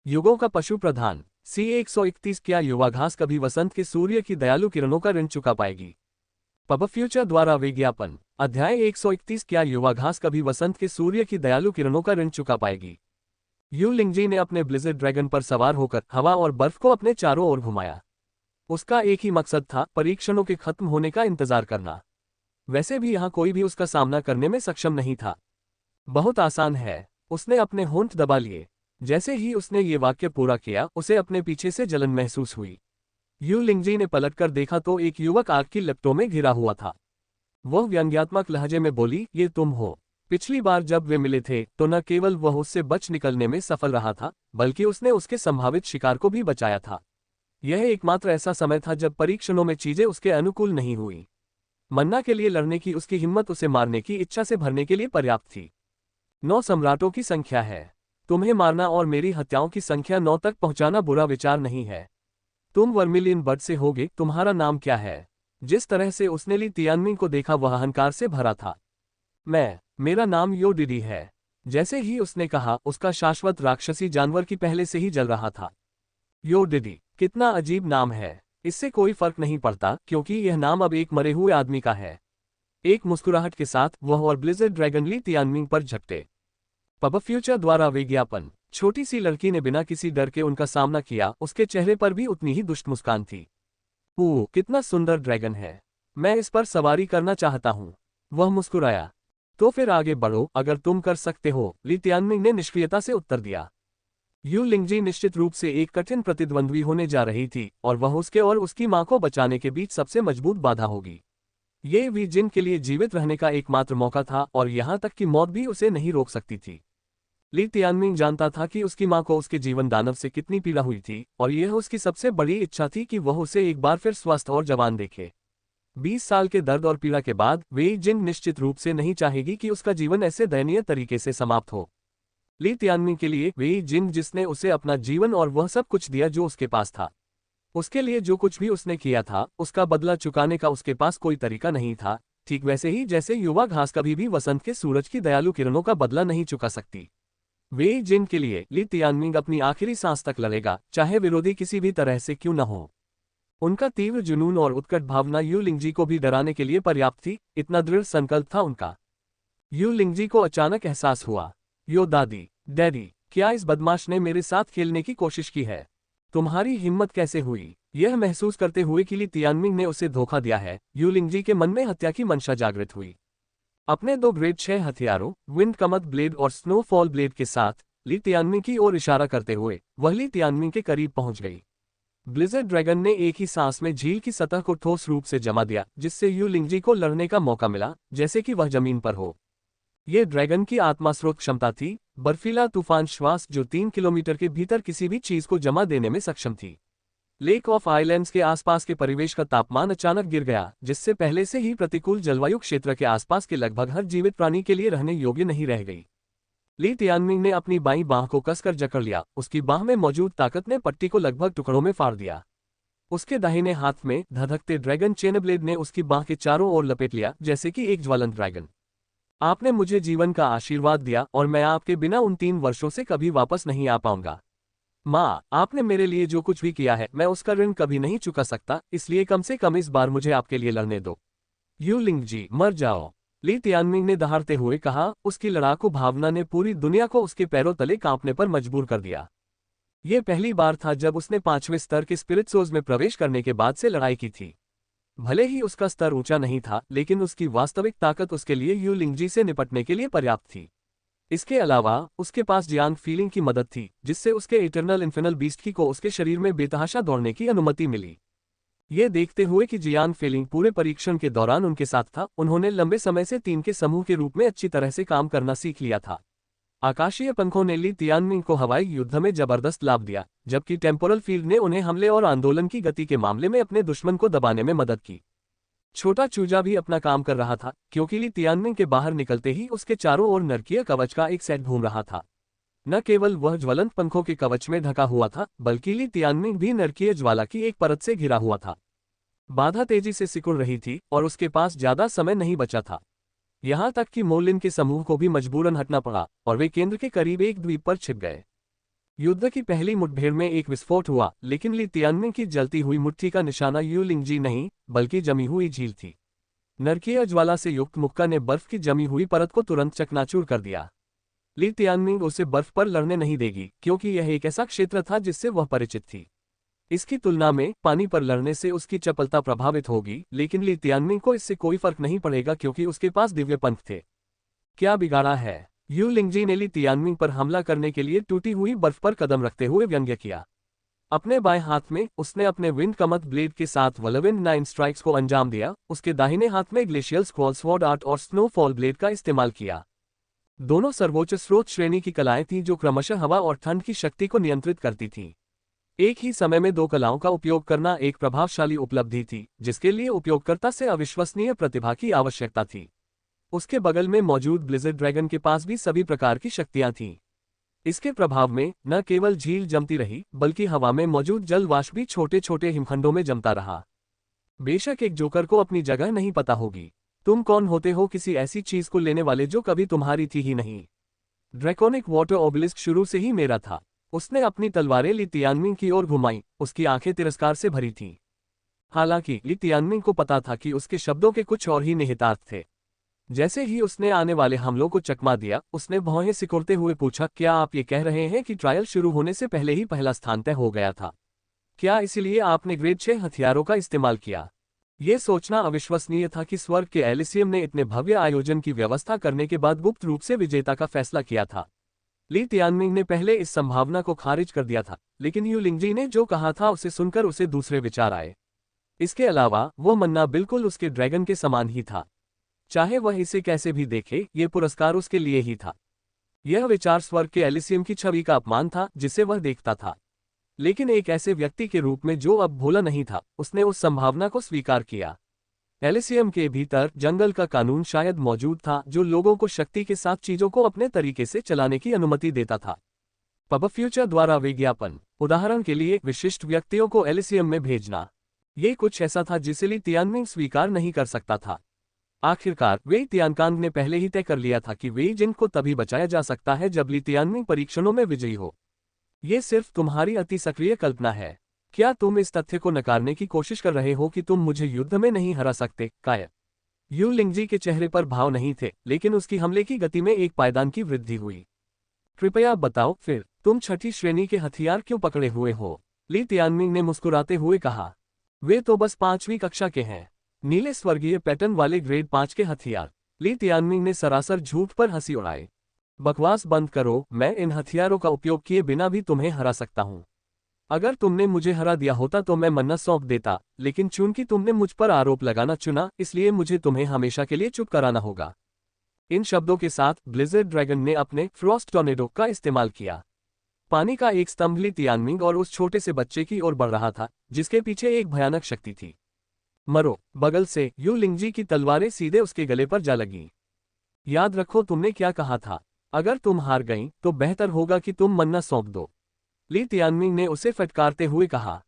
युगों का पशु प्रधान C131 क्या युवा घास कभी वसंत के सूर्य की दयालु किरणों का ऋण चुका पाएगी? पब फ्यूचर द्वारा विज्ञापन। अध्याय 131 क्या युवा घास कभी वसंत के सूर्य की दयालु किरणों का ऋण चुका पाएगी? यू लिंगजी ने अपने ब्लिज़र्ड ड्रैगन पर सवार होकर हवा और बर्फ को अपने चारों ओर घुमाया। उसका एक ही मकसद था, परीक्षणों के खत्म होने का इंतजार करना। वैसे भी यहाँ कोई भी उसका सामना करने में सक्षम नहीं था। बहुत आसान है। उसने अपने होंठ दबा लिए। जैसे ही उसने ये वाक्य पूरा किया, उसे अपने पीछे से जलन महसूस हुई। यू लिंगजी ने पलटकर देखा तो एक युवक आग की लपटों में घिरा हुआ था। वह व्यंग्यात्मक लहजे में बोली, ये तुम हो। पिछली बार जब वे मिले थे तो न केवल वह उससे बच निकलने में सफल रहा था, बल्कि उसने उसके संभावित शिकार को भी बचाया था। यह एकमात्र ऐसा समय था जब परीक्षणों में चीजें उसके अनुकूल नहीं हुई। मन्ना के लिए लड़ने की उसकी हिम्मत उसे मारने की इच्छा से भरने के लिए पर्याप्त थी। 9 सम्राटों की संख्या है। तुम्हें मारना और मेरी हत्याओं की संख्या 9 तक पहुंचाना बुरा विचार नहीं है। तुम वर्मिलियन बर्ड से होगे। तुम्हारा नाम क्या है? जिस तरह से उसने ली तियानमिंग को देखा वह अहंकार से भरा था। मेरा नाम यो डिडी है। जैसे ही उसने कहा, उसका शाश्वत राक्षसी जानवर की पहले से ही जल रहा था। यो डिडी, कितना अजीब नाम है। इससे कोई फर्क नहीं पड़ता क्योंकि यह नाम अब एक मरे हुए आदमी का है। एक मुस्कुराहट के साथ वह और ब्लिज़र्ड ड्रैगन ली तियानमिंग पर झपटे। पब फ्यूचर द्वारा विज्ञापन। छोटी सी लड़की ने बिना किसी डर के उनका सामना किया। उसके चेहरे पर भी उतनी ही दुष्ट मुस्कान थी। ओह, कितना सुंदर ड्रैगन है। मैं इस पर सवारी करना चाहता हूँ। वह मुस्कुराया। तो फिर आगे बढ़ो अगर तुम कर सकते हो, ली तियानमिंग ने निष्क्रियता से उत्तर दिया। यू लिंगजी निश्चित रूप से एक कठिन प्रतिद्वंद्वी होने जा रही थी और वह उसके और उसकी मां को बचाने के बीच सबसे मजबूत बाधा होगी। ये भी जिन के लिए जीवित रहने का एकमात्र मौका था और यहाँ तक कि मौत भी उसे नहीं रोक सकती थी। ली तियानमिंग जानता था कि उसकी मां को उसके जीवन दानव से कितनी पीड़ा हुई थी और यह उसकी सबसे बड़ी इच्छा थी कि वह उसे एक बार फिर स्वस्थ और जवान देखे। 20 साल के दर्द और पीड़ा के बाद वे जिन निश्चित रूप से नहीं चाहेगी कि उसका जीवन ऐसे दयनीय तरीके से समाप्त हो। ली तियानमिंग के लिए वे जिन जिसने उसे अपना जीवन और वह सब कुछ दिया जो उसके पास था। उसके लिए जो कुछ भी उसने किया था, उसका बदला चुकाने का उसके पास कोई तरीका नहीं था, ठीक वैसे ही जैसे युवा घास कभी भी वसंत के सूरज की दयालु किरणों का बदला नहीं चुका सकती। वे जिन के लिए ली तियानमिंग अपनी आखिरी सांस तक लड़ेगा, चाहे विरोधी किसी भी तरह से क्यों न हो। उनका तीव्र जुनून और उत्कट भावना यू लिंगजी को भी डराने के लिए पर्याप्त थी, इतना दृढ़ संकल्प था उनका। यू लिंगजी को अचानक एहसास हुआ, यो डैडी, क्या इस बदमाश ने मेरे साथ खेलने की कोशिश की है? तुम्हारी हिम्मत कैसे हुई? यह महसूस करते हुए कि ली तियानमिंग ने उसे धोखा दिया है, यू लिंगजी के मन में हत्या की मंशा जागृत हुई। अपने 2 ग्रेड 6 हथियारों, विंड कमत ब्लेड और स्नोफॉल ब्लेड के साथ ली तियानमिंग की ओर इशारा करते हुए वह ली तियानमिंग के करीब पहुंच गई। ब्लिज़र्ड ड्रैगन ने एक ही सांस में झील की सतह को ठोस रूप से जमा दिया, जिससे यू लिंगजी को लड़ने का मौका मिला, जैसे कि वह जमीन पर हो। यह ड्रैगन की आत्मास्रोत क्षमता थी, बर्फीला तूफान श्वास जो 3 किलोमीटर के भीतर किसी भी चीज को जमा देने में सक्षम थी। लेक ऑफ आइलैंड्स के आसपास के परिवेश का तापमान अचानक गिर गया, जिससे पहले से ही प्रतिकूल जलवायु क्षेत्र के आसपास के लगभग हर जीवित प्राणी के लिए रहने योग्य नहीं रह गई। ली तियानमिंग ने अपनी बाईं बांह को कसकर जकड़ लिया। उसकी बांह में मौजूद ताकत ने पट्टी को लगभग टुकड़ों में फाड़ दिया। उसके दाहिने हाथ में धधकते ड्रैगन चेनब्लेड ने उसकी बांह के चारों ओर लपेट लिया, जैसे कि एक ज्वलंत ड्रैगन। आपने मुझे जीवन का आशीर्वाद दिया और मैं आपके बिना उन 3 वर्षों से कभी वापस नहीं आ पाऊंगा। माँ, आपने मेरे लिए जो कुछ भी किया है, मैं उसका ऋण कभी नहीं चुका सकता, इसलिए कम से कम इस बार मुझे आपके लिए लड़ने दो। यू लिंगजी, मर जाओ, ली तियानमिंग ने दहाड़ते हुए कहा। उसकी लड़ाकू भावना ने पूरी दुनिया को उसके पैरों तले कांपने पर मजबूर कर दिया। यह पहली बार था जब उसने 5वें स्तर के स्पिरिट्सोज में प्रवेश करने के बाद से लड़ाई की थी। भले ही उसका स्तर ऊंचा नहीं था, लेकिन उसकी वास्तविक ताकत उसके लिए यू लिंगजी से निपटने के लिए पर्याप्त थी। इसके अलावा उसके पास जियांग फीलिंग की मदद थी, जिससे उसके इटरनल इन्फिनल बीस्ट की को उसके शरीर में बेतहाशा दौड़ने की अनुमति मिली। ये देखते हुए कि जियांग फीलिंग पूरे परीक्षण के दौरान उनके साथ था, उन्होंने लंबे समय से 3 के समूह के रूप में अच्छी तरह से काम करना सीख लिया था। आकाशीय पंखों ने ली तियानमिंग को हवाई युद्ध में जबरदस्त लाभ दिया, जबकि टेम्पोरल फील्ड ने उन्हें हमले और आंदोलन की गति के मामले में अपने दुश्मन को दबाने में मदद की। छोटा चूजा भी अपना काम कर रहा था, क्योंकि ली तियानमिंग के बाहर निकलते ही उसके चारों ओर नरकीय कवच का एक सेट घूम रहा था। न केवल वह ज्वलंत पंखों के कवच में ढका हुआ था, बल्कि ली तियानमिंग भी नरकीय ज्वाला की एक परत से घिरा हुआ था। बाधा तेजी से सिकुड़ रही थी और उसके पास ज्यादा समय नहीं बचा था। यहाँ तक कि मोलिन के समूह को भी मजबूरन हटना पड़ा और वे केंद्र के करीब एक द्वीप पर छिप गए। युद्ध की पहली मुठभेड़ में एक विस्फोट हुआ, लेकिन ली तियानमिंग की जलती हुई मुट्ठी का निशाना यू लिंगजी नहीं, बल्कि जमी हुई झील थी। नरकीय ज्वाला से युक्त मुक्का ने बर्फ की जमी हुई परत को तुरंत चकनाचूर कर दिया। ली तियानमिंग उसे बर्फ पर लड़ने नहीं देगी, क्योंकि यह एक ऐसा क्षेत्र था जिससे वह परिचित थी। इसकी तुलना में पानी पर लड़ने से उसकी चपलता प्रभावित होगी, लेकिन ली तियानमिंग को इससे कोई फर्क नहीं पड़ेगा क्योंकि उसके पास दिव्य पंख थे। क्या बिगाड़ा है? यू लिंगजी ने ली तियानमिंग पर हमला करने के लिए टूटी हुई बर्फ पर कदम रखते हुए व्यंग्य किया। अपने बाएं हाथ में उसने अपने विंड कमत ब्लेड के साथ व्हर्लविंड 9 स्ट्राइक्स को अंजाम दिया। उसके दाहिने हाथ में ग्लेशियल स्क्रॉल स्वॉर्ड आर्ट और स्नोफॉल ब्लेड का इस्तेमाल किया। दोनों सर्वोच्च स्रोत श्रेणी की कलाएं थीं जो क्रमशः हवा और ठंड की शक्ति को नियंत्रित करती थीं। एक ही समय में दो कलाओं का उपयोग करना एक प्रभावशाली उपलब्धि थी, जिसके लिए उपयोगकर्ता से अविश्वसनीय प्रतिभा की आवश्यकता थी। उसके बगल में मौजूद ब्लिज़र्ड ड्रैगन के पास भी सभी प्रकार की शक्तियां थीं। इसके प्रभाव में न केवल झील जमती रही, बल्कि हवा में मौजूद जल वाष्प भी छोटे छोटे हिमखंडों में जमता रहा। बेशक एक जोकर को अपनी जगह नहीं पता होगी। तुम कौन होते हो किसी ऐसी चीज को लेने वाले जो कभी तुम्हारी थी ही नहीं? ड्रैकोनिक वाटर ओबेलिस्क शुरू से ही मेरा था। उसने अपनी तलवारें ली तियानमिंग की ओर घुमाई। उसकी आंखें तिरस्कार से भरी थीं। हालांकि ली तियानमिंग को पता था कि उसके शब्दों के कुछ और ही निहितार्थ थे। जैसे ही उसने आने वाले हमलों को चकमा दिया, उसने भौहें सिकुड़ते हुए पूछा, क्या आप ये कह रहे हैं कि ट्रायल शुरू होने से पहले ही पहला स्थान तय हो गया था? क्या इसीलिए आपने ग्रेड 6 हथियारों का इस्तेमाल किया? यह सोचना अविश्वसनीय था कि स्वर्ग के एलिसियम ने इतने भव्य आयोजन की व्यवस्था करने के बाद गुप्त रूप से विजेता का फैसला किया था। ली तियानमिंग ने पहले इस संभावना को खारिज कर दिया था, लेकिन यू लिंगजी ने जो कहा था उसे सुनकर उसे दूसरे विचार आए। इसके अलावा वो मन्ना बिल्कुल उसके ड्रैगन के समान ही था। चाहे वह इसे कैसे भी देखे, ये पुरस्कार उसके लिए ही था। यह विचार स्वर्ग के एलिसियम की छवि का अपमान था जिसे वह देखता था। लेकिन एक ऐसे व्यक्ति के रूप में जो अब भोला नहीं था, उसने उस संभावना को स्वीकार किया। एलिसियम के भीतर जंगल का कानून शायद मौजूद था जो लोगों को शक्ति के साथ चीजों को अपने तरीके से चलाने की अनुमति देता था। पब फ्यूचर द्वारा विज्ञापन, उदाहरण के लिए विशिष्ट व्यक्तियों को एलिसियम में भेजना, ये कुछ ऐसा था जिसे ली तियानमिंग स्वीकार नहीं कर सकता था। आखिरकार वेई तियानकांग ने पहले ही तय कर लिया था कि वेई जिन को तभी बचाया जा सकता है जब ली तियानमिंग परीक्षणों में विजयी हो। ये सिर्फ तुम्हारी अति सक्रिय कल्पना है। क्या तुम इस तथ्य को नकारने की कोशिश कर रहे हो कि तुम मुझे युद्ध में नहीं हरा सकते? काय यू लिंगजी के चेहरे पर भाव नहीं थे, लेकिन उसकी हमले की गति में एक पायदान की वृद्धि हुई। कृपया बताओ फिर, तुम छठी श्रेणी के हथियार क्यों पकड़े हुए हो? ली तियानमिंग ने मुस्कुराते हुए कहा। वे तो बस 5वीं कक्षा के हैं। नीले स्वर्गीय पैटर्न वाले ग्रेड 5 के हथियार। ली तियानमिंग ने सरासर झूठ पर हंसी उड़ाई। बकवास बंद करो, मैं इन हथियारों का उपयोग किए बिना भी तुम्हें हरा सकता हूं। अगर तुमने मुझे हरा दिया होता तो मैं मन्ना सौंप देता, लेकिन चूंकि तुमने मुझ पर आरोप लगाना चुना, इसलिए मुझे तुम्हें हमेशा के लिए चुप कराना होगा। इन शब्दों के साथ ब्लिज़र्ड ड्रैगन ने अपने फ्रॉस्ट टॉर्नेडो का इस्तेमाल किया। पानी का एक स्तंभ ली तियानमिंग और उस छोटे से बच्चे की ओर बढ़ रहा था, जिसके पीछे एक भयानक शक्ति थी। मरो! बगल से यू लिंगजी की तलवारें सीधे उसके गले पर जा लगीं। याद रखो तुमने क्या कहा था। अगर तुम हार गईं, तो बेहतर होगा कि तुम मन्ना सौंप दो। ली तियानमिंग ने उसे फटकारते हुए कहा।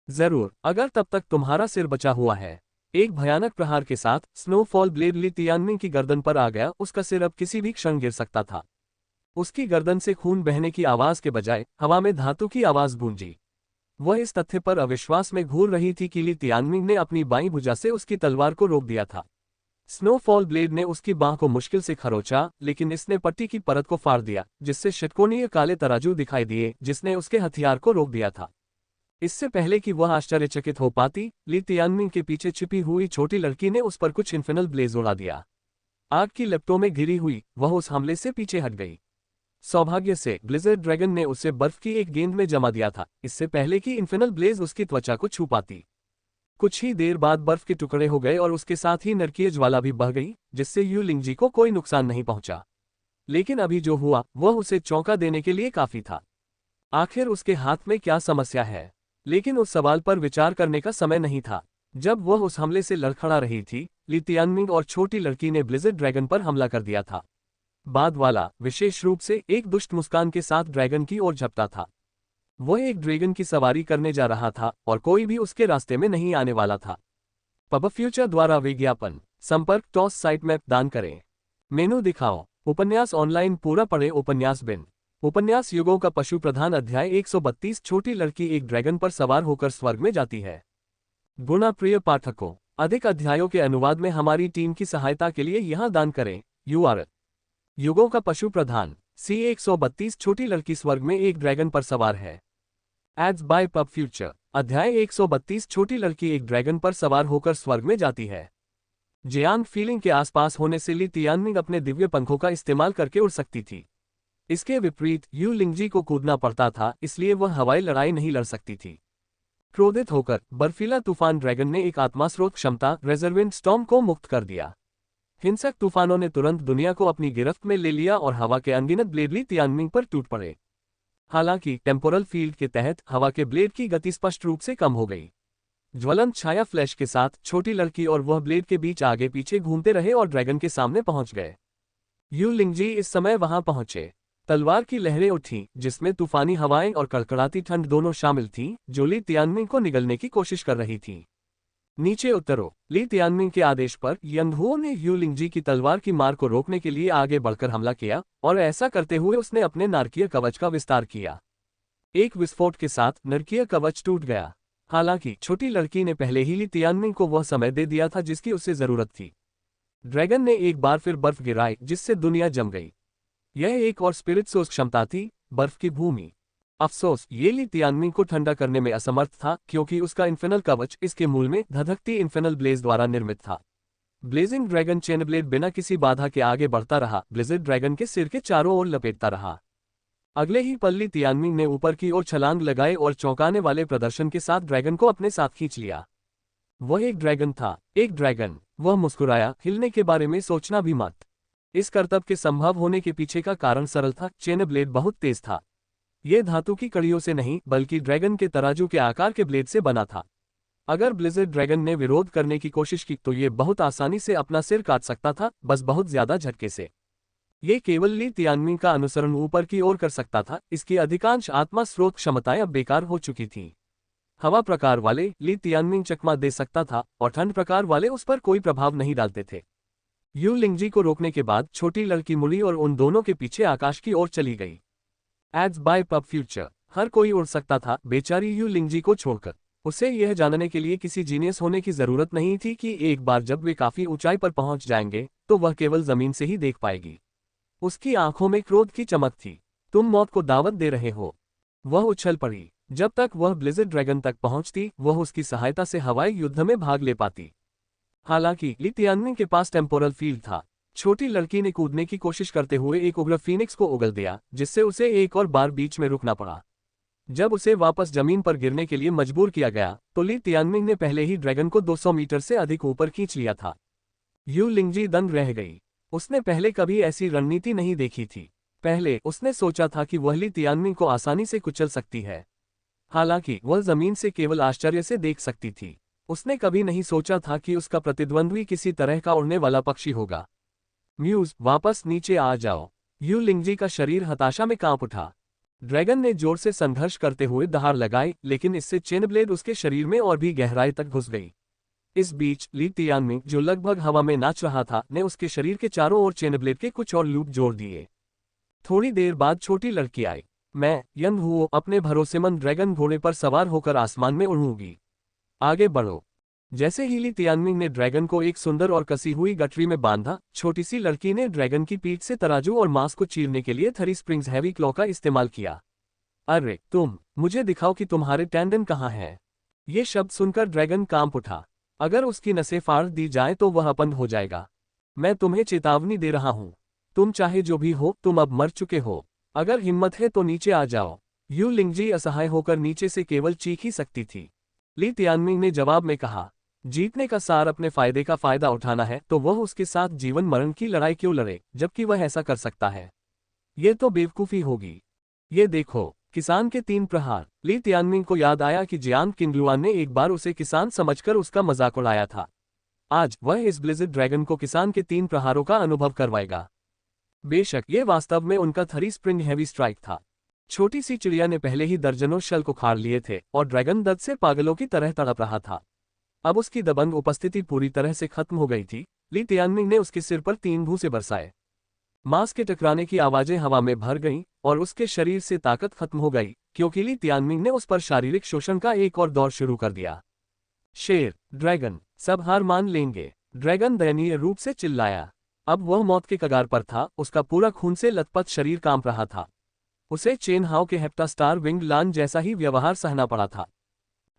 जरूर, अगर तब तक तुम्हारा सिर बचा हुआ है। एक भयानक प्रहार के साथ स्नोफॉल ब्लेड ली तियानमिंग की गर्दन पर आ गया। उसका सिर अब किसी भी क्षण गिर सकता था। उसकी गर्दन से खून बहने की आवाज के बजाय हवा में धातु की आवाज गूंजी। वह इस तथ्य पर अविश्वास में घूर रही थी कि ली तियानमिंग ने अपनी बाईं भुजा से उसकी तलवार को रोक दिया था। स्नोफॉल ब्लेड ने उसकी बांह को मुश्किल से खरोंचा, लेकिन इसने पट्टी की परत को फाड़ दिया, जिससे षटकोणीय काले तराजू दिखाई दिए जिसने उसके हथियार को रोक दिया था। इससे पहले कि वह आश्चर्यचकित हो पाती, ली तियानमिंग के पीछे छिपी हुई छोटी लड़की ने उस पर कुछ इन्फिनल ब्लेज उड़ा दिया। आग की लपटों में घिरी हुई वह उस हमले से पीछे हट गई। सौभाग्य से ब्लिज़र्ड ड्रैगन ने उसे बर्फ की एक गेंद में जमा दिया था, इससे पहले कि इन्फिनल ब्लेज उसकी त्वचा को छू पाती। कुछ ही देर बाद बर्फ के टुकड़े हो गए और उसके साथ ही नरकीय ज्वाला भी बह गई, जिससे यू लिंगजी को कोई नुकसान नहीं पहुंचा। लेकिन अभी जो हुआ वह उसे चौंका देने के लिए काफी था। आखिर उसके हाथ में क्या समस्या है? लेकिन उस सवाल पर विचार करने का समय नहीं था। जब वह उस हमले से लड़खड़ा रही थी, ली तियानमिंग और छोटी लड़की ने ब्लिज़र्ड ड्रैगन पर हमला कर दिया था। बाद वाला, विशेष रूप से एक दुष्ट मुस्कान के साथ ड्रैगन की ओर झपटा था। वह एक ड्रैगन की सवारी करने जा रहा था और कोई भी उसके रास्ते में नहीं आने वाला था। पब फ्यूचर द्वारा विज्ञापन, संपर्क टॉस साइट मैप दान करें। मेनू दिखाओ। उपन्यास ऑनलाइन पूरा पढ़े। उपन्यास बिन उपन्यास युगों का पशु प्रधान अध्याय 132 छोटी लड़की एक ड्रैगन पर सवार होकर स्वर्ग में जाती है। गुणा प्रिय पाठकों, अधिक अध्यायों के अनुवाद में हमारी टीम की सहायता के लिए यहाँ दान करें। URL युगों का पशु प्रधान C132 छोटी लड़की स्वर्ग में एक ड्रैगन पर सवार है। एड्स बाय पब फ्यूचर अध्याय 132 छोटी लड़की एक ड्रैगन पर सवार होकर स्वर्ग में जाती है। जियांग फीलिंग के आसपास होने से ली तियानमिंग अपने दिव्य पंखों का इस्तेमाल करके उड़ सकती थी। इसके विपरीत यू लिंगजी को कूदना पड़ता था, इसलिए वह हवाई लड़ाई नहीं लड़ सकती थी। क्रोधित होकर बर्फीला तूफान ड्रैगन ने एक आत्मास्रोत क्षमता रेजरविंड स्टॉर्म को मुक्त कर दिया। हिंसक तूफानों ने तुरंत दुनिया को अपनी गिरफ्त में ले लिया और हवा के अनगिनत ब्लेड ली तियानमिंग पर टूट पड़े। हालांकि टेम्पोरल फील्ड के तहत हवा के ब्लेड की गति स्पष्ट रूप से कम हो गई। ज्वलंत छाया फ्लैश के साथ छोटी लड़की और वह ब्लेड के बीच आगे पीछे घूमते रहे और ड्रैगन के सामने पहुंच गए। यू लिंगजी इस समय वहां पहुंचे। तलवार की लहरें उठीं, जिसमें तूफानी हवाएं और कड़कड़ाती ठंड दोनों शामिल थीं, जो ली तियानमिंग को निगलने की कोशिश कर रही थीं। नीचे उतरो। ली तियानमिंग के आदेश पर यंगहुओ ने यू लिंगजी की तलवार की मार को रोकने के लिए आगे बढ़कर हमला किया और ऐसा करते हुए उसने अपने नारकीय कवच का विस्तार किया। एक विस्फोट के साथ नारकीय कवच टूट गया। हालांकि छोटी लड़की ने पहले ही ली तियानमिंग को वह समय दे दिया था जिसकी उसे जरूरत थी। ड्रैगन ने एक बार फिर बर्फ गिराई, जिससे दुनिया जम गई। यह एक और स्पिरिट सोर्स क्षमता थी, बर्फ की भूमि। अफसोस, ये ली तियानमिंग को ठंडा करने में असमर्थ था, क्योंकि उसका इन्फेनल कवच इसके मूल में धधकती इन्फेनल ब्लेज द्वारा निर्मित था। ब्लेजिंग ड्रैगन चेनब्लेड बिना किसी बाधा के आगे बढ़ता रहा, ब्लिज़र्ड ड्रैगन के सिर के चारों ओर लपेटता रहा। अगले ही पल ली तियानमिंग ने ऊपर की ओर छलांग लगाए और चौंकाने वाले प्रदर्शन के साथ ड्रैगन को अपने साथ खींच लिया। वह एक ड्रैगन था, एक ड्रैगन। वह मुस्कुराया, हिलने के बारे में सोचना भी मत। इस करतब के संभव होने के पीछे का कारण सरल था, चेन ब्लेड बहुत तेज था। यह धातु की कड़ियों से नहीं, बल्कि ड्रैगन के तराजू के आकार के ब्लेड से बना था। अगर ब्लिज़र्ड ड्रैगन ने विरोध करने की कोशिश की तो ये बहुत आसानी से अपना सिर काट सकता था, बस बहुत ज्यादा झटके से। ये केवल ली तियानमिंग का अनुसरण ऊपर की ओर कर सकता था। इसकी अधिकांश आत्मा स्रोत क्षमताएं अब बेकार हो चुकी थीं। हवा प्रकार वाले ली तियानमिंग चकमा दे सकता था और ठंड प्रकार वाले उस पर कोई प्रभाव नहीं डालते थे। यू लिंगजी को रोकने के बाद छोटी लड़की मुड़ी और उन दोनों के पीछे आकाश की ओर चली गई। एड्स बाय पब फ्यूचर हर कोई उड़ सकता था, बेचारी यू लिंगजी को छोड़कर। उसे यह जानने के लिए किसी जीनियस होने की जरूरत नहीं थी कि एक बार जब वे काफी ऊंचाई पर पहुंच जाएंगे तो वह केवल जमीन से ही देख पाएगी। उसकी आंखों में क्रोध की चमक थी। तुम मौत को दावत दे रहे हो। वह उछल पड़ी। जब तक वह ब्लिज़र्ड ड्रैगन तक पहुंचती, वह उसकी सहायता से हवाई युद्ध में भाग ले पाती। हालांकि ली तियानमिंग के पास टेम्पोरल फील्ड था। छोटी लड़की ने कूदने की कोशिश करते हुए एक उग्र फीनिक्स को उगल दिया, जिससे उसे एक और बार बीच में रुकना पड़ा। जब उसे वापस जमीन पर गिरने के लिए मजबूर किया गया तो ली तियानमिंग ने पहले ही ड्रैगन को 200 मीटर से अधिक ऊपर खींच लिया था। यू लिंगजी दंग रह गई। उसने पहले कभी ऐसी रणनीति नहीं देखी थी। पहले उसने सोचा था कि वह ली तियानमिंग को आसानी से कुचल सकती है। हालांकि वह जमीन से केवल आश्चर्य से देख सकती थी। उसने कभी नहीं सोचा था कि उसका प्रतिद्वंद्वी किसी तरह का उड़ने वाला पक्षी होगा। म्यूज, वापस नीचे आ जाओ। यू लिंगजी का शरीर हताशा में कांप उठा। ड्रैगन ने जोर से संघर्ष करते हुए दहाड़ लगाई, लेकिन इससे चेनब्लेड उसके शरीर में और भी गहराई तक घुस गई। इस बीच ली तियानमिंग, जो लगभग हवा में नाच रहा था, ने उसके शरीर के चारों ओर चेनब्लेड के कुछ और लूप जोड़ दिए। थोड़ी देर बाद छोटी लड़की आई। मैं यंगहुओ अपने भरोसेमंद ड्रैगन घोड़े पर सवार होकर आसमान में उड़ूंगी। आगे बढ़ो। जैसे ही ली तियानमिंग ने ड्रैगन को एक सुंदर और कसी हुई गठरी में बांधा, छोटी सी लड़की ने ड्रैगन की पीठ से तराजू और मांस को चीरने के लिए 3 स्प्रिंग्स हैवी क्लॉ का इस्तेमाल किया। अरे मुझे दिखाओ कि तुम्हारे टेंडन कहाँ हैं। ये शब्द सुनकर ड्रैगन कांप उठा। अगर उसकी नसें फाड़ दी जाए तो वह अपंग हो जाएगा। मैं तुम्हें चेतावनी दे रहा हूं। तुम चाहे जो भी हो, तुम अब मर चुके हो। अगर हिम्मत है तो नीचे आ जाओ। यू लिंगजी असहाय होकर नीचे से केवल चीख ही सकती थी। ली तियानमिंग ने जवाब में कहा, जीतने का सार अपने फायदे का फायदा उठाना है तो वह उसके साथ जीवन मरण की लड़ाई क्यों लड़े, जबकि वह ऐसा कर सकता है। ये तो बेवकूफी होगी। ये देखो, किसान के 3 प्रहार। ली तियानमिंग को याद आया कि जियांग किंगलुआन ने एक बार उसे किसान समझकर उसका मजाक उड़ाया था। आज वह इस ब्लिज़र्ड ड्रैगन को किसान के 3 प्रहारों का अनुभव करवाएगा। बेशक ये वास्तव में उनका 3 स्प्रिंग हैवी स्ट्राइक था। छोटी सी चिड़िया ने पहले ही दर्जनों शल को खाड़ लिए थे और ड्रैगन दर्द से पागलों की तरह तड़प रहा था। अब उसकी दबंग उपस्थिति पूरी तरह से खत्म हो गई थी। ली तियानमिंग ने उसके सिर पर 3 भूसे बरसाए। मांस के टकराने की आवाजें हवा में भर गईं और उसके शरीर से ताकत खत्म हो गई क्योंकि ली तियानमिंग ने उस पर शारीरिक शोषण का एक और दौर शुरू कर दिया। शेर, ड्रैगन, सब हार मान लेंगे। ड्रैगन दयनीय रूप से चिल्लाया। अब वह मौत के कगार पर था, उसका पूरा खून से लथपथ शरीर कांप रहा था। उसे चेन हाउ के हेप्टास्टार विंग लान जैसा ही व्यवहार सहना पड़ा था।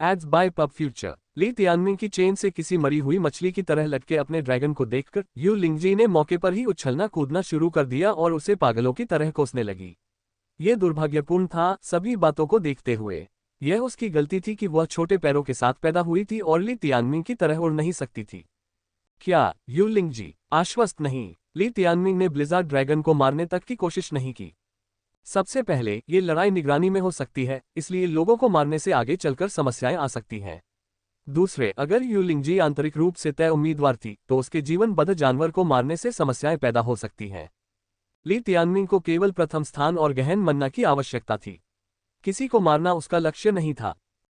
Ads by pub future. Li Tianming की चेन से किसी मरी हुई मछली की तरह लटके अपने ड्रैगन को देखकर यू लिंगजी ने मौके पर ही उछलना कूदना शुरू कर दिया और उसे पागलों की तरह कोसने लगी। ये दुर्भाग्यपूर्ण था, सभी बातों को देखते हुए। यह उसकी गलती थी कि वह छोटे पैरों के साथ पैदा हुई थी और ली तियानमिंग की तरह उड़ नहीं सकती थी। क्या यू लिंगजी आश्वस्त नहीं? ली तियानमिंग ने ब्लिज़ार्ड ड्रैगन को मारने तक की कोशिश नहीं की। सबसे पहले, ये लड़ाई निगरानी में हो सकती है, इसलिए लोगों को मारने से आगे चलकर समस्याएं आ सकती हैं। दूसरे, अगर यू लिंगजी आंतरिक रूप से तय उम्मीदवार थी तो उसके जीवनबद्ध जानवर को मारने से समस्याएं पैदा हो सकती हैं। ली तियानमिंग को केवल प्रथम स्थान और गहन मन्ना की आवश्यकता थी। किसी को मारना उसका लक्ष्य नहीं था।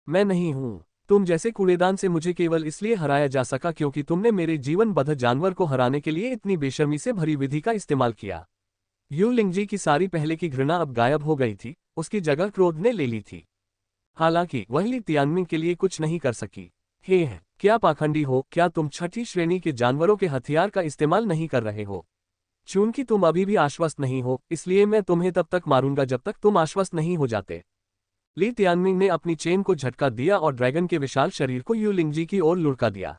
मैं नहीं हूं तुम जैसे कूड़ेदान से मुझे केवल इसलिए हराया जा सका क्योंकि तुमने मेरे जीवनबद्ध जानवर को हराने के लिए इतनी बेशर्मी से भरी विधि का इस्तेमाल किया। यू लिंगजी की सारी पहले की घृणा अब गायब हो गई थी, उसकी जगह क्रोध ने ले ली थी। हालांकि वह ली तियानमिंग के लिए कुछ नहीं कर सकी। हे, क्या पाखंडी हो, क्या तुम छठी श्रेणी के जानवरों के हथियार का इस्तेमाल नहीं कर रहे हो? चूंकि तुम अभी भी आश्वस्त नहीं हो, इसलिए मैं तुम्हें तब तक मारूंगा जब तक तुम आश्वस्त नहीं हो जाते। ली तियानमिंग ने अपनी चेन को झटका दिया और ड्रैगन के विशाल शरीर को यू लिंगजी की ओर लुढ़का दिया।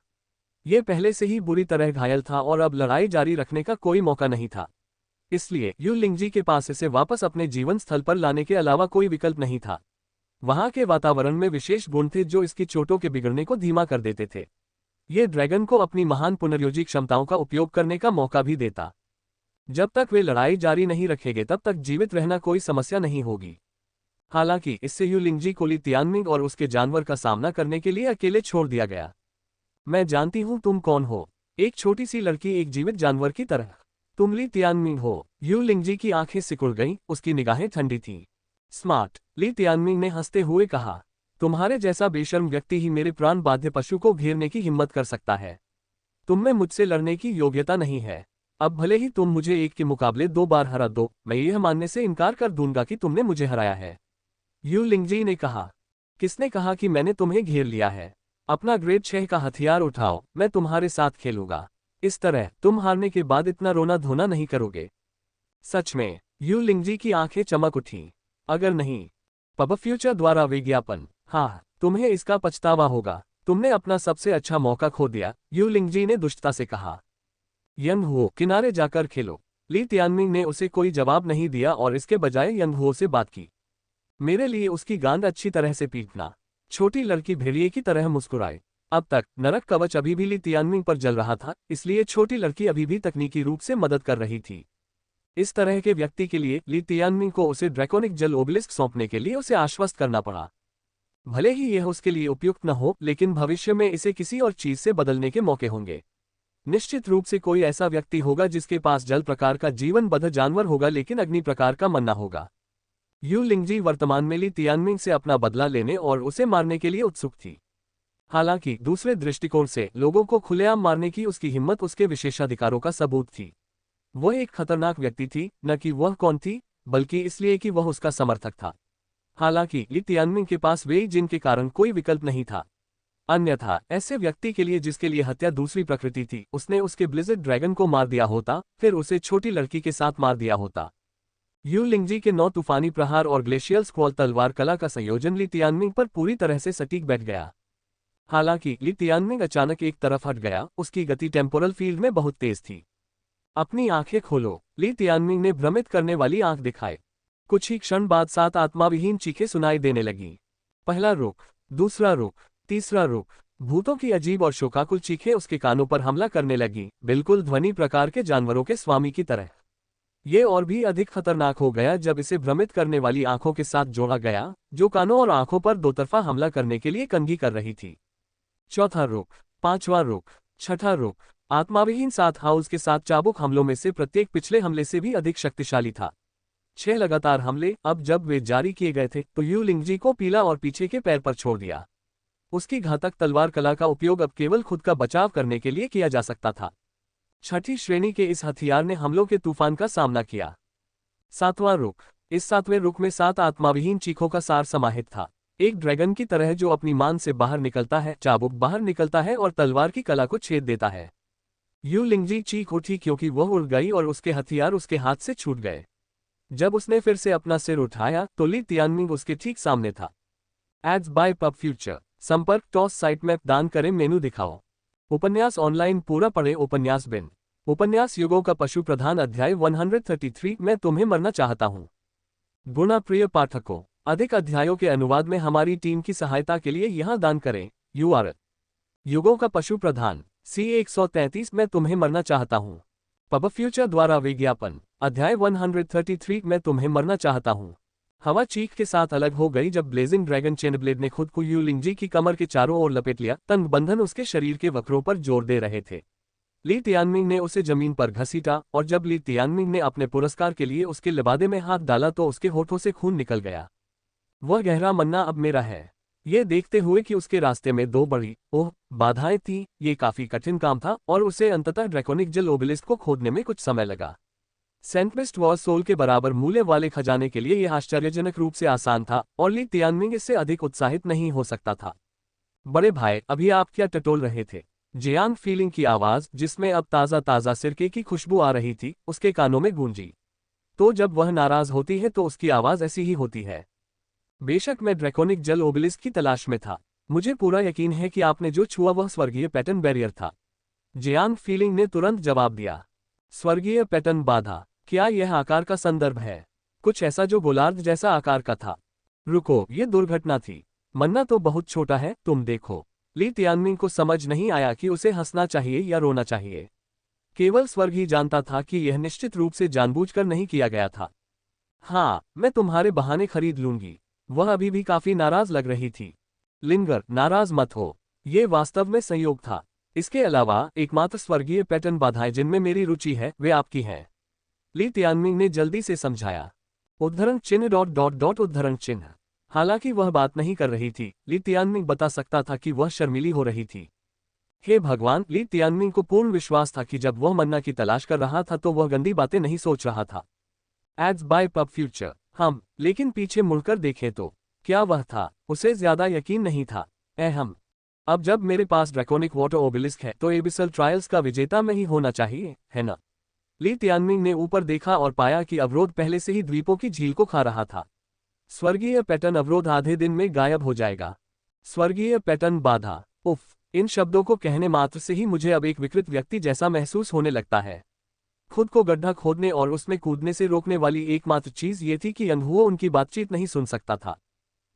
यह पहले से ही बुरी तरह घायल था और अब लड़ाई जारी रखने का कोई मौका नहीं था। इसलिए यू लिंगजी के पास इसे वापस अपने जीवन स्थल पर लाने के अलावा कोई विकल्प नहीं था। वहां के वातावरण में विशेष गुण थे जो इसकी चोटों के बिगड़ने को धीमा कर देते थे। ये ड्रैगन को अपनी महान पुनर्योजी क्षमताओं का उपयोग करने का मौका भी देता। जब तक वे लड़ाई जारी नहीं रखेंगे तब तक जीवित रहना कोई समस्या नहीं होगी। हालांकि इससे यू लिंगजी को ली तियानमिंग और उसके जानवर का सामना करने के लिए अकेले छोड़ दिया गया। मैं जानती हूं तुम कौन हो, एक छोटी सी लड़की एक जीवित जानवर की तरह। तुम ली तियानमिंग हो। यू लिंगजी की आंखें सिकुड़ गईं, उसकी निगाहें ठंडी थीं। स्मार्ट, ली तियानमिंग ने हंसते हुए कहा। तुम्हारे जैसा बेशर्म व्यक्ति ही मेरे प्राण बाध्य पशु को घेरने की हिम्मत कर सकता है। तुम में मुझसे लड़ने की योग्यता नहीं है। अब भले ही तुम मुझे एक के मुकाबले 2 बार हरा दो, मैं यह मानने से इनकार कर दूंगा कि तुमने मुझे हराया है। यू लिंगजी ने कहा। किसने कहा कि मैंने तुम्हें घेर लिया है? अपना ग्रेड 6 का हथियार उठाओ, मैं तुम्हारे साथ खेलूंगा। इस तरह तुम हारने के बाद इतना रोना धोना नहीं करोगे। सच में? यू लिंगजी की आंखें चमक उठीं। अगर नहीं। पब फ्यूचर द्वारा विज्ञापन। हाँ, तुम्हें इसका पछतावा होगा। तुमने अपना सबसे अच्छा मौका खो दिया, यू लिंगजी ने दुष्टता से कहा। यंग हुओ, किनारे जाकर खेलो। ली तियानमिंग ने उसे कोई जवाब नहीं दिया और इसके बजाय यंग हुओ से बात की। मेरे लिए उसकी गांड अच्छी तरह से पीटना। छोटी लड़की भेड़िए की तरह मुस्कुराए। अब तक नरक कवच अभी भी ली तियानमिंग पर जल रहा था, इसलिए छोटी लड़की अभी भी तकनीकी रूप से मदद कर रही थी। इस तरह के व्यक्ति के लिए ली तियानमिंग को उसे ड्रैकोनिक जल ओबेलिस्क सौंपने के लिए उसे आश्वस्त करना पड़ा। भले ही यह उसके लिए उपयुक्त न हो, लेकिन भविष्य में इसे किसी और चीज से बदलने के मौके होंगे। निश्चित रूप से कोई ऐसा व्यक्ति होगा जिसके पास जल प्रकार का जीवनबद्ध जानवर होगा लेकिन अग्नि प्रकार का मन्ना होगा। यू लिंगजी वर्तमान में ली तियानमिंग से अपना बदला लेने और उसे मारने के लिए उत्सुक थी। हालांकि दूसरे दृष्टिकोण से लोगों को खुलेआम मारने की उसकी हिम्मत उसके विशेषाधिकारों का सबूत थी। वह एक खतरनाक व्यक्ति थी, न कि वह कौन थी, बल्कि इसलिए कि वह उसका समर्थक था। हालांकि ली तियानमिंग के पास वे जिनके कारण कोई विकल्प नहीं था। अन्यथा ऐसे व्यक्ति के लिए जिसके लिए हत्या दूसरी प्रकृति थी, उसने उसके ब्लिज़र्ड ड्रैगन को मार दिया होता, फिर उसे छोटी लड़की के साथ मार दिया होता। यू लिंगजी के 9 तूफानी प्रहार और ग्लेशियल स्क्वॉल तलवार कला का संयोजन ली तियानमिंग पर पूरी तरह से सटीक बैठ गया। हालांकि ली तियानमिंग अचानक एक तरफ हट गया, उसकी गति टेम्पोरल फील्ड में बहुत तेज थी। अपनी आंखें खोलो, ली तियानमिंग ने भ्रमित करने वाली आंख दिखाए। कुछ ही क्षण बाद 7 आत्माविहीन चीखें सुनाई देने लगीं। पहला रुख, दूसरा रुख, तीसरा रुख। भूतों की अजीब और शोकाकुल चीखें उसके कानों पर हमला करने लगीं, बिल्कुल ध्वनि प्रकार के जानवरों के स्वामी की तरह। ये और भी अधिक खतरनाक हो गया जब इसे भ्रमित करने वाली आंखों के साथ जोड़ा गया, जो कानों और आंखों पर दोतरफा हमला करने के लिए कंघी कर रही थी। चौथा रुख, पांचवां रुख, छठा रुख। आत्माविहीन 7 हाउस के साथ चाबुक हमलों में से प्रत्येक पिछले हमले से भी अधिक शक्तिशाली था। 6 लगातार हमले। अब जब वे जारी किए गए थे तो यू लिंगजी को पीला और पीछे के पैर पर छोड़ दिया। उसकी घातक तलवार कला का उपयोग अब केवल खुद का बचाव करने के लिए किया जा सकता था। छठी श्रेणी के इस हथियार ने हमलों के तूफान का सामना किया। 7वां रुख। इस 7वें रुख में 7 आत्माविहीन चीखों का सार समाहित था। एक ड्रैगन की तरह जो अपनी मान से बाहर निकलता है, चाबुक बाहर निकलता है और तलवार की कला को छेद देता है। यू लिंगजी चीख उठी क्योंकि वह उड़ गई और उसके हथियार उसके हाथ से छूट गए। जब उसने फिर से अपना सिर उठाया तो ली तियानमिंग उसके ठीक सामने था। Ads by pub future. संपर्क टॉस साइट मैप दान करें मेनू दिखाओ। उपन्यास ऑनलाइन पूरा पढ़े। उपन्यास बिन। उपन्यास युगों का पशु प्रधान अध्याय 133 मैं तुम्हें मरना चाहता हूँ। गुणा प्रिय पाठकों, अधिक अध्यायों के अनुवाद में हमारी टीम की सहायता के लिए यहाँ दान करें। URL युगों का पशु प्रधान C133 मैं तुम्हें मरना चाहता हूँ। पब फ्यूचर द्वारा विज्ञापन अध्याय 133 मैं तुम्हें मरना चाहता हूँ। हवा चीख के साथ अलग हो गई जब ब्लेजिंग ड्रैगन चेनब्लेड ने खुद को यू लिंगजी की कमर के चारों ओर लपेट लिया। तंग बंधन उसके शरीर के वक्रों पर जोर दे रहे थे। ली तियानमिंग ने उसे जमीन पर घसीटा और जब ली तियानमिंग ने अपने पुरस्कार के लिए उसके लिबादे में हाथ डाला तो उसके होठों से खून निकल गया। वह गहरा मन्ना अब मेरा है। ये देखते हुए कि उसके रास्ते में 2 बड़ी बाधाएं थीं, ये काफी कठिन काम था और उसे अंततः ड्रैकोनिक जल ओबेलिस्क को खोदने में कुछ समय लगा। सेंटवेस्ट वॉर सोल के बराबर मूल्य वाले खजाने के लिए यह आश्चर्यजनक रूप से आसान था और ली तियानमिंग इससे अधिक उत्साहित नहीं हो सकता था। बड़े भाई, अभी आप क्या टटोल रहे थे? जियांग फीलिंग की आवाज, जिसमें अब ताज़ा ताज़ा सिरके की खुशबू आ रही थी, उसके कानों में गूंजी। तो जब वह नाराज होती है तो उसकी आवाज ऐसी ही होती है। बेशक मैं ड्रैकोनिक जल ओबेलिस्क की तलाश में था। मुझे पूरा यकीन है कि आपने जो छुआ वह स्वर्गीय पैटर्न बैरियर था। जियांग फीलिंग ने तुरंत जवाब दिया। स्वर्गीय पैटर्न बाधा? क्या यह आकार का संदर्भ है? कुछ ऐसा जो गोलार्ध जैसा आकार का था? रुको, ये दुर्घटना थी। मन्ना तो बहुत छोटा है, तुम देखो। ली तियानमिंग को समझ नहीं आया कि उसे हंसना चाहिए या रोना चाहिए। केवल स्वर्ग ही जानता था कि यह निश्चित रूप से जानबूझकर नहीं किया गया था। हाँ, मैं तुम्हारे बहाने खरीद लूंगी। वह अभी भी काफी नाराज लग रही थी। लिंगर, नाराज मत हो। ये वास्तव में संयोग था। इसके अलावा एकमात्र स्वर्गीय पैटर्न बाधाएं जिनमें मेरी रुचि है वे आपकी हैं। ली तियानमिंग ने जल्दी से समझाया। उद्धरण चिन्ह ... उद्धरण चिन्ह। हालांकि वह बात नहीं कर रही थी, ली तियानमिंग बता सकता था कि वह शर्मीली हो रही थी। हे भगवान, ली तियानमिंग को पूर्ण विश्वास था कि जब वह मन्ना की तलाश कर रहा था तो वह गंदी बातें नहीं सोच रहा था। Ads by pub future. हम लेकिन पीछे मुड़कर देखें तो क्या वह था? उसे ज्यादा यकीन नहीं था। हम अब जब मेरे पास ड्रैकोनिक वाटर ओबेलिस्क है तो एबिसल ट्रायल्स का विजेता में ही होना चाहिए, है ना? ली तियानमिंग ने ऊपर देखा और पाया कि अवरोध पहले से ही द्वीपों की झील को खा रहा था। स्वर्गीय पैटर्न अवरोध आधे दिन में गायब हो जाएगा। स्वर्गीय पैटर्न बाधा। उफ, इन शब्दों को कहने मात्र से ही मुझे अब एक विकृत व्यक्ति जैसा महसूस होने लगता है। खुद को गड्ढा खोदने और उसमें कूदने से रोकने वाली एकमात्र चीज ये थी कि अनहुओ उनकी बातचीत नहीं सुन सकता था।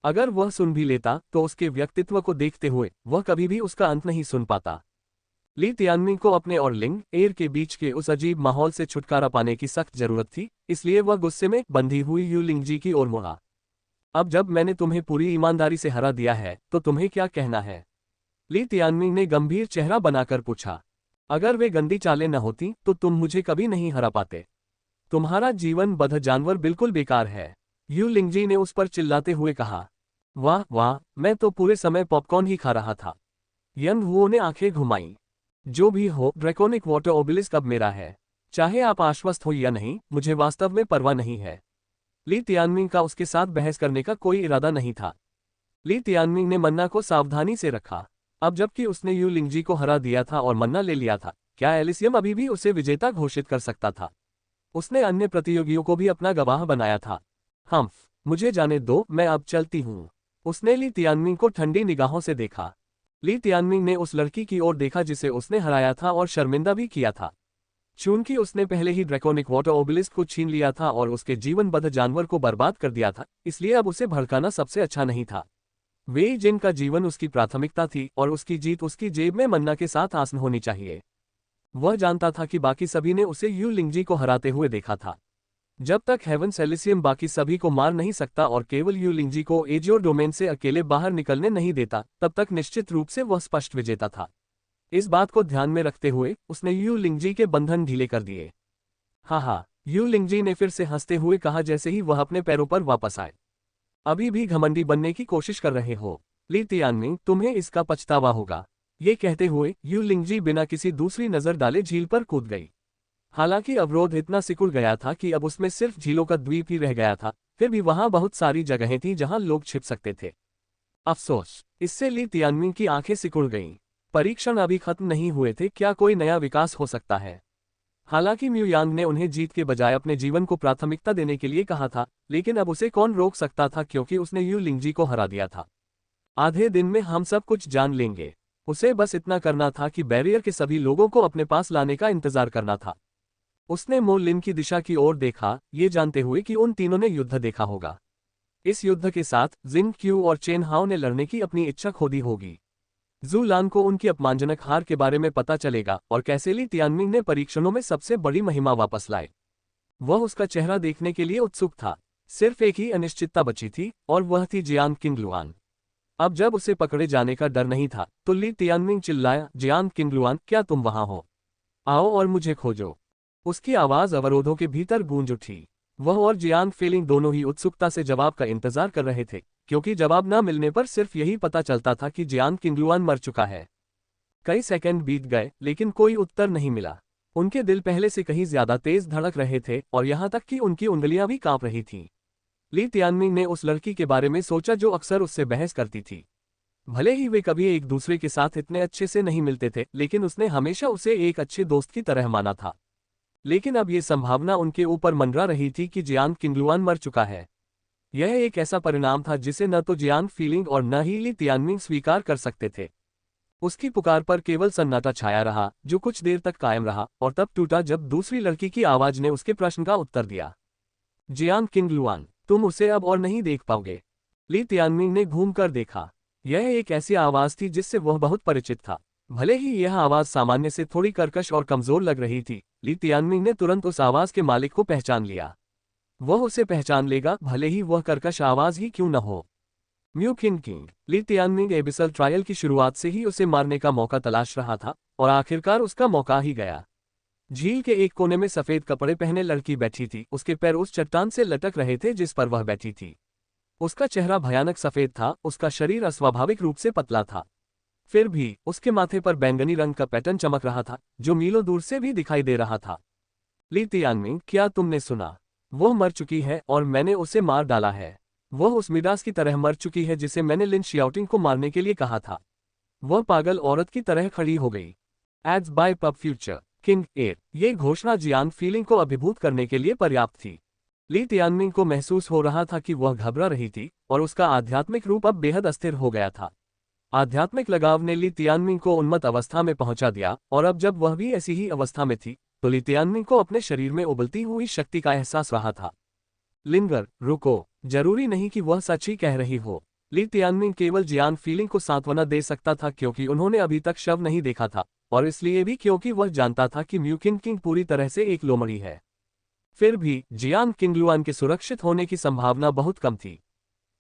अगर वह सुन भी लेता तो उसके व्यक्तित्व को देखते हुए वह कभी भी उसका अंत नहीं सुन पाता। ली तियानमिंग को अपने और लिंग एयर के बीच के उस अजीब माहौल से छुटकारा पाने की सख्त जरूरत थी, इसलिए वह गुस्से में बंधी हुई यू लिंगजी की ओर मुड़ा। अब जब मैंने तुम्हें पूरी ईमानदारी से हरा दिया है तो तुम्हें क्या कहना है? ली तियानमिंग ने गंभीर चेहरा बनाकर पूछा। अगर वे गंदी चालें न होती तो तुम मुझे कभी नहीं हरा पाते। तुम्हारा जीवन बद्ध जानवर बिल्कुल बेकार है, यू लिंगजी ने उस पर चिल्लाते हुए कहा। वाह वाह, मैं तो पूरे समय पॉपकॉर्न ही खा रहा था। यंग हुओ ने आंखें घुमाईं। जो भी हो, ड्रैकोनिक वाटर ओबेलिस्क अब मेरा है। चाहे आप आश्वस्त हो या नहीं, मुझे वास्तव में परवाह नहीं है। ली तियानमिंग का उसके साथ बहस करने का कोई इरादा नहीं था। ली तियानमिंग ने मन्ना को सावधानी से रखा। अब जबकि उसने यू लिंगजी को हरा दिया था और मन्ना ले लिया था, क्या एलिसियम अभी भी उसे विजेता घोषित कर सकता था? उसने अन्य प्रतियोगियों को भी अपना गवाह बनाया था। मुझे जाने दो, मैं अब चलती हूँ। उसने ली तियानमिंग को ठंडी निगाहों से देखा। ली तियानमिंग ने उस लड़की की ओर देखा जिसे उसने हराया था और शर्मिंदा भी किया था। चूंकि उसने पहले ही ड्रैकोनिक वाटर ओबेलिस्क को छीन लिया था और उसके जीवनबद्ध जानवर को बर्बाद कर दिया था, इसलिए अब उसे भड़काना सबसे अच्छा नहीं था। वे जिनका जीवन उसकी प्राथमिकता थी और उसकी जीत उसकी जेब में मन्ना के साथ आसन होनी चाहिए। वह जानता था कि बाकी सभी ने उसे यू लिंगजी को हराते हुए देखा था। जब तक हेवंस एलिसियम बाकी सभी को मार नहीं सकता और केवल यू लिंगजी को एजियोर डोमेन से अकेले बाहर निकलने नहीं देता, तब तक निश्चित रूप से वह स्पष्ट विजेता था। इस बात को ध्यान में रखते हुए उसने यू लिंगजी के बंधन ढीले कर दिए। हाँ, यू लिंगजी ने फिर से हंसते हुए कहा जैसे ही वह अपने पैरों पर वापस आए। अभी भी घमंडी बनने की कोशिश कर रहे हो ली तियानमिंग, तुम्हें इसका पछतावा होगा। ये कहते हुए यू लिंगजी बिना किसी दूसरी नजर डाले झील पर कूद गई। हालांकि अवरोध इतना सिकुड़ गया था कि अब उसमें सिर्फ झीलों का द्वीप ही रह गया था, फिर भी वहां बहुत सारी जगहें थीं जहां लोग छिप सकते थे। अफसोस, इससे ली तियानमिन की आंखें सिकुड़ गईं। परीक्षण अभी खत्म नहीं हुए थे, क्या कोई नया विकास हो सकता है? हालांकि म्यू यांग ने उन्हें जीत के बजाय अपने जीवन को प्राथमिकता देने के लिए कहा था, लेकिन अब उसे कौन रोक सकता था क्योंकि उसने यू लिंगजी को हरा दिया था। आधे दिन में हम सब कुछ जान लेंगे। उसे बस इतना करना था कि बैरियर के सभी लोगों को अपने पास लाने का इंतजार करना था। उसने मो लिन की दिशा की ओर देखा, ये जानते हुए कि उन तीनों ने युद्ध देखा होगा। इस युद्ध के साथ जिन क्यू और चेन हाओ ने लड़ने की अपनी इच्छा खो दी होगी। जू लान को उनकी अपमानजनक हार के बारे में पता चलेगा और कैसे ली तियानमिन ने परीक्षणों में सबसे बड़ी महिमा वापस लाए। वह उसका चेहरा देखने के लिए उत्सुक था। सिर्फ एक ही अनिश्चितता बची थी और वह थी जियान किंगलुआन। अब जब उसे पकड़े जाने का डर नहीं था तो ली तियानमिन चिल्लाया, जियान किंगलुआन, क्या तुम वहां हो? आओ और मुझे खोजो। उसकी आवाज अवरोधों के भीतर गूंज उठी। वह और जियान फेलिंग दोनों ही उत्सुकता से जवाब का इंतजार कर रहे थे, क्योंकि जवाब न मिलने पर सिर्फ यही पता चलता था कि जियान किंगलुआन मर चुका है। कई सेकंड बीत गए लेकिन कोई उत्तर नहीं मिला। उनके दिल पहले से कहीं ज्यादा तेज धड़क रहे थे और यहां तक कि उनकी उंगलियां भी कांप रही थीं। ली तियानमिन ने उस लड़की के बारे में सोचा जो अक्सर उससे बहस करती थी। भले ही वे कभी एक दूसरे के साथ इतने अच्छे से नहीं मिलते थे, लेकिन उसने हमेशा उसे एक अच्छे दोस्त की तरह माना था। लेकिन अब ये संभावना उनके ऊपर मंडरा रही थी कि जियान किंगलुआन मर चुका है। यह एक ऐसा परिणाम था जिसे न तो जियान फीलिंग और न ही ली तियानमिन स्वीकार कर सकते थे। उसकी पुकार पर केवल सन्नाटा छाया रहा, जो कुछ देर तक कायम रहा और तब टूटा जब दूसरी लड़की की आवाज ने उसके प्रश्न का उत्तर दिया। जियान किंगलुआन, तुम उसे अब और नहीं देख पाओगे। ली तियानमिन ने घूमकर देखा। यह एक ऐसी आवाज थी जिससे वह बहुत परिचित था। भले ही यह आवाज सामान्य से थोड़ी कर्कश और कमजोर लग रही थी, ली तियानमिन ने तुरंत उस आवाज के मालिक को पहचान लिया। वह उसे पहचान लेगा, भले ही वह कर्कश आवाज ही क्यों न हो। म्यू किंग। ली तियानमिन एबिसल ट्रायल की शुरुआत से ही उसे मारने का मौका तलाश रहा था और आखिरकार उसका मौका ही गया। झील के एक कोने में सफेद कपड़े पहने लड़की बैठी थी। उसके पैर उस चट्टान से लटक रहे थे जिस पर वह बैठी थी। उसका चेहरा भयानक सफेद था, उसका शरीर अस्वाभाविक रूप से पतला था। फिर भी उसके माथे पर बैंगनी रंग का पैटर्न चमक रहा था, जो मीलों दूर से भी दिखाई दे रहा था। ली तियानमिन, क्या तुमने सुना? वो मर चुकी है और मैंने उसे मार डाला है। वह उस मिडास की तरह मर चुकी है जिसे मैंने लिन शियाओटिंग को मारने के लिए कहा था। वह पागल औरत की तरह खड़ी हो गई। Ads by pub future king air. ये घोषणा जियान फीलिंग को अभिभूत करने के लिए पर्याप्त थी। ली तियानमिन को महसूस हो रहा था कि वह घबरा रही थी और उसका आध्यात्मिक रूप अब बेहद अस्थिर हो गया था। आध्यात्मिक लगाव ने ली तियानमिन को उन्मत्त अवस्था में पहुंचा दिया और अब जब वह भी ऐसी ही अवस्था में थी तो ली तियानमिन को अपने शरीर में उबलती हुई शक्ति का एहसास रहा था। लिंगर, रुको, जरूरी नहीं कि वह सच ही कह रही हो। ली तियानमिन केवल जियान फीलिंग को सांत्वना दे सकता था क्योंकि उन्होंने अभी तक शव नहीं देखा था, और इसलिए भी क्योंकि वह जानता था कि म्यू किंग पूरी तरह से एक लोमड़ी है। फिर भी जियान किंगलुआन के सुरक्षित होने की संभावना बहुत कम थी।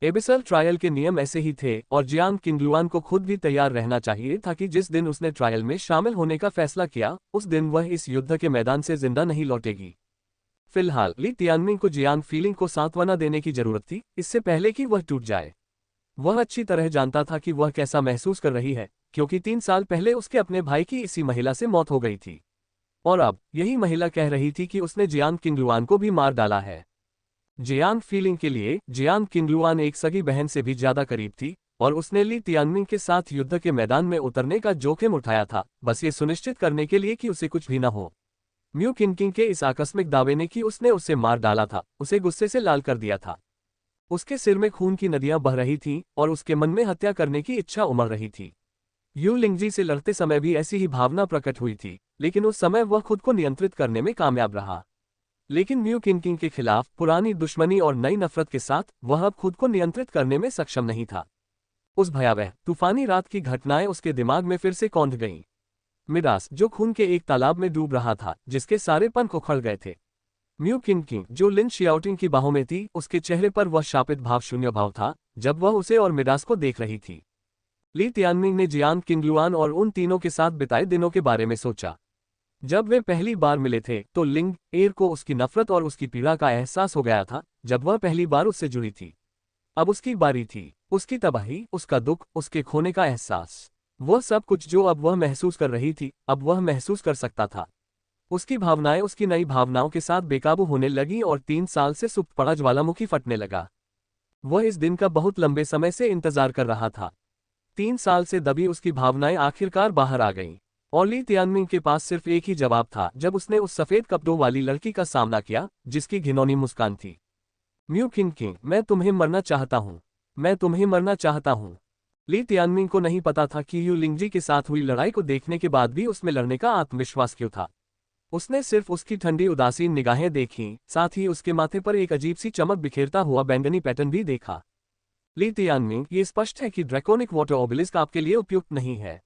एबिसल ट्रायल के नियम ऐसे ही थे और जियान किंगलुआन को खुद भी तैयार रहना चाहिए था कि जिस दिन उसने ट्रायल में शामिल होने का फैसला किया, उस दिन वह इस युद्ध के मैदान से जिंदा नहीं लौटेगी। फिलहाल ली तियानमिन को जियान फीलिंग को सांत्वना देने की जरूरत थी, इससे पहले कि वह टूट जाए। वह अच्छी तरह जानता था कि वह कैसा महसूस कर रही है, क्योंकि 3 साल पहले उसके अपने भाई की इसी महिला से मौत हो गई थी। और अब यही महिला कह रही थी कि उसने जियान किंगलुआन को भी मार डाला है। जियान फीलिंग के लिए जियान किंगलुआन एक सगी बहन से भी ज्यादा करीब थी और उसने ली तियानमिन के साथ युद्ध के मैदान में उतरने का जोखिम उठाया था, बस ये सुनिश्चित करने के लिए कि उसे कुछ भी न हो। म्यू किंग के इस आकस्मिक दावे ने कि उसने उसे मार डाला था, उसे गुस्से से लाल कर दिया था। उसके सिर में खून की नदियां बह रही थीं और उसके मन में हत्या करने की इच्छा उमड़ रही थी। यू लिंगजी से लड़ते समय भी ऐसी ही भावना प्रकट हुई थी, लेकिन उस समय वह खुद को नियंत्रित करने में कामयाब रहा। लेकिन म्यू किंग के खिलाफ पुरानी दुश्मनी और नई नफरत के साथ वह अब खुद को नियंत्रित करने में सक्षम नहीं था। उस भयावह तूफानी रात की घटनाएं उसके दिमाग में फिर से कौंध गईं। मिडास, जो खून के एक तालाब में डूब रहा था, जिसके सारे पंख उखड़ गए थे। म्यू किंग, जो लिन शियाओटिंग की बाहों में थी, उसके चेहरे पर वह शापित भाव शून्य भाव था जब वह उसे और मिडास को देख रही थी। ली तियानमिन ने जियान किंगलुआन और उन तीनों के साथ बिताए दिनों के बारे में सोचा। जब वे पहली बार मिले थे तो लिंग एयर को उसकी नफरत और उसकी पीड़ा का एहसास हो गया था जब वह पहली बार उससे जुड़ी थी। अब उसकी बारी थी, उसकी तबाही, उसका दुख, उसके खोने का एहसास। वह सब कुछ जो अब वह महसूस कर रही थी, अब वह महसूस कर सकता था। उसकी भावनाएं उसकी नई भावनाओं के साथ बेकाबू होने लगी और 3 साल से सुप्त पड़ा ज्वालामुखी फटने लगा। वह इस दिन का बहुत लंबे समय से इंतजार कर रहा था। 3 साल से दबी उसकी भावनाएं आखिरकार बाहर आ गईं। और ली तियानमिंग के पास सिर्फ एक ही जवाब था जब उसने उस सफेद कपड़ों वाली लड़की का सामना किया, जिसकी घिनौनी मुस्कान थी। म्यू किंग किंग, मैं तुम्हें मरना चाहता हूँ। मैं तुम्हें मरना चाहता हूँ। ली तियानमिंग को नहीं पता था कि यू लिंगजी के साथ हुई लड़ाई को देखने के बाद भी उसमें लड़ने का आत्मविश्वास क्यों था। उसने सिर्फ उसकी ठंडी उदासीन निगाहें देखीं, साथ ही उसके माथे पर एक अजीब सी चमक बिखेरता हुआ बैंगनी पैटर्न भी देखा। ली तियानमिंग, ये स्पष्ट है कि ड्रैकोनिक वाटर ओबेलिस्क आपके लिए उपयुक्त नहीं है।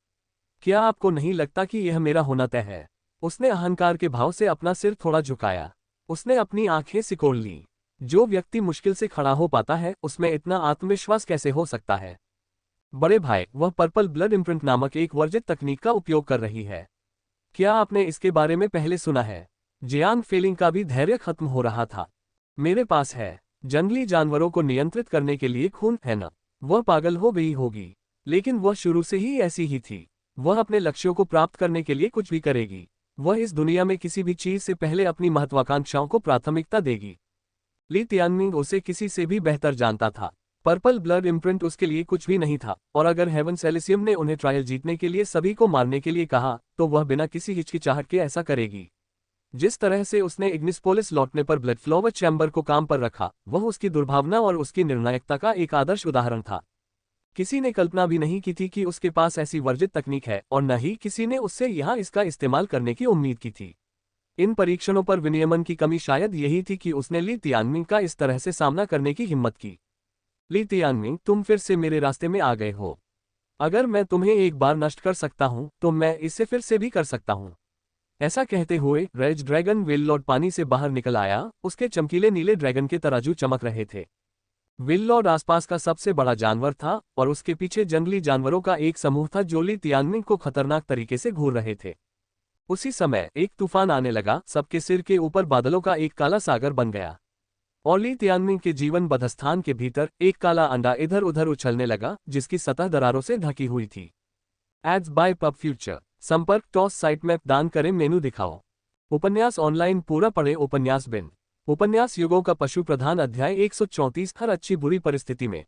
क्या आपको नहीं लगता कि यह मेरा होना तय है? उसने अहंकार के भाव से अपना सिर थोड़ा झुकाया। उसने अपनी आंखें सिकोड़ लीं। जो व्यक्ति मुश्किल से खड़ा हो पाता है, उसमें इतना आत्मविश्वास कैसे हो सकता है? बड़े भाई, वह पर्पल ब्लड इम्प्रिंट नामक एक वर्जित तकनीक का उपयोग कर रही है। क्या आपने इसके बारे में पहले सुना है? जियांग फेलिंग का भी धैर्य खत्म हो रहा था। मेरे पास है। जंगली जानवरों को नियंत्रित करने के लिए खून है ना? वह पागल हो गई होगी। लेकिन वह शुरू से ही ऐसी ही थी। वह अपने लक्ष्यों को प्राप्त करने के लिए कुछ भी करेगी। वह इस दुनिया में किसी भी चीज से पहले अपनी महत्वाकांक्षाओं को प्राथमिकता देगी। ली तियानमिंग उसे किसी से भी बेहतर जानता था। पर्पल ब्लड इम्प्रिंट उसके लिए कुछ भी नहीं था, और अगर हेवंस एलिसियम ने उन्हें ट्रायल जीतने के लिए सभी को मारने के लिए कहा, तो वह बिना किसी हिचकिचाहट के ऐसा करेगी। जिस तरह से उसने इग्निसपोलिस लौटने पर ब्लड फ्लोवर चैम्बर को काम पर रखा, वह उसकी दुर्भावना और उसकी निर्णायकता का एक आदर्श उदाहरण था। किसी ने कल्पना भी नहीं की थी कि उसके पास ऐसी वर्जित तकनीक है, और न ही किसी ने उससे यहाँ इसका इस्तेमाल करने की उम्मीद की थी। इन परीक्षणों पर विनियमन की कमी शायद यही थी कि उसने ली तियानमिंग का इस तरह से सामना करने की हिम्मत की। ली तियानमिंग, तुम फिर से मेरे रास्ते में आ गए हो। अगर मैं तुम्हें एक बार नष्ट कर सकता हूं, तो मैं इसे फिर से भी कर सकता हूं। ऐसा कहते हुए रेज ड्रैगन विललॉर्ड पानी से बाहर निकल आया। उसके चमकीले नीले ड्रैगन के तराजू चमक रहे थे। विललॉर्ड आसपास का सबसे बड़ा जानवर था, और उसके पीछे जंगली जानवरों का एक समूह था जो ली तियानमिंग को खतरनाक तरीके से घूर रहे थे। उसी समय एक तूफान आने लगा। सबके सिर के ऊपर बादलों का एक काला सागर बन गया। और ली तियानमिंग के जीवन बधस्थान के भीतर एक काला अंडा इधर उधर उछलने लगा, जिसकी सतह दरारों से ढकी हुई थी। Ads by pub future. संपर्क टॉस साइट मैप दान करें मेनू दिखाओ। उपन्यास ऑनलाइन पूरा पढ़े। उपन्यास बिन उपन्यास युगों का पशु प्रधान अध्याय 134। हर अच्छी बुरी परिस्थिति में।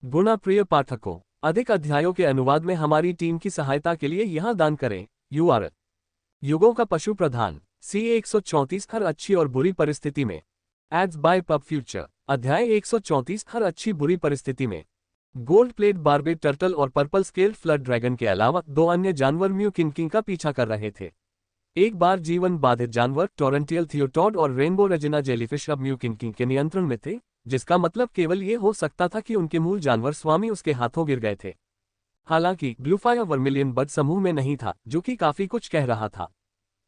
गुणा प्रिय पाठकों, अधिक अध्यायों के अनुवाद में हमारी टीम की सहायता के लिए यहां दान करें। URL युगों का पशु प्रधान C134। हर अच्छी और बुरी परिस्थिति में। Ads by pub future. अध्याय 134। हर अच्छी बुरी परिस्थिति में। गोल्ड प्लेट बार्बेट टर्टल और पर्पल स्केल फ्लड ड्रैगन के अलावा 2 अन्य जानवर म्यू किंग का पीछा कर रहे थे। एक बार जीवन बाधित जानवर टोरेंटियल थियोटॉड और रेनबो रेजिना जेलीफिश अब म्यू किंग के नियंत्रण में थे, जिसका मतलब केवल ये हो सकता था कि उनके मूल जानवर स्वामी उसके हाथों गिर गए थे। हालांकि ब्लूफायर वर्मिलियन बर्ड समूह में नहीं था, जो कि काफी कुछ कह रहा था।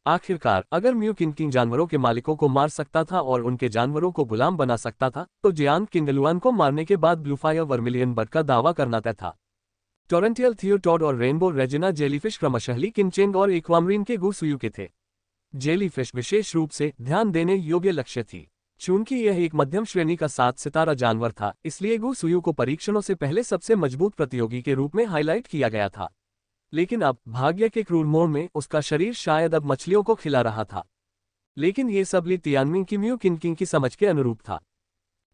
आखिरकार अगर म्यू किंग जानवरों के मालिकों को मार सकता था और उनके जानवरों को गुलाम बना सकता था, तो जियांग किंगलुआन को मारने के बाद ब्लूफायर वर्मिलियन बर्ड का दावा करना तय था। टोरेंटियल थियोटॉड और रेनबो रेजिना जेलीफिश क्रमशः ली किनचेंग और एक्वामरीन के गू सुयू के थे। जेलीफिश विशेष रूप से ध्यान देने योग्य लक्ष्य थी। चूंकि यह एक मध्यम श्रेणी का 7 सितारा जानवर था, इसलिए गू सुयू को परीक्षणों से पहले सबसे मजबूत प्रतियोगी के रूप में हाईलाइट किया गया था। लेकिन अब भाग्य के क्रूर मोड़ में उसका शरीर शायद अब मछलियों को खिला रहा था। लेकिन ये सब ली तियानमिंग की म्यू किंग की समझ के अनुरूप था।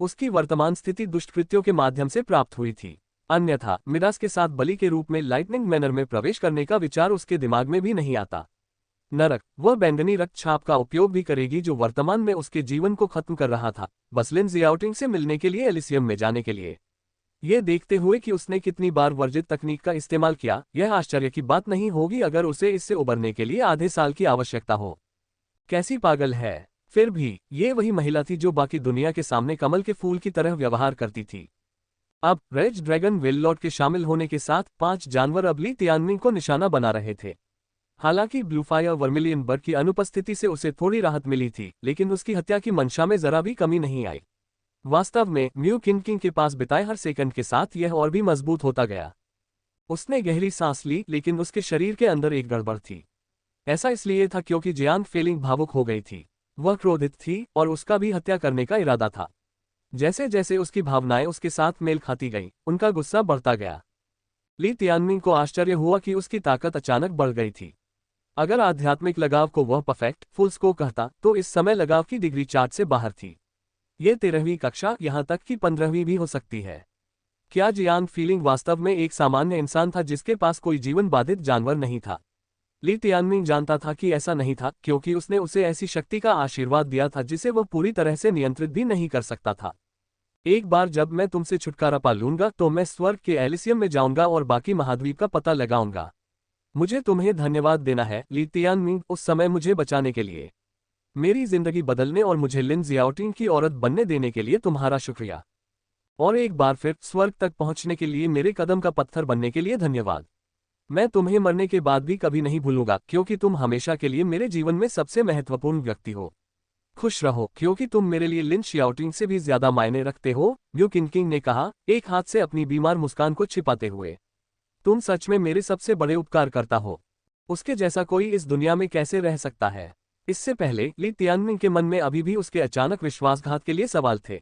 उसकी वर्तमान स्थिति दुष्कृत्यों के माध्यम से प्राप्त हुई थी। अन्यथा मिडास के साथ बलि के रूप में लाइटनिंग मैनर में प्रवेश करने का विचार उसके दिमाग में भी नहीं आता। नरक, वह बैंगनी रक्त छाप का उपयोग भी करेगी जो वर्तमान में उसके जीवन को खत्म कर रहा था, बस लिन जियाओटिंग से मिलने के लिए एलिसियम में जाने के लिए। ये देखते हुए कि उसने कितनी बार वर्जित तकनीक का इस्तेमाल किया, यह आश्चर्य की बात नहीं होगी अगर उसे इससे उबरने के लिए आधे साल की आवश्यकता हो। कैसी पागल है! फिर भी ये वही महिला थी जो बाकी दुनिया के सामने कमल के फूल की तरह व्यवहार करती थी। अब रेज ड्रैगन विललॉर्ड के शामिल होने के साथ 5 जानवर अब ली तियानमिंग को निशाना बना रहे थे। हालांकि ब्लूफायर वर्मिलियन बर्ड की अनुपस्थिति से उसे थोड़ी राहत मिली थी, लेकिन उसकी हत्या की मंशा में जरा भी कमी नहीं आई। वास्तव में म्यू किंग के पास बिताए हर सेकंड के साथ यह और भी मजबूत होता गया। उसने गहरी सांस ली, लेकिन उसके शरीर के अंदर एक गड़बड़ थी। ऐसा इसलिए था क्योंकि जियांग फेलिंग भावुक हो गई थी। वह क्रोधित थी और उसका भी हत्या करने का इरादा था। जैसे जैसे उसकी भावनाएं उसके साथ मेल खाती गईं, उनका गुस्सा बढ़ता गया। ली तियानमिंग को आश्चर्य हुआ कि उसकी ताकत अचानक बढ़ गई थी। अगर आध्यात्मिक लगाव को वह परफेक्ट फुल स्कोर कहता तो इस समय लगाव की डिग्री चार्ट से बाहर थी। ये 13वीं कक्षा, यहाँ तक कि 15वीं भी हो सकती है। क्या जियांग फीलिंग वास्तव में एक सामान्य इंसान था जिसके पास कोई जीवन बाधित जानवर नहीं था? ली तियानमिंग जानता था कि ऐसा नहीं था, क्योंकि उसने उसे ऐसी शक्ति का आशीर्वाद दिया था जिसे वह पूरी तरह से नियंत्रित भी नहीं कर सकता था। एक बार जब मैं तुमसे छुटकारा पा लूंगा तो मैं स्वर्ग के एलिसियम में जाऊंगा और बाकी महाद्वीप का पता लगाऊंगा। मुझे तुम्हें धन्यवाद देना है ली तियानमिंग, उस समय मुझे बचाने के लिए, मेरी जिंदगी बदलने और मुझे लिन जियाओटिंग की औरत बनने देने के लिए तुम्हारा शुक्रिया। और एक बार फिर स्वर्ग तक पहुंचने के लिए मेरे कदम का पत्थर बनने के लिए धन्यवाद। मैं तुम्हें मरने के बाद भी कभी नहीं भूलूंगा, क्योंकि तुम हमेशा के लिए मेरे जीवन में सबसे महत्वपूर्ण व्यक्ति हो। खुश रहो, क्योंकि तुम मेरे लिए लिन शियाओटिंग से भी ज्यादा मायने रखते हो, म्यू किंग ने कहा, एक हाथ से अपनी बीमार मुस्कान को छिपाते हुए। तुम सच में मेरे सबसे बड़े उपकार करता हो। उसके जैसा कोई इस दुनिया में कैसे रह सकता है? इससे पहले ली तियानमिंग के मन में अभी भी उसके अचानक विश्वासघात के लिए सवाल थे।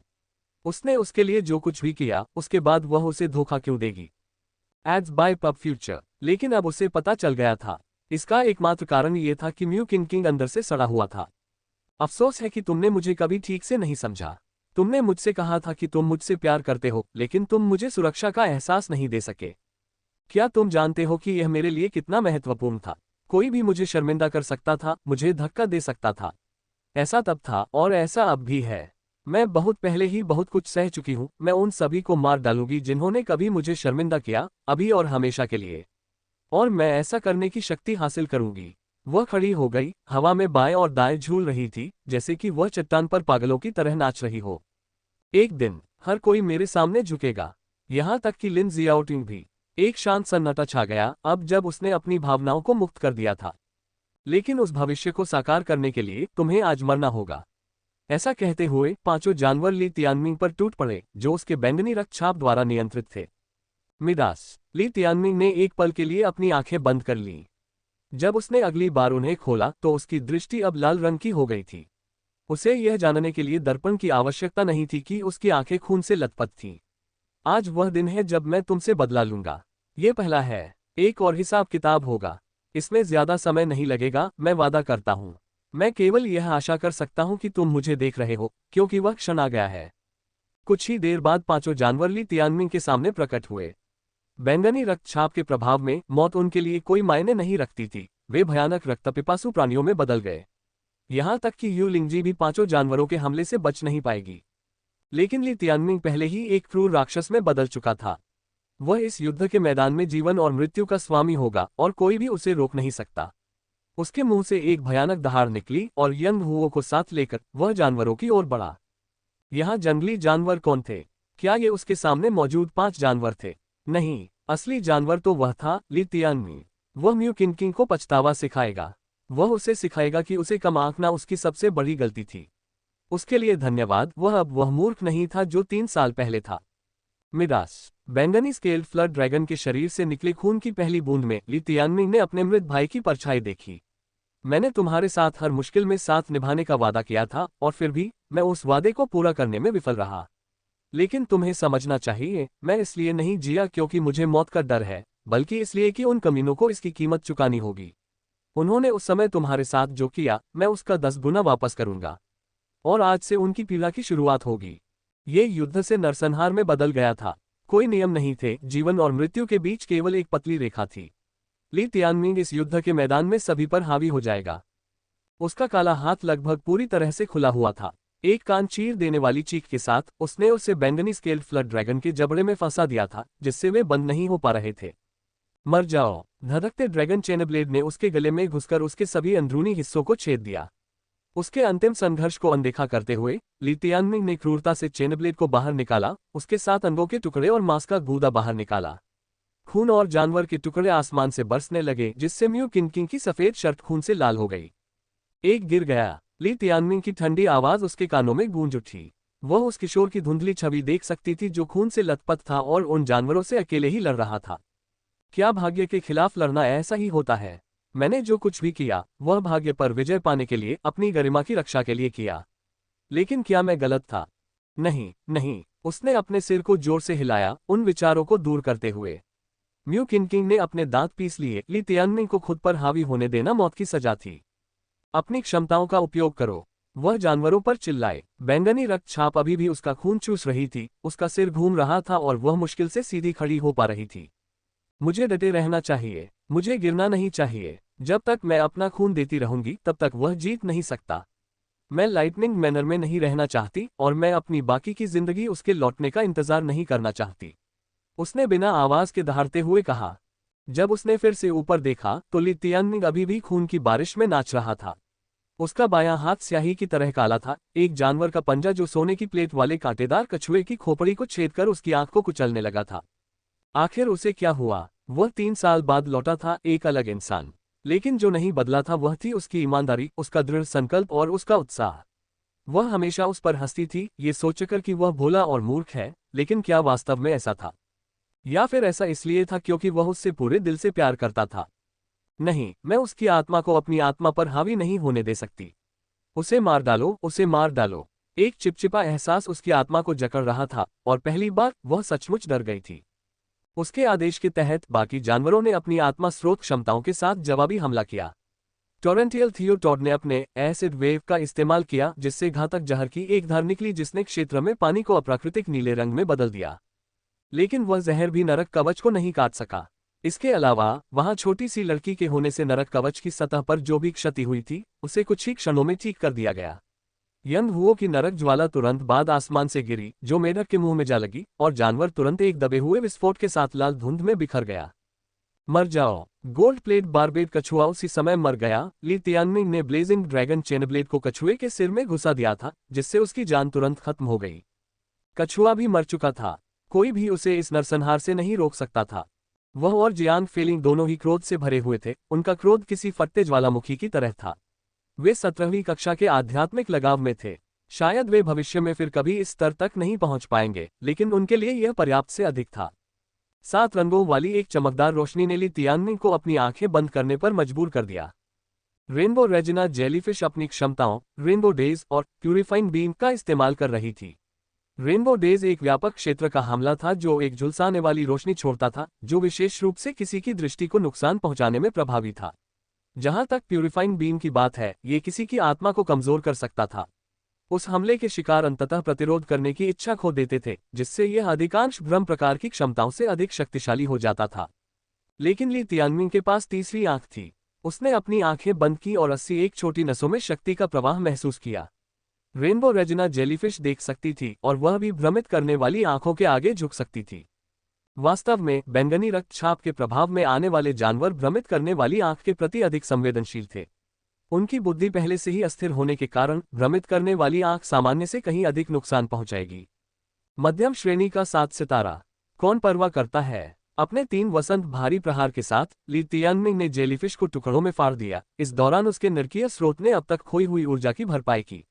उसने उसके लिए जो कुछ भी किया, उसके बाद वह उसे धोखा क्यों देगी? Ads by pub future. लेकिन अब उसे पता चल गया था। इसका एकमात्र कारण ये था कि म्यू किंग अंदर से सड़ा हुआ था। अफसोस है कि तुमने मुझे कभी ठीक से नहीं समझा। तुमने मुझसे कहा था कि तुम मुझसे प्यार करते हो, लेकिन तुम मुझे सुरक्षा का एहसास नहीं दे सके। क्या तुम जानते हो कि यह मेरे लिए कितना महत्वपूर्ण था? कोई भी मुझे शर्मिंदा कर सकता था, मुझे धक्का दे सकता था। ऐसा तब था और ऐसा अब भी है। मैं बहुत पहले ही बहुत कुछ सह चुकी हूँ। मैं उन सभी को मार डालूंगी जिन्होंने कभी मुझे शर्मिंदा किया, अभी और हमेशा के लिए। और मैं ऐसा करने की शक्ति हासिल करूंगी। वह खड़ी हो गई, हवा में बाएं और दाएं झूल रही थी, जैसे कि वह चट्टान पर पागलों की तरह नाच रही हो। एक दिन हर कोई मेरे सामने झुकेगा, यहाँ तक कि लिन जियाओटिंग भी। एक शांत सन्नाटा छा गया अब जब उसने अपनी भावनाओं को मुक्त कर दिया था। लेकिन उस भविष्य को साकार करने के लिए तुम्हें आज मरना होगा। ऐसा कहते हुए पांचों जानवर ली तियानमिंग पर टूट पड़े, जो उसके बैंगनी रक्तचाप द्वारा नियंत्रित थे। मिडास। ली तियानमिंग ने एक पल के लिए अपनी आंखें बंद कर लीं। जब उसने अगली बार उन्हें खोला तो उसकी दृष्टि अब लाल रंग की हो गई थी। उसे यह जानने के लिए दर्पण की आवश्यकता नहीं थी कि उसकी आंखें खून से लथपथ थीं। आज वह दिन है जब मैं तुमसे बदला लूंगा। ये पहला है, एक और हिसाब किताब होगा। इसमें ज्यादा समय नहीं लगेगा, मैं वादा करता हूं। मैं केवल यह आशा कर सकता हूं कि तुम मुझे देख रहे हो, क्योंकि वह क्षण आ गया है। कुछ ही देर बाद पांचों जानवर ली तियानमिंग के सामने प्रकट हुए। बैंगनी रक्तचाप के प्रभाव में मौत उनके लिए कोई मायने नहीं रखती थी। वे भयानक रक्तपिपासु प्राणियों में बदल गए। यहां तक कि यू लिंगजी भी पांचों जानवरों के हमले से बच नहीं पाएगी। लेकिन ली तियानमिंग पहले ही एक क्रूर राक्षस में बदल चुका था। वह इस युद्ध के मैदान में जीवन और मृत्यु का स्वामी होगा और कोई भी उसे रोक नहीं सकता। उसके मुंह से एक भयानक दहाड़ निकली और यंग हुओं को साथ लेकर वह जानवरों की ओर बढ़ा। यहाँ जंगली जानवर कौन थे? क्या ये उसके सामने मौजूद 5 जानवर थे? नहीं, असली जानवर तो वह था, ली तियानमिंग। वह म्यू किंग को पछतावा सिखाएगा। वह उसे सिखाएगा कि उसे कम आंकना उसकी सबसे बड़ी गलती थी। उसके लिए धन्यवाद, वह अब वह मूर्ख नहीं था जो 3 साल पहले था। मिडास। बैंगनी स्केल्ड फ्लड ड्रैगन के शरीर से निकले खून की पहली बूंद में ली तियानमिंग ने अपने मृत भाई की परछाई देखी। मैंने तुम्हारे साथ हर मुश्किल में साथ निभाने का वादा किया था और फिर भी मैं उस वादे को पूरा करने में विफल रहा। लेकिन तुम्हें समझना चाहिए, मैं इसलिए नहीं जिया क्योंकि मुझे मौत का डर है, बल्कि इसलिए कि उन कमीनों को इसकी कीमत चुकानी होगी। उन्होंने उस समय तुम्हारे साथ जो किया, मैं उसका 10 गुना वापस करूंगा। और आज से उनकी पीड़ा की शुरुआत होगी। ये युद्ध से नरसंहार में बदल गया था। कोई नियम नहीं थे, जीवन और मृत्यु के बीच केवल एक पतली रेखा थी। ली तियानमिंग इस युद्ध के मैदान में सभी पर हावी हो जाएगा। उसका काला हाथ लगभग पूरी तरह से खुला हुआ था। एक कान चीर देने वाली चीख के साथ उसने उसे बैंगनी स्केल्ड फ्लड ड्रैगन के जबड़े में फंसा दिया था, जिससे वे बंद नहीं हो पा रहे थे। मर जाओ। धधकते ड्रैगन चेनब्लेड ने उसके गले में घुसकर उसके सभी अंदरूनी हिस्सों को छेद दिया। उसके अंतिम संघर्ष को अनदेखा करते हुए ली तियानमिंग ने क्रूरता से चेनब्लेड को बाहर निकाला, उसके 7 अंगों के टुकड़े और मांस का गूदा बाहर निकाला। खून और जानवर के टुकड़े आसमान से बरसने लगे, जिससे म्यू किंग की सफेद शर्ट खून से लाल हो गई। एक गिर गया। ली तियानमिंग की ठंडी आवाज उसके कानों में गूंज उठी। वह उस किशोर की धुंधली छवि देख सकती थी जो खून से लथपथ था और उन जानवरों से अकेले ही लड़ रहा था। क्या भाग्य के खिलाफ लड़ना ऐसा ही होता है? मैंने जो कुछ भी किया वह भाग्य पर विजय पाने के लिए, अपनी गरिमा की रक्षा के लिए किया। लेकिन क्या मैं गलत था? नहीं नहीं, उसने अपने सिर को जोर से हिलाया, उन विचारों को दूर करते हुए। म्यू किनकिंग ने अपने दांत पीस लिए। ली तियानमिंग को खुद पर हावी होने देना मौत की सजा थी। अपनी क्षमताओं का उपयोग करो, वह जानवरों पर चिल्लाए। बैंगनी रक्तछाप अभी भी उसका खून चूस रही थी, उसका सिर घूम रहा था और वह मुश्किल से सीधी खड़ी हो पा रही थी। मुझे डटे रहना चाहिए, मुझे गिरना नहीं चाहिए। जब तक मैं अपना खून देती रहूंगी तब तक वह जीत नहीं सकता। मैं लाइटनिंग मैनर में नहीं रहना चाहती और मैं अपनी बाकी की जिंदगी उसके लौटने का इंतजार नहीं करना चाहती, उसने बिना आवाज के दहाड़ते हुए कहा। जब उसने फिर से ऊपर देखा तो ली तियानमिंग अभी भी खून की बारिश में नाच रहा था। उसका बायां हाथ स्याही की तरह काला था, एक जानवर का पंजा जो सोने की प्लेट वाले कांटेदार कछुए की खोपड़ी को छेदकर उसकी आंख को कुचलने लगा था। आखिर उसे क्या हुआ? वह 3 साल बाद लौटा था, एक अलग इंसान। लेकिन जो नहीं बदला था वह थी उसकी ईमानदारी, उसका दृढ़ संकल्प और उसका उत्साह। वह हमेशा उस पर हंसती थी, ये सोचकर कि वह भोला और मूर्ख है, लेकिन क्या वास्तव में ऐसा था? या फिर ऐसा इसलिए था क्योंकि वह उससे पूरे दिल से प्यार करता था? नहीं, मैं उसकी आत्मा को अपनी आत्मा पर हावी नहीं होने दे सकती। उसे मार डालो, उसे मार डालो। एक चिपचिपा एहसास उसकी आत्मा को जकड़ रहा था और पहली बार वह सचमुच डर गई थी। उसके आदेश के तहत बाकी जानवरों ने अपनी आत्मा स्रोत क्षमताओं के साथ जवाबी हमला किया। टोरेंटियल थियोटॉड ने अपने एसिड वेव का इस्तेमाल किया, जिससे घातक जहर की एक धार निकली जिसने क्षेत्र में पानी को अप्राकृतिक नीले रंग में बदल दिया। लेकिन वह जहर भी नरक कवच को नहीं काट सका। इसके अलावा वहां छोटी सी लड़की के होने से नरक कवच की सतह पर जो भी क्षति हुई थी उसे कुछ ही क्षणों में ठीक कर दिया गया। यंग हुओ की नरक ज्वाला तुरंत बाद आसमान से गिरी, जो मेढक के मुंह में जा लगी और जानवर तुरंत एक दबे हुए विस्फोट के साथ लाल धुंध में बिखर गया। मर जाओ। गोल्ड प्लेट बारबेट कछुआ उसी समय मर गया। ली तियानमिंग ने ब्लेजिंग ड्रैगन चेनब्लेड को कछुए के सिर में घुसा दिया था, जिससे उसकी जान तुरंत खत्म हो गई। कछुआ भी मर चुका था, कोई भी उसे इस नरसंहार से नहीं रोक सकता था। वह और जियांग फेलिंग दोनों ही क्रोध से भरे हुए थे, उनका क्रोध किसी फटते ज्वालामुखी की तरह था। वे 17वीं कक्षा के आध्यात्मिक लगाव में थे। शायद वे भविष्य में फिर कभी इस स्तर तक नहीं पहुंच पाएंगे, लेकिन उनके लिए यह पर्याप्त से अधिक था। 7 रंगों वाली एक चमकदार रोशनी ने ली तियानमिंग को अपनी आंखें बंद करने पर मजबूर कर दिया। रेनबो रेजिना जेलीफिश अपनी क्षमताओं रेनबो डेज और प्यूरिफाइंग बीम का इस्तेमाल कर रही थी। रेनबो डेज एक व्यापक क्षेत्र का हमला था जो एक झुलसाने वाली रोशनी छोड़ता था, जो विशेष रूप से किसी की दृष्टि को नुकसान पहुंचाने में प्रभावी था। जहां तक प्यूरिफाइंग बीम की बात है, ये किसी की आत्मा को कमजोर कर सकता था। उस हमले के शिकार अंततः प्रतिरोध करने की इच्छा खो देते थे, जिससे यह अधिकांश भ्रम प्रकार की क्षमताओं से अधिक शक्तिशाली हो जाता था। लेकिन ली तियानमिंग के पास तीसरी आंख थी। उसने अपनी आंखें बंद की और 81 छोटी नसों में शक्ति का प्रवाह महसूस किया। रेनबो रेजिना जेलीफिश देख सकती थी और वह भी भ्रमित करने वाली आंखों के आगे झुक सकती थी। वास्तव में बैंगनी रक्तचाप के प्रभाव में आने वाले जानवर भ्रमित करने वाली आंख के प्रति अधिक संवेदनशील थे। उनकी बुद्धि पहले से ही अस्थिर होने के कारण भ्रमित करने वाली आंख सामान्य से कहीं अधिक नुकसान पहुंचाएगी। मध्यम श्रेणी का 7 सितारा। कौन परवाह करता है? अपने 3 वसंत भारी प्रहार के साथ ली तियानमिंग ने जेलीफिश को टुकड़ों में फाड़ दिया। इस दौरान उसके नरकीय स्रोत ने अब तक खोई हुई ऊर्जा की भरपाई की।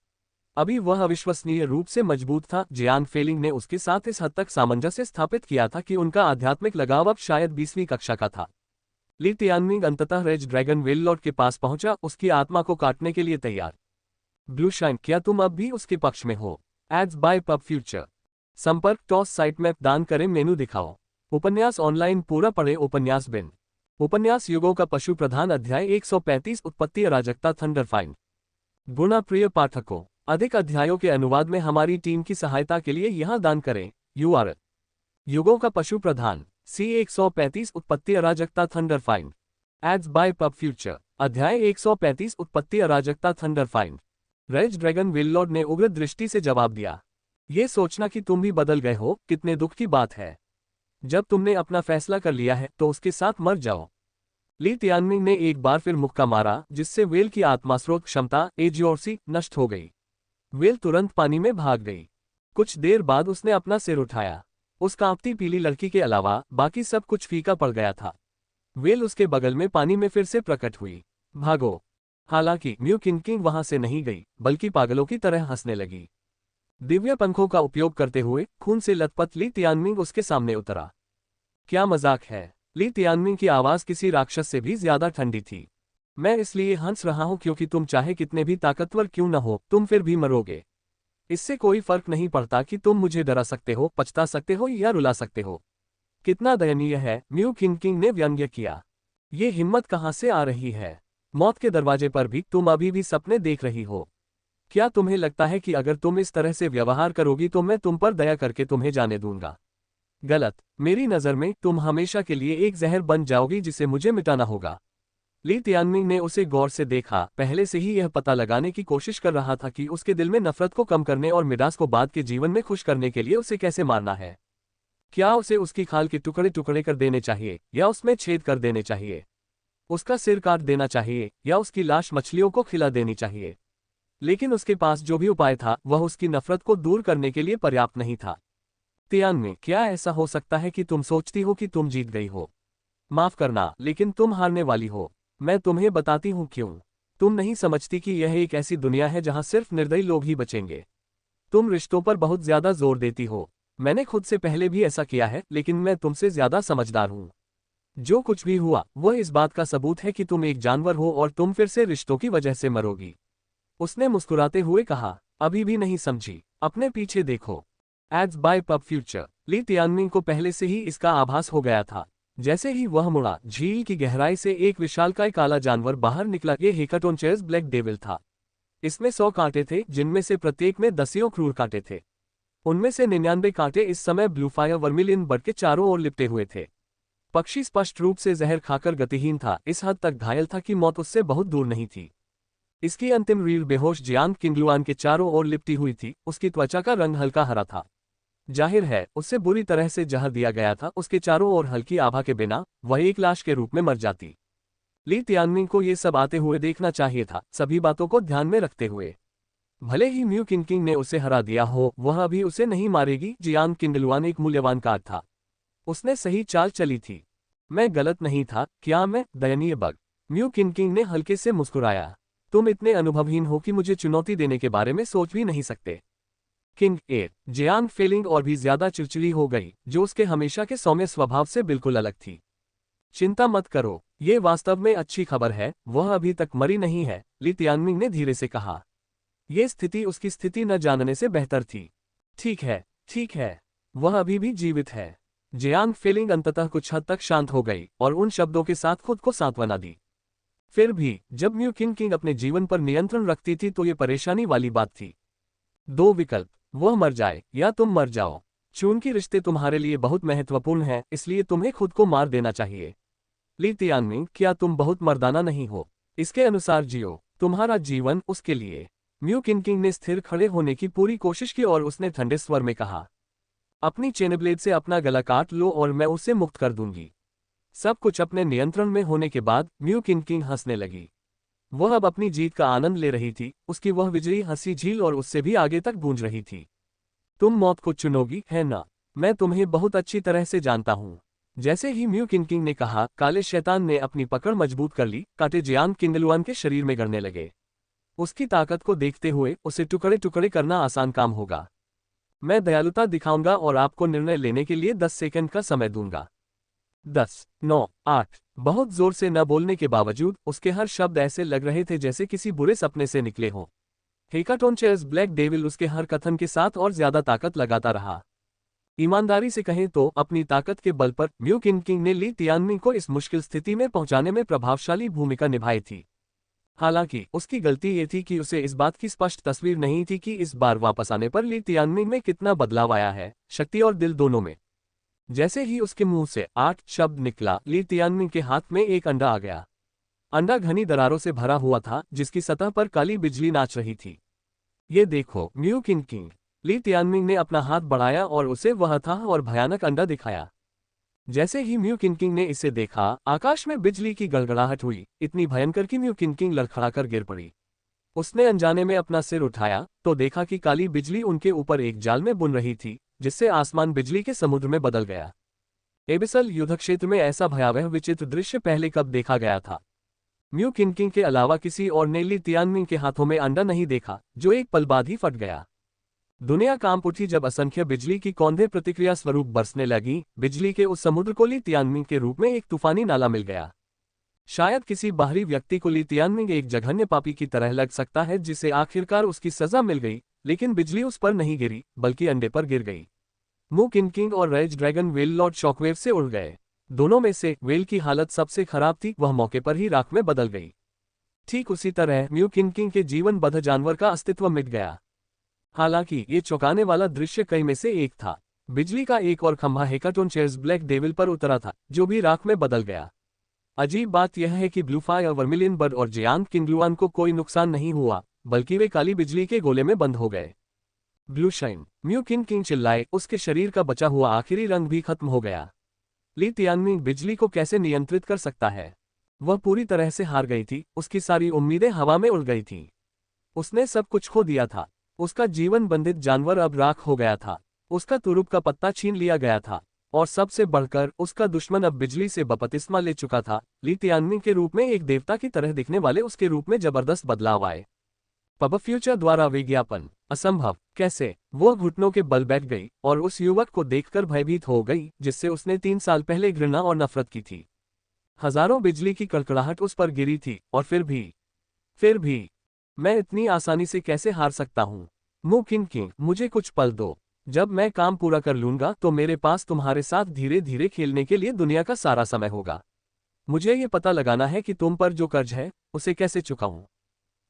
अभी वह अविश्वसनीय रूप से मजबूत था। जियांग फेलिंग ने उसके साथ इस हद तक सामंजस्य स्थापित किया था कि उनका आध्यात्मिक लगाव अब शायद 20वीं कक्षा का था। ली तियानमिंग अंततः रेज ड्रैगन वेललॉर्ड के पास पहुंचा, उसकी आत्मा को काटने के लिए तैयार। ब्लू शाइन, क्या तुम अब भी उसके पक्ष में हो? Ads by pub future. संपर्क टॉस साइट मैप दान करें, मेनू दिखाओ। उपन्यास ऑनलाइन पूरा पढ़े। उपन्यास बिन। उपन्यास युगों का पशु प्रधान अध्याय 135 उत्पत्ति अराजकता थंडरफाइंड। गुणा प्रिय पाठकों, अधिक अध्यायों के अनुवाद में हमारी टीम की सहायता के लिए यहां दान करें। URL: युगों का पशु प्रधान C135 उत्पत्ति अराजकता thunderfiend. Ads by pub future. अध्याय 135 उत्पत्ति अराजकता थंडरफाइंड। रेज ड्रैगन वेललॉर्ड ने उग्र दृष्टि से जवाब दिया। ये सोचना कि तुम भी बदल गए हो, कितने दुख की बात है। जब तुमने अपना फैसला कर लिया है तो उसके साथ मर जाओ। ली तियानमिंग ने एक बार फिर मुक्का मारा, जिससे वेल की आत्मा स्रोत क्षमता एजियोर्सी नष्ट हो गई। वेल तुरंत पानी में भाग गई। कुछ देर बाद उसने अपना सिर उठाया। उस कांपती पीली लड़की के अलावा बाकी सब कुछ फीका पड़ गया था। वेल उसके बगल में पानी में फिर से प्रकट हुई। भागो। हालांकि म्यू किनकिंग वहां से नहीं गई, बल्कि पागलों की तरह हंसने लगी। दिव्य पंखों का उपयोग करते हुए खून से लथपथ ली तियानमिंग उसके सामने उतरा। क्या मजाक है? ली तियानमिंग की आवाज किसी राक्षस से भी ज्यादा ठंडी थी। मैं इसलिए हंस रहा हूं क्योंकि तुम चाहे कितने भी ताकतवर क्यों न हो, तुम फिर भी मरोगे। इससे कोई फर्क नहीं पड़ता कि तुम मुझे डरा सकते हो, पछता सकते हो या रुला सकते हो। कितना दयनीय है, म्यू किंग किंग ने व्यंग्य किया। ये हिम्मत कहाँ से आ रही है? मौत के दरवाजे पर भी तुम अभी भी सपने देख रही हो। क्या तुम्हें लगता है कि अगर तुम इस तरह से व्यवहार करोगी तो मैं तुम पर दया करके तुम्हें जाने दूंगा? गलत। मेरी नज़र में तुम हमेशा के लिए एक जहर बन जाओगी जिसे मुझे मिटाना होगा। ली तियानमिंग ने उसे गौर से देखा, पहले से ही यह पता लगाने की कोशिश कर रहा था कि उसके दिल में नफरत को कम करने और मिडास को बाद के जीवन में खुश करने के लिए उसे कैसे मारना है। क्या उसे उसकी खाल के टुकड़े टुकड़े कर देने चाहिए या उसमें छेद कर देने चाहिए? उसका सिर काट देना चाहिए या उसकी लाश मछलियों को खिला देनी चाहिए? लेकिन उसके पास जो भी उपाय था वह उसकी नफरत को दूर करने के लिए पर्याप्त नहीं था। तियानमिंग, क्या ऐसा हो सकता है कि तुम सोचती हो कि तुम जीत गई हो? माफ करना, लेकिन तुम हारने वाली हो। मैं तुम्हें बताती हूँ क्यों। तुम नहीं समझती कि यह एक ऐसी दुनिया है जहाँ सिर्फ निर्दयी लोग ही बचेंगे। तुम रिश्तों पर बहुत ज्यादा जोर देती हो। मैंने खुद से पहले भी ऐसा किया है, लेकिन मैं तुमसे ज्यादा समझदार हूँ। जो कुछ भी हुआ वह इस बात का सबूत है कि तुम एक जानवर हो और तुम फिर से रिश्तों की वजह से मरोगी। उसने मुस्कुराते हुए कहा, अभी भी नहीं समझी? अपने पीछे देखो। Ads by pub future. Li Tianming को पहले से ही इसका आभास हो गया था। जैसे ही वह मुड़ा, झील की गहराई से एक विशालकाय काला जानवर बाहर निकला। ये हेकाटोनचेरस ब्लैक डेविल था। इसमें 100 कांटे थे, जिनमें से प्रत्येक में दसियों क्रूर कांटे थे। उनमें से 99 कांटे इस समय ब्लूफायर वर्मिलियन बर्ड के चारों ओर लिपटे हुए थे। पक्षी स्पष्ट रूप से जहर खाकर गतिहीन था, इस हद तक घायल था कि मौत उससे बहुत दूर नहीं थी। इसकी अंतिम रीढ़ बेहोश जियांग किंगलुआन के चारों ओर लिपटी हुई थी। उसकी त्वचा का रंग हल्का हरा था। जाहिर है उसे बुरी तरह से जहर दिया गया था। उसके चारों ओर हल्की आभा के बिना वह एक लाश के रूप में मर जाती। ली तियानमिंग को ये सब आते हुए देखना चाहिए था, सभी बातों को ध्यान में रखते हुए। भले ही म्यू किंग किंग ने उसे हरा दिया हो, वह अभी उसे नहीं मारेगी। जियांग किंगलुआन एक मूल्यवान कार्ड था। उसने सही चाल चली थी। मैं गलत नहीं था क्या? मैं दयनीय बग। म्यू किंग किंग ने हल्के से मुस्कुराया। तुम इतने अनुभवहीन हो कि मुझे चुनौती देने के बारे में सोच भी नहीं सकते। किंग ए जियांग फेलिंग और भी ज्यादा चिड़चिड़ी हो गई, जो उसके हमेशा के सौम्य स्वभाव से बिल्कुल अलग थी। चिंता मत करो, ये वास्तव में अच्छी खबर है, वह अभी तक मरी नहीं है, ली तियानमिंग ने धीरे से कहा। ये स्थिति उसकी स्थिति न जानने से बेहतर थी। ठीक है, ठीक है, वह अभी भी जीवित है। जियांग फेलिंग अंततः कुछ हद तक शांत हो गई और उन शब्दों के साथ खुद को सांत्वना दी। फिर भी जब म्यू किंग किंग अपने जीवन पर नियंत्रण रखती थी तो ये परेशानी वाली बात थी। दो विकल्प, वह मर जाए या तुम मर जाओ। चूंकि रिश्ते तुम्हारे लिए बहुत महत्वपूर्ण हैं, इसलिए तुम्हें खुद को मार देना चाहिए। ली तियानमिंग, क्या तुम बहुत मर्दाना नहीं हो? इसके अनुसार जियो, तुम्हारा जीवन उसके लिए। म्यू किंग किंग ने स्थिर खड़े होने की पूरी कोशिश की और उसने ठंडे स्वर में कहा, अपनी चेनब्लेड से अपना गला काट लो और मैं उसे मुक्त कर दूंगी। सब कुछ अपने नियंत्रण में होने के बाद म्यू किंग किंग हंसने लगी। वह अब अपनी जीत का आनंद ले रही थी। उसकी वह विजयी हंसी झील और उससे भी आगे तक गूंज रही थी। तुम मौत को चुनोगी, है ना? मैं तुम्हें बहुत अच्छी तरह से जानता हूँ। जैसे ही म्यू किंग किंग ने कहा, काले शैतान ने अपनी पकड़ मजबूत कर ली। कांटे जियांग किंगलुआन के शरीर में गड़ने लगे। उसकी ताकत को देखते हुए उसे टुकड़े टुकड़े करना आसान काम होगा। मैं दयालुता दिखाऊंगा और आपको निर्णय लेने के लिए 10 सेकंड का समय दूंगा। 10, 9, 8। बहुत जोर से न बोलने के बावजूद उसके हर शब्द ऐसे लग रहे थे जैसे किसी बुरे सपने से निकले हों। हेकाटोनचेरस ब्लैक डेविल उसके हर कथन के साथ और ज्यादा ताकत लगाता रहा। ईमानदारी से कहें तो अपनी ताकत के बल पर म्यू किंग किंग ने ली तियानमिंग को इस मुश्किल स्थिति में पहुंचाने में प्रभावशाली भूमिका निभाई थी। हालांकि उसकी गलती ये थी कि उसे इस बात की स्पष्ट तस्वीर नहीं थी कि इस बार वापस आने पर ली तियानमिंग में कितना बदलाव आया है, शक्ति और दिल दोनों में। जैसे ही उसके मुंह से 8 शब्द निकला, ली तियानमिंग के हाथ में एक अंडा आ गया। अंडा घनी दरारों से भरा हुआ था, जिसकी सतह पर काली बिजली नाच रही थी। ये देखो म्यू किंग किंग। ली तियानमिंग ने अपना हाथ बढ़ाया और उसे वह था और भयानक अंडा दिखाया। जैसे ही म्यू किंग किंग ने इसे देखा, आकाश में बिजली की गड़गड़ाहट हुई, इतनी भयंकर कि म्यू किंग किंग लड़खड़ाकर गिर पड़ी। उसने अनजाने में अपना सिर उठाया तो देखा कि काली बिजली उनके ऊपर एक जाल में बुन रही थी, जिससे आसमान बिजली के समुद्र में बदल गया। एबिसल युद्धक्षेत्र में ऐसा भयावह विचित्र दृश्य पहले कब देखा गया था? म्यू किंग किंग के अलावा किसी और ने ली तियानमिंग के हाथों में अंडा नहीं देखा, जो एक पल बाद ही फट गया। दुनिया कांप उठी जब असंख्य बिजली की कौंधे प्रतिक्रिया स्वरूप बरसने लगी। बिजली के उस समुद्र को ली तियानमिंग के रूप में एक तूफानी नाला मिल गया। शायद किसी बाहरी व्यक्ति को ली तियानमिंग एक जघन्य पापी की तरह लग सकता है, जिसे आखिरकार उसकी सजा मिल गई, लेकिन बिजली उस पर नहीं गिरी, बल्कि अंडे पर गिर गई। मू किंग और rage dragon well lord shockwave से उड़ गए। दोनों में से वेल की हालत सबसे खराब थी, वह मौके पर ही राख में बदल गई। ठीक उसी तरह म्यू किंग के जीवन बद्ध जानवर का अस्तित्व मिट गया। हालांकि ये चौंकाने वाला दृश्य कई में से एक था। बिजली का एक और खंभा हेकाटोनचेयर्स ब्लैक डेविल पर उतरा था, जो भी राख में बदल गया। अजीब बात यह है कि ब्लूफायर, वर्मिलियन बर्ड और जियांग किंगलुआन को कोई नुकसान नहीं हुआ, बल्कि वे काली बिजली के गोले में बंद हो गए। ब्लू शाइन, म्यू किंग चिल्लाए, उसके शरीर का बचा हुआ आखिरी रंग भी खत्म हो गया। ली तियानमिंग बिजली को कैसे नियंत्रित कर सकता है? वह पूरी तरह से हार गई थी, उसकी सारी उम्मीदें हवा में उड़ गई थीं। उसने सब कुछ खो दिया था। उसका जीवन बंधित जानवर अब राख हो गया था, उसका तुरुप का पत्ता छीन लिया गया था, और सबसे बढ़कर उसका दुश्मन अब बिजली से बपतिस्मा ले चुका था। ली तियानमिंग के रूप में एक देवता की तरह दिखने वाले उसके रूप में जबरदस्त बदलाव आए। पब फ्यूचर द्वारा विज्ञापन, असंभव, कैसे? वो घुटनों के बल बैठ गई और उस युवक को देखकर भयभीत हो गई जिससे उसने 3 साल पहले घृणा और नफरत की थी। हजारों बिजली की कड़कड़ाहट उस पर गिरी थी, और फिर भी मैं इतनी आसानी से कैसे हार सकता हूँ? मू किंग, मुझे कुछ पल दो। जब मैं काम पूरा कर लूंगा तो मेरे पास तुम्हारे साथ धीरे धीरे खेलने के लिए दुनिया का सारा समय होगा। मुझे ये पता लगाना है कि तुम पर जो कर्ज है उसे कैसे चुकाऊं।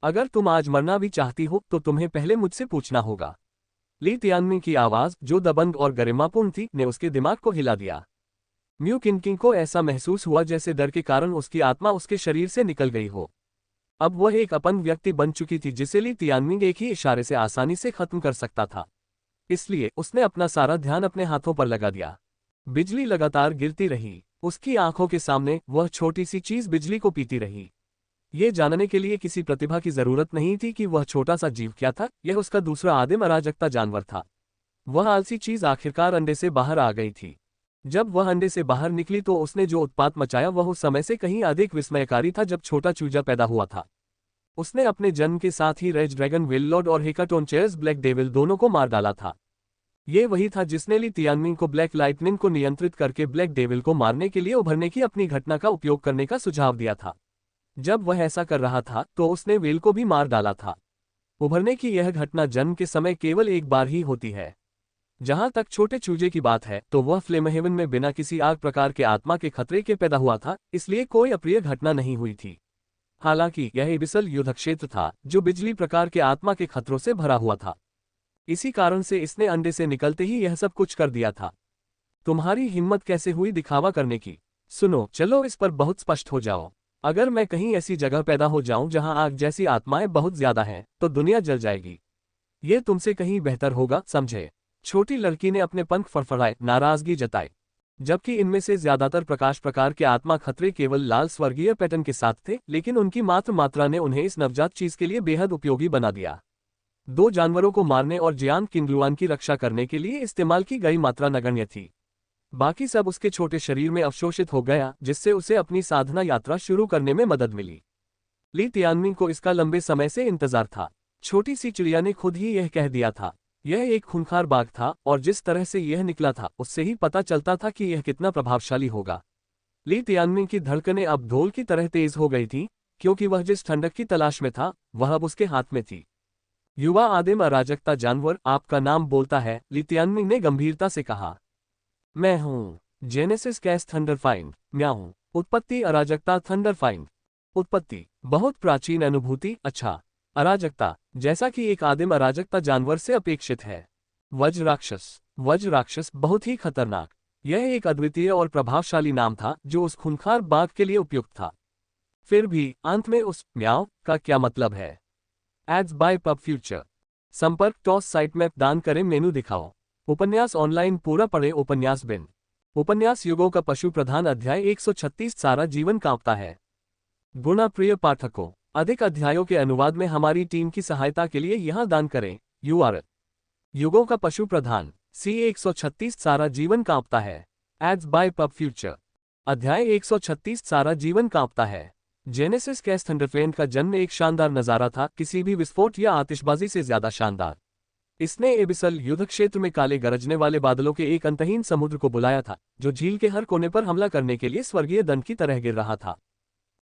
अगर तुम आज मरना भी चाहती हो तो तुम्हें पहले मुझसे पूछना होगा। ली तियानमिंग की आवाज, जो दबंग और गरिमापूर्ण थी, ने उसके दिमाग को हिला दिया। म्यू किंग को ऐसा महसूस हुआ जैसे डर के कारण उसकी आत्मा उसके शरीर से निकल गई हो। अब वह एक अपंग व्यक्ति बन चुकी थी जिसे ली तियानमिंग एक ही इशारे से आसानी से खत्म कर सकता था। इसलिए उसने अपना सारा ध्यान अपने हाथों पर लगा दिया। बिजली लगातार गिरती रही, उसकी आंखों के सामने वह छोटी सी चीज बिजली को पीती रही। ये जानने के लिए किसी प्रतिभा की जरूरत नहीं थी कि वह छोटा सा जीव क्या था। यह उसका दूसरा आदिम अराजकता जानवर था। वह आलसी चीज आखिरकार अंडे से बाहर आ गई थी। जब वह अंडे से बाहर निकली तो उसने जो उत्पात मचाया वह उस समय से कहीं अधिक विस्मयकारी था जब छोटा चूजा पैदा हुआ था। उसने अपने जन्म के साथ ही रेज ड्रैगन वेललॉर्ड और हेकाटोनचेयर्स ब्लैक डेविल दोनों को मार डाला था। ये वही था जिसने ली तियानमिंग को ब्लैक लाइटनिंग को नियंत्रित करके ब्लैक डेविल को मारने के लिए उभरने की अपनी घटना का उपयोग करने का सुझाव दिया था। जब वह ऐसा कर रहा था तो उसने वेल को भी मार डाला था। उभरने की यह घटना जन्म के समय केवल एक बार ही होती है। जहां तक छोटे चूजे की बात है तो वह फ्लेमहेवन में बिना किसी आग प्रकार के आत्मा के खतरे के पैदा हुआ था, इसलिए कोई अप्रिय घटना नहीं हुई थी। हालांकि यह एबिसल युद्ध क्षेत्र था जो बिजली प्रकार के आत्मा के खतरों से भरा हुआ था। इसी कारण से इसने अंडे से निकलते ही यह सब कुछ कर दिया था। तुम्हारी हिम्मत कैसे हुई दिखावा करने की? सुनो, चलो इस पर बहुत स्पष्ट हो जाओ। अगर मैं कहीं ऐसी जगह पैदा हो जाऊं जहां आग जैसी आत्माएं बहुत ज्यादा हैं, तो दुनिया जल जाएगी। ये तुमसे कहीं बेहतर होगा, समझे? छोटी लड़की ने अपने पंख फड़फड़ाए, नाराजगी जताई। जबकि इनमें से ज्यादातर प्रकाश प्रकार के आत्मा खतरे केवल लाल स्वर्गीय पैटर्न के साथ थे, लेकिन उनकी मात्रा ने उन्हें इस नवजात चीज के लिए बेहद उपयोगी बना दिया। 2 जानवरों को मारने और जियांग किंगलुआन की रक्षा करने के लिए इस्तेमाल की गई मात्रा नगण्य थी। बाकी सब उसके छोटे शरीर में अवशोषित हो गया, जिससे उसे अपनी साधना यात्रा शुरू करने में मदद मिली। ली तियानमिंग को इसका लंबे समय से इंतजार था। छोटी सी चिड़िया ने खुद ही यह कह दिया था। यह एक खूंखार बाघ था और जिस तरह से यह निकला था उससे ही पता चलता था कि यह कितना प्रभावशाली होगा। ली तियानमिंग की धड़कनें अब ढोल की तरह तेज हो गई थीं, क्योंकि वह जिस ठंडक की तलाश में था वह अब उसके हाथ में थी। युवा आदिम अराजकता जानवर, आपका नाम बोलता है, ली तियानमिंग ने गंभीरता से कहा। मैं हूं जेनेसिस कैस थंडरफाइंड, म्याऊं। उत्पत्ति अराजकता थंडरफाइंड। उत्पत्ति बहुत प्राचीन अनुभूति। अच्छा, अराजकता जैसा कि एक आदिम अराजकता जानवर से अपेक्षित है। वज्र राक्षस बहुत ही खतरनाक। यह एक अद्वितीय और प्रभावशाली नाम था जो उस खूंखार बाघ के लिए उपयुक्त था। फिर भी अंत में उस म्याओ का क्या मतलब है? Ads by pub future. संपर्क टॉस साइट मैप दान करें, मेनू दिखाओ। उपन्यास ऑनलाइन पूरा पढ़े। उपन्यास बिन। उपन्यास युगों का पशु प्रधान अध्याय 136 सारा जीवन कांपता है। गुणा प्रिय पाठकों, अधिक अध्यायों के अनुवाद में हमारी टीम की सहायता के लिए यहां दान करें। URL युगों का पशु प्रधान C 136 सारा जीवन कांपता है। Ads by pub future. अध्याय 136 सारा जीवन कांपता है। जेनेसिस कैस थंडरफ्लेन का जन्म एक शानदार नजारा था, किसी भी विस्फोट या आतिशबाजी से ज्यादा शानदार। इसने एबिसल युद्ध क्षेत्र में काले गरजने वाले बादलों के एक अंतहीन समुद्र को बुलाया था, जो झील के हर कोने पर हमला करने के लिए स्वर्गीय दंड की तरह गिर रहा था।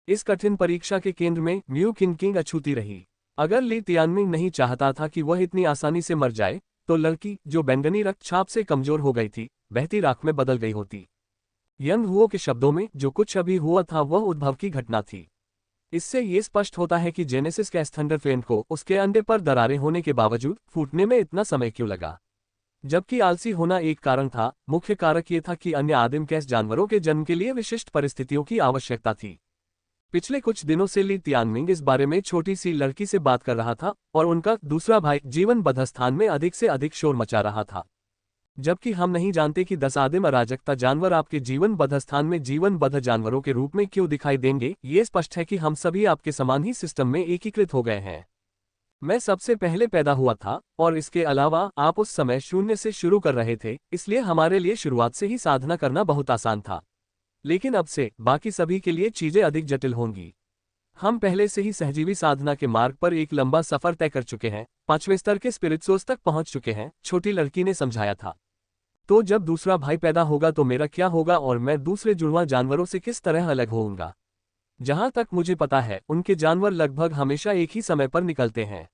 इस कठिन परीक्षा के केंद्र में म्यू किंग अछूती रही। अगर ली तियानमिंग नहीं चाहता था कि वह इतनी आसानी से मर जाए, तो लड़की, जो बैंगनी रक्तचाप से कमजोर हो गई थी, बहती राख में बदल गई होती। यंग हुओ के शब्दों में जो कुछ अभी हुआ था वह उद्भव की घटना थी। इससे ये स्पष्ट होता है कि जेनेसिस गैस थंडरफेंट को उसके अंडे पर दरारें होने के बावजूद फूटने में इतना समय क्यों लगा। जबकि आलसी होना एक कारण था, मुख्य कारक ये था कि अन्य आदिम गैस जानवरों के जन्म के लिए विशिष्ट परिस्थितियों की आवश्यकता थी। पिछले कुछ दिनों से ली तियानमिंग इस बारे में छोटी सी लड़की से बात कर रहा था और उनका दूसरा भाई जीवन बद्ध स्थान में अधिक से अधिक शोर मचा रहा था। जबकि हम नहीं जानते कि 10 आदिम अराजकता जानवर आपके जीवन बद्ध स्थान में जीवन बद्ध जानवरों के रूप में क्यों दिखाई देंगे, ये स्पष्ट है कि हम सभी आपके समान ही सिस्टम में एकीकृत हो गए हैं। मैं सबसे पहले पैदा हुआ था और इसके अलावा आप उस समय शून्य से शुरू कर रहे थे, इसलिए हमारे लिए शुरुआत से ही साधना करना बहुत आसान था। लेकिन अब से बाकी सभी के लिए चीजें अधिक जटिल होंगी। हम पहले से ही सहजीवी साधना के मार्ग पर एक लंबा सफर तय कर चुके हैं, 5वें स्तर के स्पिरिट सोर्स तक पहुंच चुके हैं, छोटी लड़की ने समझाया था। तो जब दूसरा भाई पैदा होगा तो मेरा क्या होगा और मैं दूसरे जुड़वा जानवरों से किस तरह अलग होऊंगा। जहां तक मुझे पता है उनके जानवर लगभग हमेशा एक ही समय पर निकलते हैं।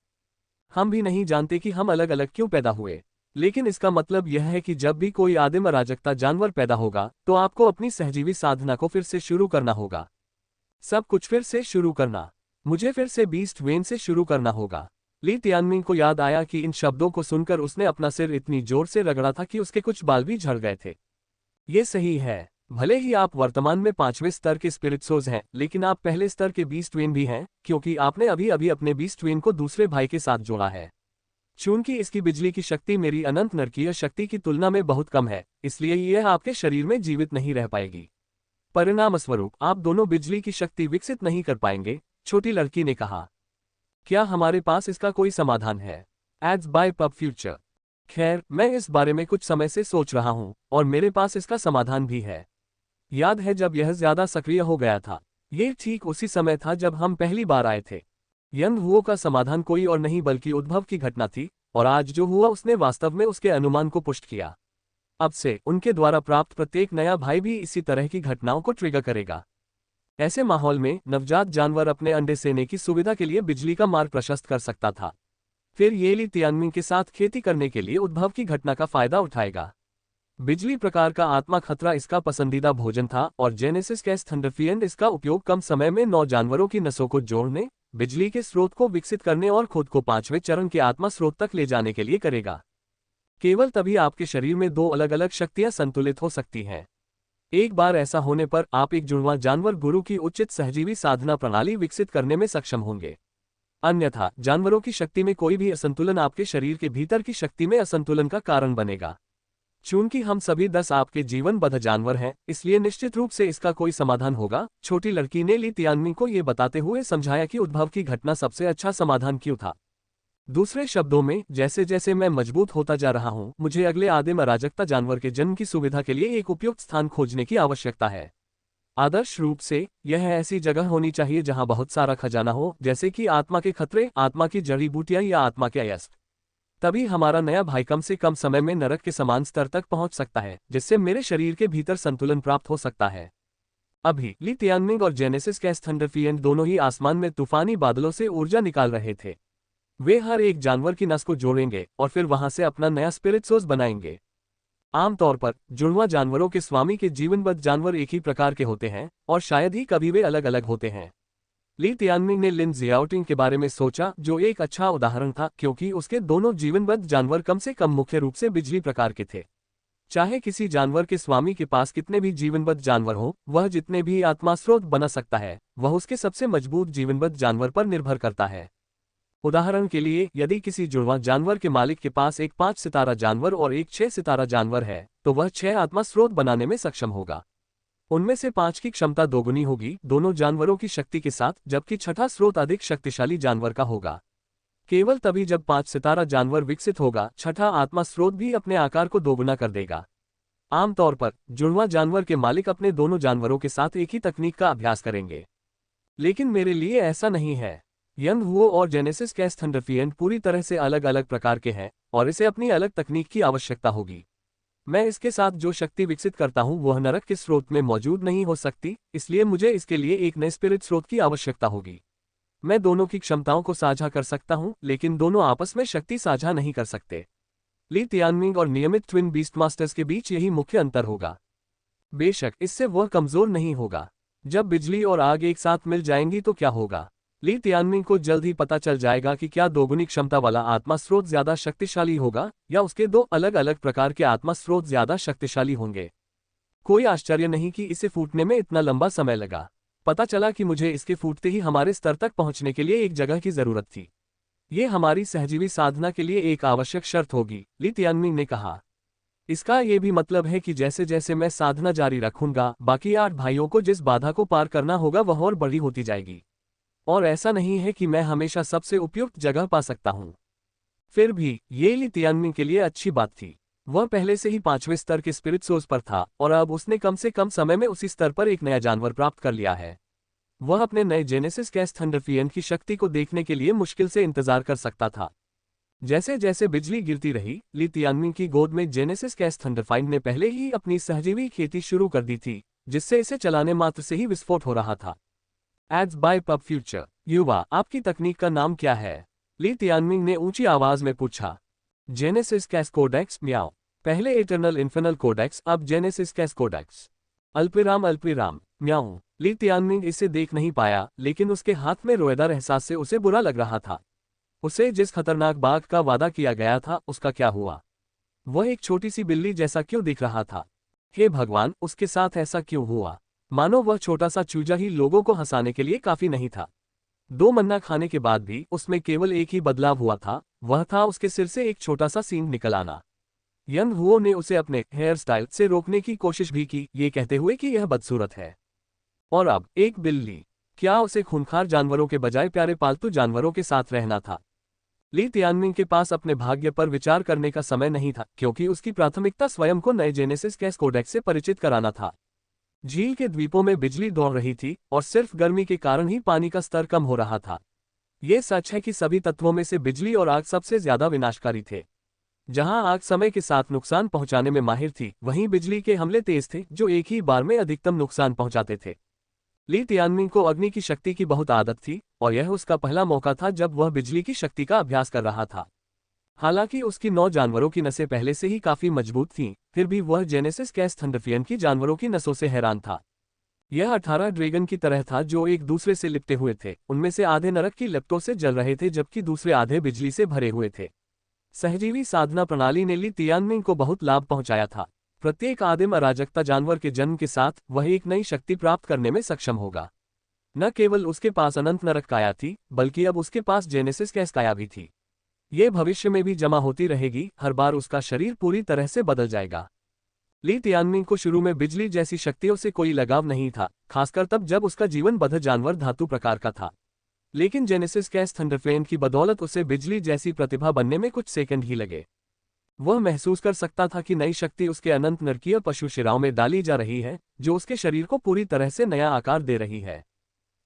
हम भी नहीं जानते कि हम अलग अलग क्यों पैदा हुए, लेकिन इसका मतलब यह है कि जब भी कोई आदिम अराजकता जानवर पैदा होगा तो आपको अपनी सहजीवी साधना को फिर से शुरू करना होगा। सब कुछ फिर से शुरू करना। मुझे फिर से बीस्ट वेन से शुरू करना होगा। ली तियानमिंग को याद आया कि इन शब्दों को सुनकर उसने अपना सिर इतनी जोर से रगड़ा था कि उसके कुछ बाल भी झड़ गए थे। ये सही है, भले ही आप वर्तमान में 5वें स्तर के स्पिरिट सोर्स हैं, लेकिन आप पहले स्तर के बीस्ट वेन भी हैं, क्योंकि आपने अभी अभी अपने बीस्ट वेन को दूसरे भाई के साथ जोड़ा है। चूंकि इसकी बिजली की शक्ति मेरी अनंत नरकीय शक्ति की तुलना में बहुत कम है, इसलिए यह आपके शरीर में जीवित नहीं रह पाएगी। परिणामस्वरूप आप दोनों बिजली की शक्ति विकसित नहीं कर पाएंगे, छोटी लड़की ने कहा। क्या हमारे पास इसका कोई समाधान है? Ads by pub future. खैर, मैं इस बारे में कुछ समय से सोच रहा हूं और मेरे पास इसका समाधान भी है। याद है जब यह ज्यादा सक्रिय हो गया था? ये ठीक उसी समय था जब हम पहली बार आए थे। यंग हुओ का समाधान कोई और नहीं बल्कि उद्भव की घटना थी, और आज जो हुआ उसने वास्तव में उसके अनुमान को पुष्ट किया। अब से उनके द्वारा प्राप्त प्रत्येक नया भाई भी इसी तरह की घटनाओं को ट्रिगर करेगा। ऐसे माहौल में नवजात जानवर अपने अंडे सेने की सुविधा के लिए बिजली का मार्ग प्रशस्त कर सकता था। फिर ये ली तियानमिंग के साथ खेती करने के लिए उद्भव की घटना का फायदा उठाएगा। बिजली प्रकार का आत्मा खतरा इसका पसंदीदा भोजन था और जेनेसिस गैस थंडरफेंट इसका उपयोग कम समय में 9 जानवरों की नसों को जोड़ने, बिजली के स्रोत को विकसित करने और खुद को 5वें चरण के आत्मा स्रोत तक ले जाने के लिए करेगा। केवल तभी आपके शरीर में 2 अलग अलग शक्तियां संतुलित हो सकती हैं। एक बार ऐसा होने पर आप एक जुड़वा जानवर गुरु की उचित सहजीवी साधना प्रणाली विकसित करने में सक्षम होंगे। अन्यथा जानवरों की शक्ति में कोई भी असंतुलन आपके शरीर के भीतर की शक्ति में असंतुलन का कारण बनेगा। चूंकि हम सभी 10 आपके जीवन बद्ध जानवर हैं, इसलिए निश्चित रूप से इसका कोई समाधान होगा। छोटी लड़की ने ली तियानमिंग को यह बताते हुए समझाया कि उद्भव की घटना सबसे अच्छा समाधान क्यों था। दूसरे शब्दों में, जैसे जैसे मैं मजबूत होता जा रहा हूं, मुझे अगले आदिम अराजकता जानवर के जन्म की सुविधा के लिए एक उपयुक्त स्थान खोजने की आवश्यकता है। आदर्श रूप से यह ऐसी जगह होनी चाहिए जहां बहुत सारा खजाना हो, जैसे कि आत्मा के खतरे, आत्मा की जड़ी बूटियां या आत्मा के अयस्क। तभी हमारा नया भाई कम से कम समय में नरक के समान स्तर तक पहुंच सकता है, जिससे मेरे शरीर के भीतर संतुलन प्राप्त हो सकता है। अभी ली तियानमिंग और जेनेसिस गैस थंडरफेंट दोनों ही आसमान में तूफानी बादलों से ऊर्जा निकाल रहे थे। वे हर एक जानवर की नस को जोड़ेंगे और फिर वहां से अपना नया स्पिरिट सोर्स बनाएंगे। आमतौर पर जुड़वा जानवरों के स्वामी के जीवनबद्ध जानवर एक ही प्रकार के होते हैं और शायद ही कभी वे अलग अलग होते हैं। ली तियानमिंग ने लिन जियाओटिंग के बारे में सोचा, जो एक अच्छा उदाहरण था क्योंकि उसके दोनों जीवनबद्ध जानवर कम से कम मुख्य रूप से बिजली प्रकार के थे। चाहे किसी जानवर के स्वामी के पास कितने भी जीवनबद्ध जानवर हो, वह जितने भी आत्मा स्रोत बना सकता है, वह उसके सबसे मजबूत जीवनबद्ध जानवर पर निर्भर करता है। उदाहरण के लिए, यदि किसी जुड़वा जानवर के मालिक के पास एक 5 सितारा जानवर और एक 6 सितारा जानवर है, तो वह 6 आत्मा स्रोत बनाने में सक्षम होगा। उनमें से 5 की क्षमता दोगुनी होगी दोनों जानवरों की शक्ति के साथ, जबकि छठा स्रोत अधिक शक्तिशाली जानवर का होगा। केवल तभी जब 5 सितारा जानवर विकसित होगा, छठा आत्मा स्रोत भी अपने आकार को दोगुना कर देगा। आमतौर पर जुड़वा जानवर के मालिक अपने दोनों जानवरों के साथ एक ही तकनीक का अभ्यास करेंगे, लेकिन मेरे लिए ऐसा नहीं है। यंग हुओ और जेनेसिस गैस थंडरफेंट पूरी तरह से अलग अलग प्रकार के हैं और इसे अपनी अलग तकनीक की आवश्यकता होगी। मैं इसके साथ जो शक्ति विकसित करता हूं वह नरक के स्रोत में मौजूद नहीं हो सकती, इसलिए मुझे इसके लिए एक नए स्पिरिट स्रोत की आवश्यकता होगी। मैं दोनों की क्षमताओं को साझा कर सकता हूं, लेकिन दोनों आपस में शक्ति साझा नहीं कर सकते। ली तियानमिंग और नियमित ट्विन बीस्ट मास्टर्स के बीच यही मुख्य अंतर होगा। बेशक इससे वह कमजोर नहीं होगा। जब बिजली और आग एक साथ मिल जाएंगी तो क्या होगा? ली तियानमिंग को जल्द ही पता चल जाएगा कि क्या दोगुनी क्षमता वाला आत्मा स्रोत ज्यादा शक्तिशाली होगा या उसके दो अलग अलग प्रकार के आत्मा स्रोत ज्यादा शक्तिशाली होंगे। कोई आश्चर्य नहीं कि इसे फूटने में इतना लंबा समय लगा। पता चला कि मुझे इसके फूटते ही हमारे स्तर तक पहुंचने के लिए एक जगह की जरूरत थी। ये हमारी सहजीवी साधना के लिए एक आवश्यक शर्त होगी, ली तियानमिंग ने कहा। इसका ये भी मतलब है कि जैसे जैसे मैं साधना जारी रखूंगा, बाकी 8 भाइयों को जिस बाधा को पार करना होगा वह और बड़ी होती जाएगी। और ऐसा नहीं है कि मैं हमेशा सबसे उपयुक्त जगह पा सकता हूं। फिर भी ये ली तियानमिंग के लिए अच्छी बात थी। वह पहले से ही 5वें स्तर के स्पिरिट सोर्स पर था और अब उसने कम से कम समय में उसी स्तर पर एक नया जानवर प्राप्त कर लिया है। वह अपने नए जेनेसिस कैस थंडरफिएंट की शक्ति को देखने के लिए मुश्किल से इंतजार कर सकता था। जैसे जैसे बिजली गिरती रही, ली तियानमिंग की गोद में जेनेसिस कैस थंडरफाइंड ने पहले ही अपनी सहजीवी खेती शुरू कर दी थी, जिससे इसे चलाने मात्र से ही विस्फोट हो रहा था। Ads by pub future. युवा, आपकी तकनीक का नाम क्या है? ली तियानमिंग ने ऊंची आवाज में पूछा। जेनेसिस कैस कोडेक्स। म्याओ। पहले इटरनल इन्फिनल कोडेक्स, अब जेनेसिस कैस कोडेक्स। अल्पिराम। म्याओ। ली तियानमिंग इसे देख नहीं पाया, लेकिन उसके हाथ में रोएदार एहसास से उसे बुरा लग रहा था। उसे जिस खतरनाक बाघ का वादा किया गया था उसका क्या हुआ? वह एक छोटी सी बिल्ली जैसा क्यों दिख रहा था? हे भगवान, उसके साथ ऐसा क्यों हुआ? मानो वह छोटा सा चूजा ही लोगों को हंसाने के लिए काफी नहीं था। 2 मन्ना खाने के बाद भी उसमें केवल एक ही बदलाव हुआ था, वह था उसके सिर से एक छोटा सा सींग निकल आना। यंग हुओ ने उसे अपने हेयर स्टाइल से रोकने की कोशिश भी की, ये कहते हुए कि यह बदसूरत है। और अब एक बिल्ली। क्या उसे खूंखार जानवरों के बजाय प्यारे पालतू जानवरों के साथ रहना था? ली तियानमिंग के पास अपने भाग्य पर विचार करने का समय नहीं था, क्योंकि उसकी प्राथमिकता स्वयं को नए जेनेसिस कैस कोडेक्स से परिचित कराना था। झील के द्वीपों में बिजली दौड़ रही थी और सिर्फ गर्मी के कारण ही पानी का स्तर कम हो रहा था। ये सच है कि सभी तत्वों में से बिजली और आग सबसे ज्यादा विनाशकारी थे। जहां आग समय के साथ नुकसान पहुंचाने में माहिर थी, वहीं बिजली के हमले तेज थे जो एक ही बार में अधिकतम नुकसान पहुंचाते थे। ली तियानमिंग को अग्नि की शक्ति की बहुत आदत थी और यह उसका पहला मौका था जब वह बिजली की शक्ति का अभ्यास कर रहा था। हालांकि उसकी 9 जानवरों की नसें पहले से ही काफी मजबूत थीं, फिर भी वह जेनेसिस कैस थंडरफिएंट की जानवरों की नसों से हैरान था। यह 18 ड्रैगन की तरह था जो एक दूसरे से लिपटे हुए थे। उनमें से आधे नरक की लपटों से जल रहे थे जबकि दूसरे आधे बिजली से भरे हुए थे। सहजीवी साधना प्रणाली ने ली तियानमिंग को बहुत लाभ पहुंचाया था। प्रत्येक आदिम अराजकता जानवर के जन्म के साथ वह एक नई शक्ति प्राप्त करने में सक्षम होगा। न केवल उसके पास अनंत नरक काया थी, बल्कि अब उसके पास जेनेसिस कैस काया भी थी। ये भविष्य में भी जमा होती रहेगी, हर बार उसका शरीर पूरी तरह से बदल जाएगा। ली तियानमिंग को शुरू में बिजली जैसी शक्तियों से कोई लगाव नहीं था, खासकर तब जब उसका जीवन बद्ध जानवर धातु प्रकार का था। लेकिन जेनेसिस कैस थंडरफ्लेंट की बदौलत उसे बिजली जैसी प्रतिभा बनने में कुछ सेकंड ही लगे। वह महसूस कर सकता था कि नई शक्ति उसके अनंत नरकीय पशु शिराओं में डाली जा रही है, जो उसके शरीर को पूरी तरह से नया आकार दे रही है।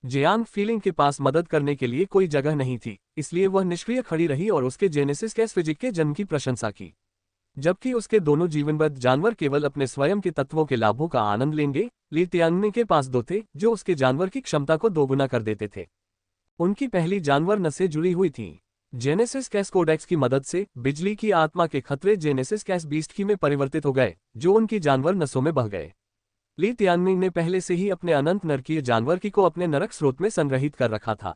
जियांग फीलिंग के पास मदद करने के लिए कोई जगह नहीं थी, इसलिए वह निष्क्रिय खड़ी रही और उसके जेनेसिस कैस फिजिक के जन्म की प्रशंसा की। जबकि उसके दोनों जीवनबद्ध जानवर केवल अपने स्वयं के तत्वों के लाभों का आनंद लेंगे, ली तियानमिंग के पास 2 थे जो उसके जानवर की क्षमता को दोगुना कर देते थे। उनकी पहली जानवर नसें जुड़ी हुई थीं। जेनेसिस कैस कोडेक्स की मदद से बिजली की आत्मा के खतरे जेनेसिस कैस बीस्ट की में परिवर्तित हो गए, जो उनकी जानवर नसों में बह गए। ली तियानमिंग ने पहले से ही अपने अनंत नरकीय जानवर की को अपने नरक स्रोत में संग्रहित कर रखा था।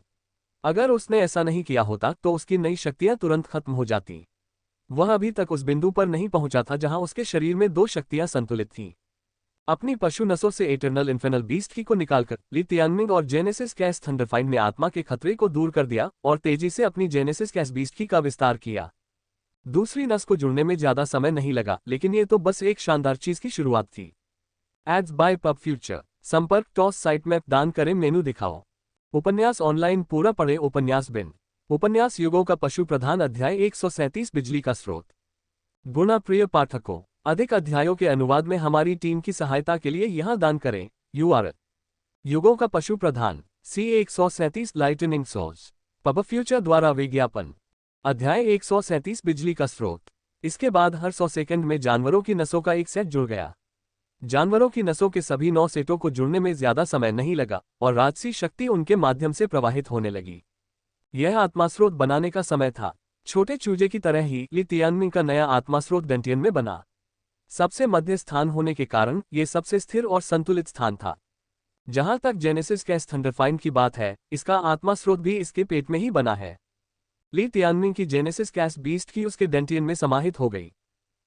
अगर उसने ऐसा नहीं किया होता तो उसकी नई शक्तियां तुरंत खत्म हो जाती। वह अभी तक उस बिंदु पर नहीं पहुंचा था जहां उसके शरीर में 2 शक्तियां संतुलित थीं। अपनी पशु नसों से इटरनल इन्फिनल बीस्ट की को निकालकर ली तियानमिंग और जेनेसिस कैस थंडरफाइंड ने आत्मा के खतरे को दूर कर दिया और तेजी से अपनी जेनेसिस कैस बीस्ट की का विस्तार किया। दूसरी नस को जुड़ने में ज्यादा समय नहीं लगा, लेकिन ये तो बस एक शानदार चीज की शुरुआत थी। Ads by pub future. संपर्क टॉस साइट मैप दान करें मेनू दिखाओ। उपन्यास ऑनलाइन पूरा पढ़े। उपन्यास बिन। उपन्यास युगों का पशु प्रधान अध्याय 137 बिजली का स्रोत। गुणा प्रिय पाठकों, अधिक अध्यायों के अनुवाद में हमारी टीम की सहायता के लिए यहां दान करें। URL: युगों का पशु प्रधान C137 lightning source. Pub future द्वारा विज्ञापन। अध्याय 137 बिजली का स्रोत। इसके बाद हर 100 सेकंड में जानवरों की नसों का एक सेट जुड़ गया। जानवरों की नसों के सभी 9 सेटों को जुड़ने में ज्यादा समय नहीं लगा और राजसी शक्ति उनके माध्यम से प्रवाहित होने लगी। यह आत्मा स्रोत बनाने का समय था। छोटे चूजे की तरह ही ली तियानमिंग का नया आत्मा स्रोत डेंटियन में बना। सबसे मध्य स्थान होने के कारण ये सबसे स्थिर और संतुलित स्थान था। जहां तक जेनेसिस कैस थंडरफाइन की बात है, इसका आत्मा स्रोत भी इसके पेट में ही बना है। ली तियानमिंग की जेनेसिस कैस बीस्ट की उसके डेंटियन में समाहित हो गई।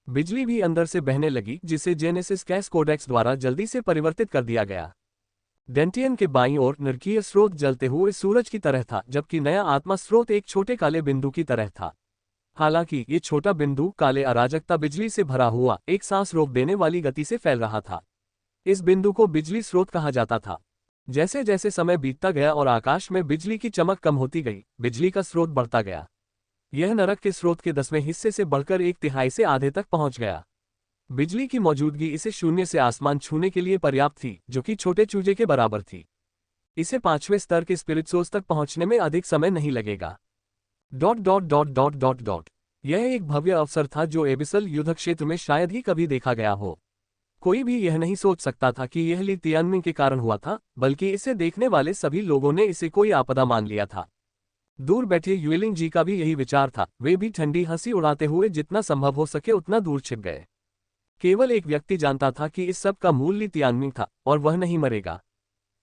बिजली भी अंदर से बहने लगी, जिसे जेनेसिस कैस कोडेक्स द्वारा जल्दी से परिवर्तित कर दिया गया। डेंटियन के बाईं ओर नरकीय स्रोत जलते हुए सूरज की तरह था, जबकि नया आत्मा स्रोत एक छोटे काले बिंदु की तरह था। हालांकि ये छोटा बिंदु काले अराजकता बिजली से भरा हुआ एक सांस रोक देने वाली गति से फैल रहा था। इस बिंदु को बिजली स्रोत कहा जाता था। जैसे जैसे समय बीतता गया और आकाश में बिजली की चमक कम होती गई, बिजली का स्रोत बढ़ता गया। यह नरक के स्रोत के 10वें हिस्से से बढ़कर 1/3 से आधे तक पहुंच गया। बिजली की मौजूदगी इसे शून्य से आसमान छूने के लिए पर्याप्त थी, जो कि छोटे चूजे के बराबर थी। इसे 5वें स्तर के स्पिरिट सोर्स तक पहुंचने में अधिक समय नहीं लगेगा। ... यह एक भव्य अवसर था जो एबिसल युद्ध क्षेत्र में शायद ही कभी देखा गया हो। कोई भी यह नहीं सोच सकता था कि यह ली तियानमिंग के कारण हुआ था, बल्कि इसे देखने वाले सभी लोगों ने इसे कोई आपदा मान लिया था। दूर बैठे युएलिंग जी का भी यही विचार था। वे भी ठंडी हंसी उड़ाते हुए जितना संभव हो सके उतना दूर छिप गए। केवल एक व्यक्ति जानता था कि इस सब का मूल ली तियानमिंग था, और वह नहीं मरेगा।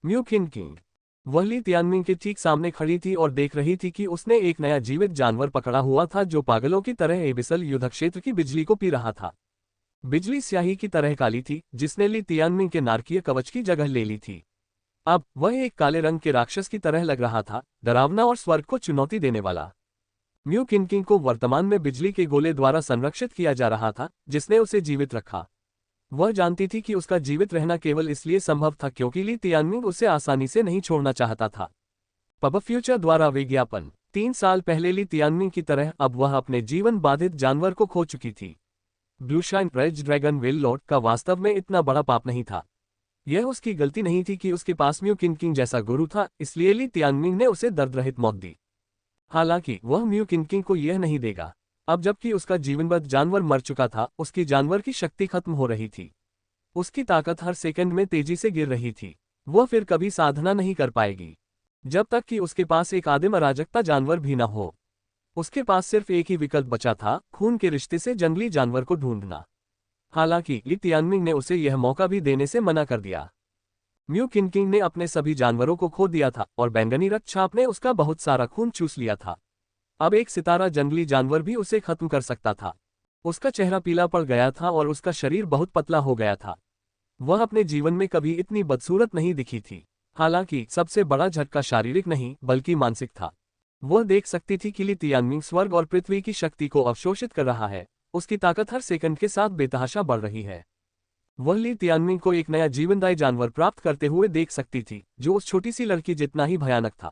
Mu king. वह ली तियानमिंग के ठीक सामने खड़ी थी और देख रही थी कि उसने एक नया जीवित जानवर पकड़ा हुआ था जो पागलों की तरह एबिसल युद्ध क्षेत्र की बिजली को पी रहा था। बिजली स्याही की तरह काली थी, जिसने ली तियानमिंग के नारकीय कवच की जगह ले ली थी। अब वह एक काले रंग के राक्षस की तरह लग रहा था, डरावना और स्वर्ग को चुनौती देने वाला। म्यू किंग को वर्तमान में बिजली के गोले द्वारा संरक्षित किया जा रहा था, जिसने उसे जीवित रखा। वह जानती थी कि उसका जीवित रहना केवल इसलिए संभव था क्योंकि ली तियानमिंग उसे आसानी से नहीं छोड़ना चाहता था। पब फ्यूचर द्वारा विज्ञापन। 3 साल पहले ली तियानमिंग की तरह अब वह अपने जीवन बाधित जानवर को खो चुकी थी। ब्लूशाइन रेज ड्रैगन विल लॉर्ड का वास्तव में इतना बड़ा पाप नहीं था। यह उसकी गलती नहीं थी कि उसके पास म्यू किंग जैसा गुरु था, इसलिए ली तियानमिंग ने उसे दर्दरहित मौत दी। हालांकि वह म्यू किंग को यह नहीं देगा। अब जबकि उसका जीवनबद्ध जानवर मर चुका था, उसकी जानवर की शक्ति खत्म हो रही थी। उसकी ताकत हर सेकंड में तेजी से गिर रही थी। वह फिर कभी साधना नहीं कर पाएगी जब तक कि उसके पास एक आदिम अराजकता जानवर भी न हो। उसके पास सिर्फ एक ही विकल्प बचा था, खून के रिश्ते से जंगली जानवर को ढूंढना। हालांकि ली तियानमिंग ने उसे यह मौका भी देने से मना कर दिया। म्यू किंग ने अपने सभी जानवरों को खो दिया था और बैंगनी रक्तचाप ने उसका बहुत सारा खून चूस लिया था। अब एक सितारा जंगली जानवर भी उसे खत्म कर सकता था। उसका चेहरा पीला पड़ गया था और उसका शरीर बहुत पतला हो गया था। वह अपने जीवन में कभी इतनी बदसूरत नहीं दिखी थी। हालांकि सबसे बड़ा झटका शारीरिक नहीं बल्कि मानसिक था। वह देख सकती थी कि ली तियानमिंग स्वर्ग और पृथ्वी की शक्ति को अवशोषित कर रहा है। उसकी ताकत हर सेकंड के साथ बेतहाशा बढ़ रही है। वह ली तियानमिंग को एक नया जीवनदायी जानवर प्राप्त करते हुए देख सकती थी, जो उस छोटी सी लड़की जितना ही भयानक था।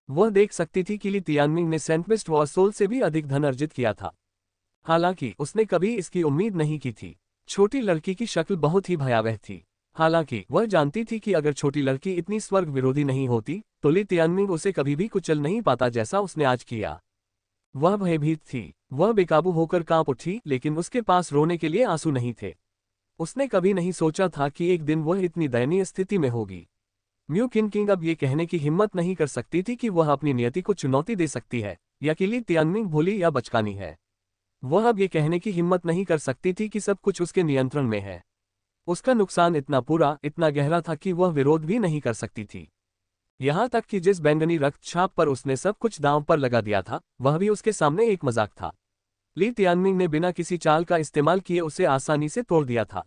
वह देख सकती थी कि ली तियानमिंग ने सेंट मिस्ट वॉरसोल से भी अधिक धन अर्जित किया था। हालांकि उसने कभी इसकी उम्मीद नहीं की थी। छोटी लड़की की शक्ल बहुत ही भयावह थी। हालांकि वह जानती थी कि अगर छोटी लड़की इतनी स्वर्ग विरोधी नहीं होती तो ली तियानमिंग उसे कभी भी कुचल नहीं पाता जैसा उसने आज किया। वह भयभीत थी। वह बेकाबू होकर कांप उठी, लेकिन उसके पास रोने के लिए आंसू नहीं थे। उसने कभी नहीं सोचा था कि एक दिन वह इतनी दयनीय स्थिति में होगी। म्यू किंग अब ये कहने की हिम्मत नहीं कर सकती थी कि वह अपनी नियति को चुनौती दे सकती है या कि ली तियानमिंग भोली या बचकानी है। वह अब ये कहने की हिम्मत नहीं कर सकती थी कि सब कुछ उसके नियंत्रण में है। उसका नुकसान इतना पूरा, इतना गहरा था कि वह विरोध भी नहीं कर सकती थी। यहाँ तक कि जिस बैंगनी रक्तचाप पर उसने सब कुछ दांव पर लगा दिया था, वह भी उसके सामने एक मजाक था। ली तियानमिंग ने बिना किसी चाल का इस्तेमाल किए उसे आसानी से तोड़ दिया था।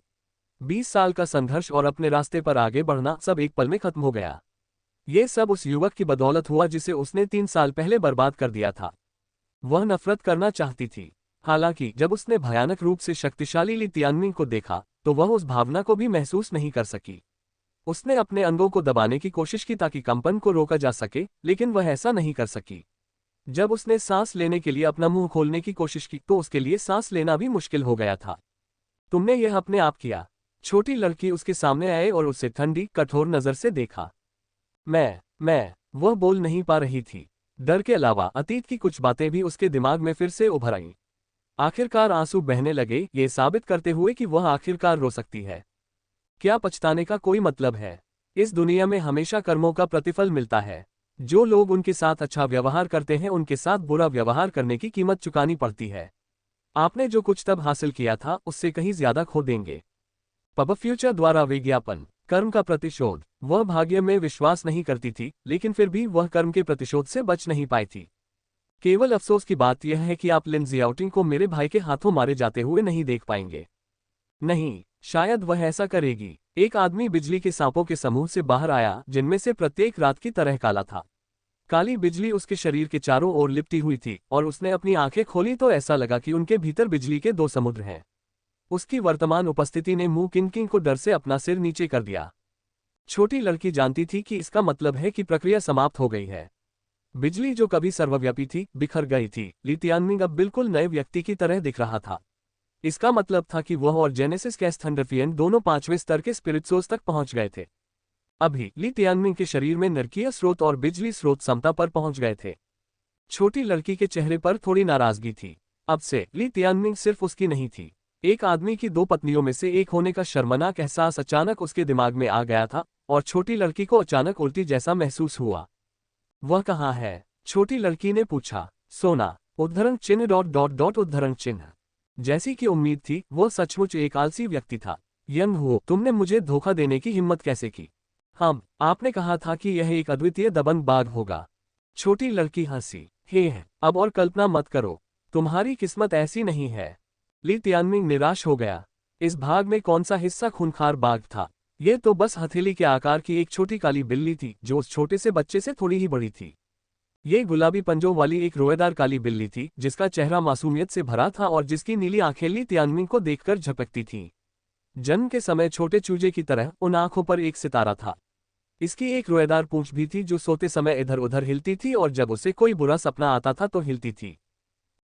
20 साल का संघर्ष और अपने रास्ते पर आगे बढ़ना सब एक पल में खत्म हो गया। ये सब उस युवक की बदौलत हुआ जिसे उसने 3 साल पहले बर्बाद कर दिया था। वह नफरत करना चाहती थी। हालांकि जब उसने भयानक रूप से शक्तिशाली ली तियानमिंग को देखा तो वह उस भावना को भी महसूस नहीं कर सकी। उसने अपने अंगों को दबाने की कोशिश की ताकि कंपन को रोका जा सके, लेकिन वह ऐसा नहीं कर सकी। जब उसने सांस लेने के लिए अपना मुंह खोलने की कोशिश की तो उसके लिए सांस लेना भी मुश्किल हो गया था। तुमने यह अपने आप किया। छोटी लड़की उसके सामने आए और उसे ठंडी, कठोर नजर से देखा। मैं वह बोल नहीं पा रही थी। डर के अलावा अतीत की कुछ बातें भी उसके दिमाग में फिर से उभर आईं। आखिरकार आंसू बहने लगे, ये साबित करते हुए कि वह आखिरकार रो सकती है। क्या पछताने का कोई मतलब है? इस दुनिया में हमेशा कर्मों का प्रतिफल मिलता है। जो लोग उनके साथ अच्छा व्यवहार करते हैं उनके साथ बुरा व्यवहार करने की कीमत चुकानी पड़ती है। आपने जो कुछ तब हासिल किया था उससे कहीं ज्यादा खो देंगे। पब फ्यूचर द्वारा विज्ञापन। कर्म का प्रतिशोध। वह भाग्य में विश्वास नहीं करती थी, लेकिन फिर भी वह कर्म के प्रतिशोध से बच नहीं पाई थी। केवल अफसोस की बात यह है कि आप लिंडज़ी आउटिंग को मेरे भाई के हाथों मारे जाते हुए नहीं देख पाएंगे। नहीं, शायद वह ऐसा करेगी। एक आदमी बिजली के सांपों के समूह से बाहर आया, जिनमें से प्रत्येक रात की तरह काला था। काली बिजली उसके शरीर के चारों ओर लिपटी हुई थी और उसने अपनी आंखें खोली तो ऐसा लगा कि उनके भीतर बिजली के दो समुद्र हैं। उसकी वर्तमान उपस्थिति ने मुंह किनकिन को डर से अपना सिर नीचे कर दिया। छोटी लड़की जानती थी कि इसका मतलब है कि प्रक्रिया समाप्त हो गई है। बिजली जो कभी सर्वव्यापी थी, बिखर गई थी। ली तियानमिंग अब बिल्कुल नए व्यक्ति की तरह दिख रहा था। इसका मतलब था कि वह और जेनेसिस कैस्थंडरफियन दोनों 5वें स्तर के स्पिरिट सोर्स तक पहुंच गए थे। अभी ली तियानमिंग के शरीर में नरकीय स्रोत और बिजली स्रोत समता पर पहुंच गए थे। छोटी लड़की के चेहरे पर थोड़ी नाराजगी थी। अब से ली तियानमिंग सिर्फ उसकी नहीं थी। एक आदमी की दो पत्नियों में से एक होने का शर्मनाक एहसास अचानक उसके दिमाग में आ गया था और छोटी लड़की को अचानक उल्टी जैसा महसूस हुआ। वह कहाँ है? छोटी लड़की ने पूछा। सोना उद्धरण चिन्ह डॉट डॉट डॉट उद्धरण चिन्ह। जैसी कि उम्मीद थी, वह सचमुच एक आलसी व्यक्ति था। यंग हो, तुमने मुझे धोखा देने की हिम्मत कैसे की? हम, आपने कहा था कि यह एक अद्वितीय दबंग बाग होगा। छोटी लड़की हंसी। हे, अब और कल्पना मत करो, तुम्हारी किस्मत ऐसी नहीं है। ली तियानमिंग निराश हो गया। इस भाग में कौन सा हिस्सा खूंखार बाग था? यह तो बस हथेली के आकार की एक छोटी काली बिल्ली थी जो उस छोटे से बच्चे से थोड़ी ही बड़ी थी। ये गुलाबी पंजों वाली एक रोएदार काली बिल्ली थी जिसका चेहरा मासूमियत से भरा था और जिसकी नीली आंखें ली तियानमिंग को देखकर झपकती थीं। जन्म के समय छोटे चूजे की तरह उन आंखों पर एक सितारा था। इसकी एक रोएदार पूंछ भी थी जो सोते समय इधर उधर हिलती थी और जब उसे कोई बुरा सपना आता था तो हिलती थी।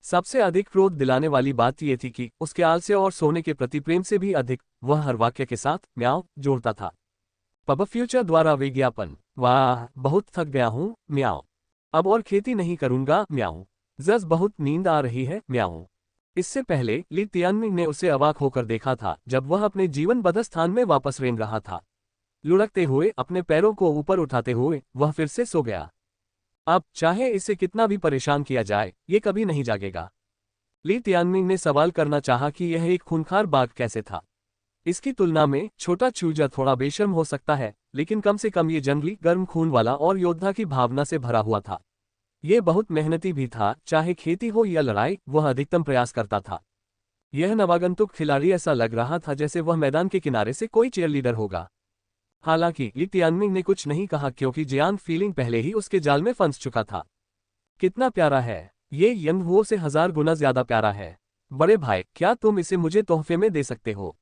सबसे अधिक क्रोध दिलाने वाली बात यह थी कि उसके आलस्य और सोने के प्रति प्रेम से भी अधिक वह हर वाक्य के साथ म्याऊं जोड़ता था। पब फ्यूचर द्वारा विज्ञापन। वाह, बहुत थक गया हूं, म्याऊं। अब और खेती नहीं करूंगा, म्याऊं। जज बहुत नींद आ रही है, म्याऊं। इससे पहले ली तियानमिंग ने उसे अवाक होकर देखा था जब वह अपने जीवनबद्ध स्थान में वापस रेंग रहा था। लुढ़कते हुए, अपने पैरों को ऊपर उठाते हुए, वह फिर से सो गया। अब चाहे इसे कितना भी परेशान किया जाए, ये कभी नहीं जागेगा। ली तियानमिंग ने सवाल करना चाहा कि यह एक खूंखार बाघ कैसे था। इसकी तुलना में छोटा चूजा थोड़ा बेशर्म हो सकता है, लेकिन कम से कम ये जंगली, गर्म खून वाला और योद्धा की भावना से भरा हुआ था। ये बहुत मेहनती भी था, चाहे खेती हो या लड़ाई, वह अधिकतम प्रयास करता था। यह नवागंतुक खिलाड़ी ऐसा लग रहा था जैसे वह मैदान के किनारे से कोई चीयरलीडर होगा। हालांकि ली तियानमिंग ने कुछ नहीं कहा क्योंकि जियान फीलिंग पहले ही उसके जाल में फंस चुका था। कितना प्यारा है ये, यंग हुओ से 1000 गुना ज्यादा प्यारा है। बड़े भाई, क्या तुम इसे मुझे तोहफे में दे सकते हो?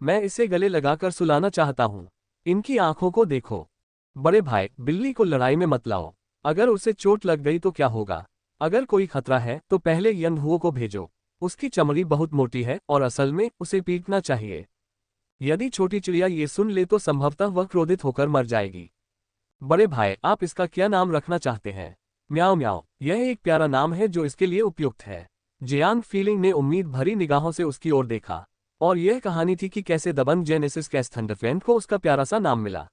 मैं इसे गले लगाकर सुलाना चाहता हूँ। इनकी आंखों को देखो। बड़े भाई, बिल्ली को लड़ाई में मत लाओ। अगर उसे चोट लग गई तो क्या होगा? अगर कोई खतरा है तो पहले यंग हुओ को भेजो। उसकी चमड़ी बहुत मोटी है और असल में उसे पीटना चाहिए। यदि छोटी चिड़िया ये सुन ले तो संभवतः वह क्रोधित होकर मर जाएगी। बड़े भाई, आप इसका क्या नाम रखना चाहते हैं? म्याओ म्याओ, यह एक प्यारा नाम है जो इसके लिए उपयुक्त है। जियान फीलिंग ने उम्मीद भरी निगाहों से उसकी ओर देखा। और यह कहानी थी कि कैसे दबंग जेनेसिस कैस्थंडरफियन को उसका प्यारा सा नाम मिला।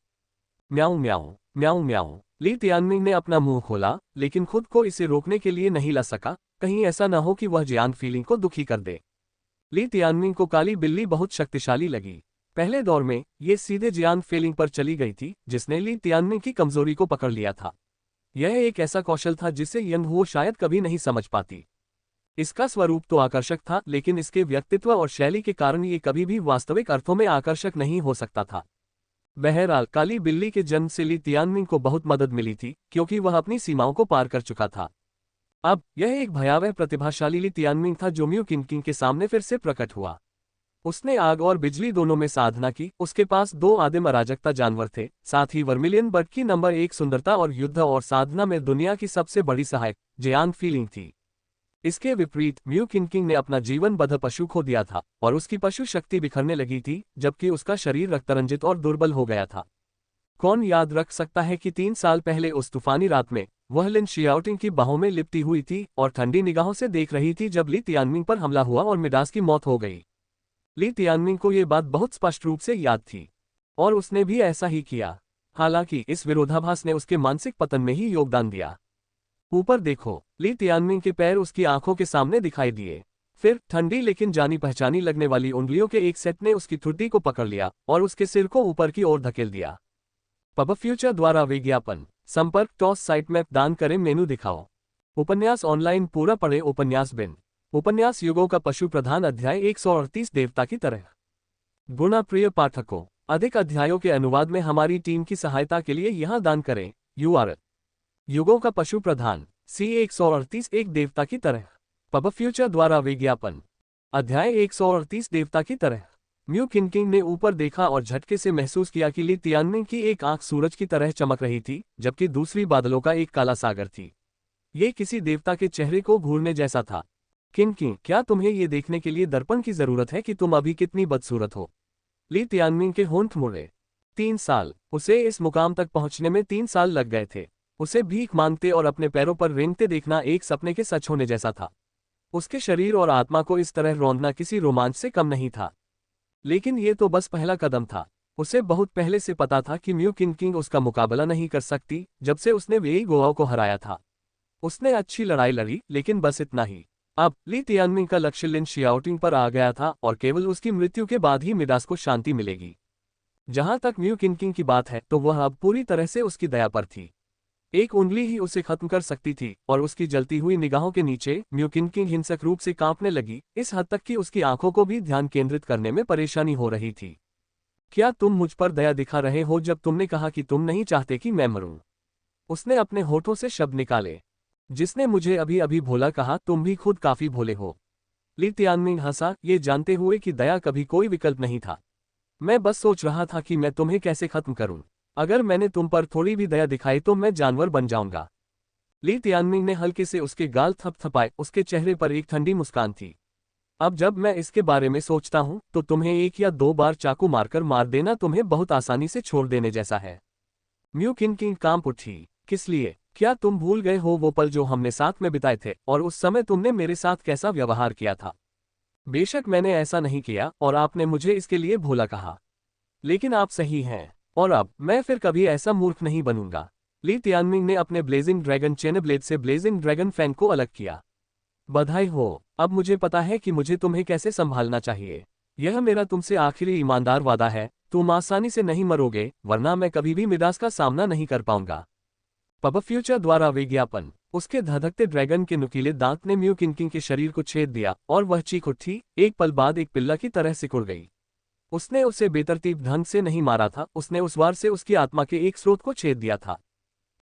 म्याऊं म्याऊं म्याऊं म्याऊं। ली तियानमिंग ने अपना मुंह खोला, लेकिन खुद को इसे रोकने के लिए नहीं ला सका, कहीं ऐसा न हो कि वह जियान फीलिंग को दुखी कर दे। ली तियानमिंग को काली बिल्ली बहुत शक्तिशाली लगी। पहले दौर में ये सीधे जियान फीलिंग पर चली गई थी, जिसने ली तियानमिंग की कमजोरी को पकड़ लिया था। यह एक ऐसा कौशल था जिसे यंग हुओ शायद कभी नहीं समझ पाती। इसका स्वरूप तो आकर्षक था, लेकिन इसके व्यक्तित्व और शैली के कारण ये कभी भी वास्तविक अर्थों में आकर्षक नहीं हो सकता था। बहरहाल, काली बिल्ली के जन्म से ली तियानमिंग को बहुत मदद मिली थी, क्योंकि वह अपनी सीमाओं को पार कर चुका था। अब यह एक भयावह प्रतिभाशाली ली तियानमिंग था जो म्यू किनकिंग के सामने फिर से प्रकट हुआ। उसने आग और बिजली दोनों में साधना की। उसके पास 2 आदिम अराजकता जानवर थे, साथ ही वर्मिलियन बर्ड की नंबर 1 सुंदरता और युद्ध और साधना में दुनिया की सबसे बड़ी सहायक जियान फीलिंग थी। इसके विपरीत म्यू किनकिंग ने अपना जीवनबद्ध पशु खो दिया था और उसकी पशु शक्ति बिखरने लगी थी, जबकि उसका शरीर रक्तरंजित और दुर्बल हो गया था। कौन याद रख सकता है कि 3 साल पहले उस तूफानी रात में वह लिन शियाओटिंग की बाहों में लिपटी हुई थी और ठंडी निगाहों से देख रही थी जब ली तियानमिंग पर हमला हुआ और मिडास की मौत हो गई। ली तियानमिंग को ये बात बहुत स्पष्ट रूप से याद थी और उसने भी ऐसा ही किया। हालांकि इस विरोधाभास ने उसके मानसिक पतन में ही योगदान दिया। ऊपर देखो, ली तियानमिंग के पैर उसकी आंखों के सामने दिखाई दिए। फिर ठंडी लेकिन जानी पहचानी लगने वाली उंगलियों के एक सेट ने उसकी ठुड्डी को पकड़ लिया और उसके सिर को ऊपर की ओर धकेल दिया। पब फ्यूचर द्वारा विज्ञापन। संपर्क टॉस साइट मैप दान करें मेनू दिखाओ। उपन्यास ऑनलाइन पूरा पढ़े। उपन्यास बिन। उपन्यास युगों का पशु प्रधान अध्याय 138 देवता की तरह। गुणा प्रिय पाठकों, अधिक अध्यायों के अनुवाद में हमारी टीम की सहायता के लिए यहां दान करें। URL युगों का पशु प्रधान C138 एक देवता की तरह। पब फ्यूचर द्वारा विज्ञापन। अध्याय 138 देवता की तरह। म्यू किनकिंग ने ऊपर देखा और झटके से महसूस किया कि ली तियानमिंग की एक आंख सूरज की तरह चमक रही थी, जबकि दूसरी बादलों का एक काला सागर थी। ये किसी देवता के चेहरे को घूरने जैसा था। किनकिंग, क्या तुम्हें ये देखने के लिए दर्पण की जरूरत है कि तुम अभी कितनी बदसूरत हो? ली तियानमिंग के होंठ मुड़े। 3 साल। उसे इस मुकाम तक पहुंचने में 3 साल लग गए थे। उसे भीख मांगते और अपने पैरों पर रेंगते देखना एक सपने के सच होने जैसा था। उसके शरीर और आत्मा को इस तरह रौंदना किसी रोमांच से कम नहीं था। लेकिन ये तो बस पहला कदम था। उसे बहुत पहले से पता था कि म्यू किनकिंग उसका मुकाबला नहीं कर सकती, जब से उसने वेई गोआओ को हराया था। उसने अच्छी लड़ाई लड़ी, लेकिन बस इतना ही। अब ली तियानमिंग का लक्ष्य लिन शियाओटिंग पर आ गया था और केवल उसकी मृत्यु के बाद ही मिडास को शांति मिलेगी। जहां तक म्यू किनकिंग की बात है तो वह अब पूरी तरह से उसकी दया पर थी। एक उंगली ही उसे खत्म कर सकती थी और उसकी जलती हुई निगाहों के नीचे म्यू किनकिंग हिंसक रूप से कांपने लगी, इस हद तक कि उसकी आंखों को भी ध्यान केंद्रित करने में परेशानी हो रही थी। क्या तुम मुझ पर दया दिखा रहे हो जब तुमने कहा कि तुम नहीं चाहते कि मैं मरूं? उसने अपने होठों से शब्द निकाले। जिसने मुझे अभी अभी भोला कहा, तुम भी खुद काफी भोले हो। ली तियानमिंग हंसा, ये जानते हुए कि दया कभी कोई विकल्प नहीं था। मैं बस सोच रहा था कि मैं तुम्हें कैसे खत्म करूं। अगर मैंने तुम पर थोड़ी भी दया दिखाई तो मैं जानवर बन जाऊंगा। ली तियानमिंग ने हल्के से उसके गाल थपथपाए। उसके चेहरे पर एक ठंडी मुस्कान थी। अब जब मैं इसके बारे में सोचता हूं तो तुम्हें 1 या 2 बार चाकू मारकर मार देना तुम्हें बहुत आसानी से छोड़ देने जैसा है। म्यू किनकिंग कांप उठी। किस लिए? क्या तुम भूल गए हो वो पल जो हमने साथ में बिताए थे और उस समय तुमने मेरे साथ कैसा व्यवहार किया था? बेशक मैंने ऐसा नहीं किया और आपने मुझे इसके लिए भोला कहा, लेकिन आप सही हैं। और अब मैं फिर कभी ऐसा मूर्ख नहीं बनूंगा। ली तियानमिंग ने अपने ब्लेजिंग ड्रैगन चेन ब्लेड से ब्लेजिंग ड्रैगन फैन को अलग किया। बधाई हो, अब मुझे पता है कि मुझे तुम्हें कैसे संभालना चाहिए। यह मेरा तुमसे आखिरी ईमानदार वादा है। तुम आसानी से नहीं मरोगे, वरना मैं कभी भी मिडास का सामना नहीं कर पाऊंगा। पब फ्यूचर द्वारा विज्ञापन। उसके धधकते ड्रैगन के नुकीले दांत ने म्यू किनकिंग के शरीर को छेद दिया और वह चीख उठी। एक पल बाद एक पिल्ला की तरह सिकुड़ गई। उसने उसे बेतरतीब ढंग से नहीं मारा था, उसने उस वार से उसकी आत्मा के एक स्रोत को छेद दिया था।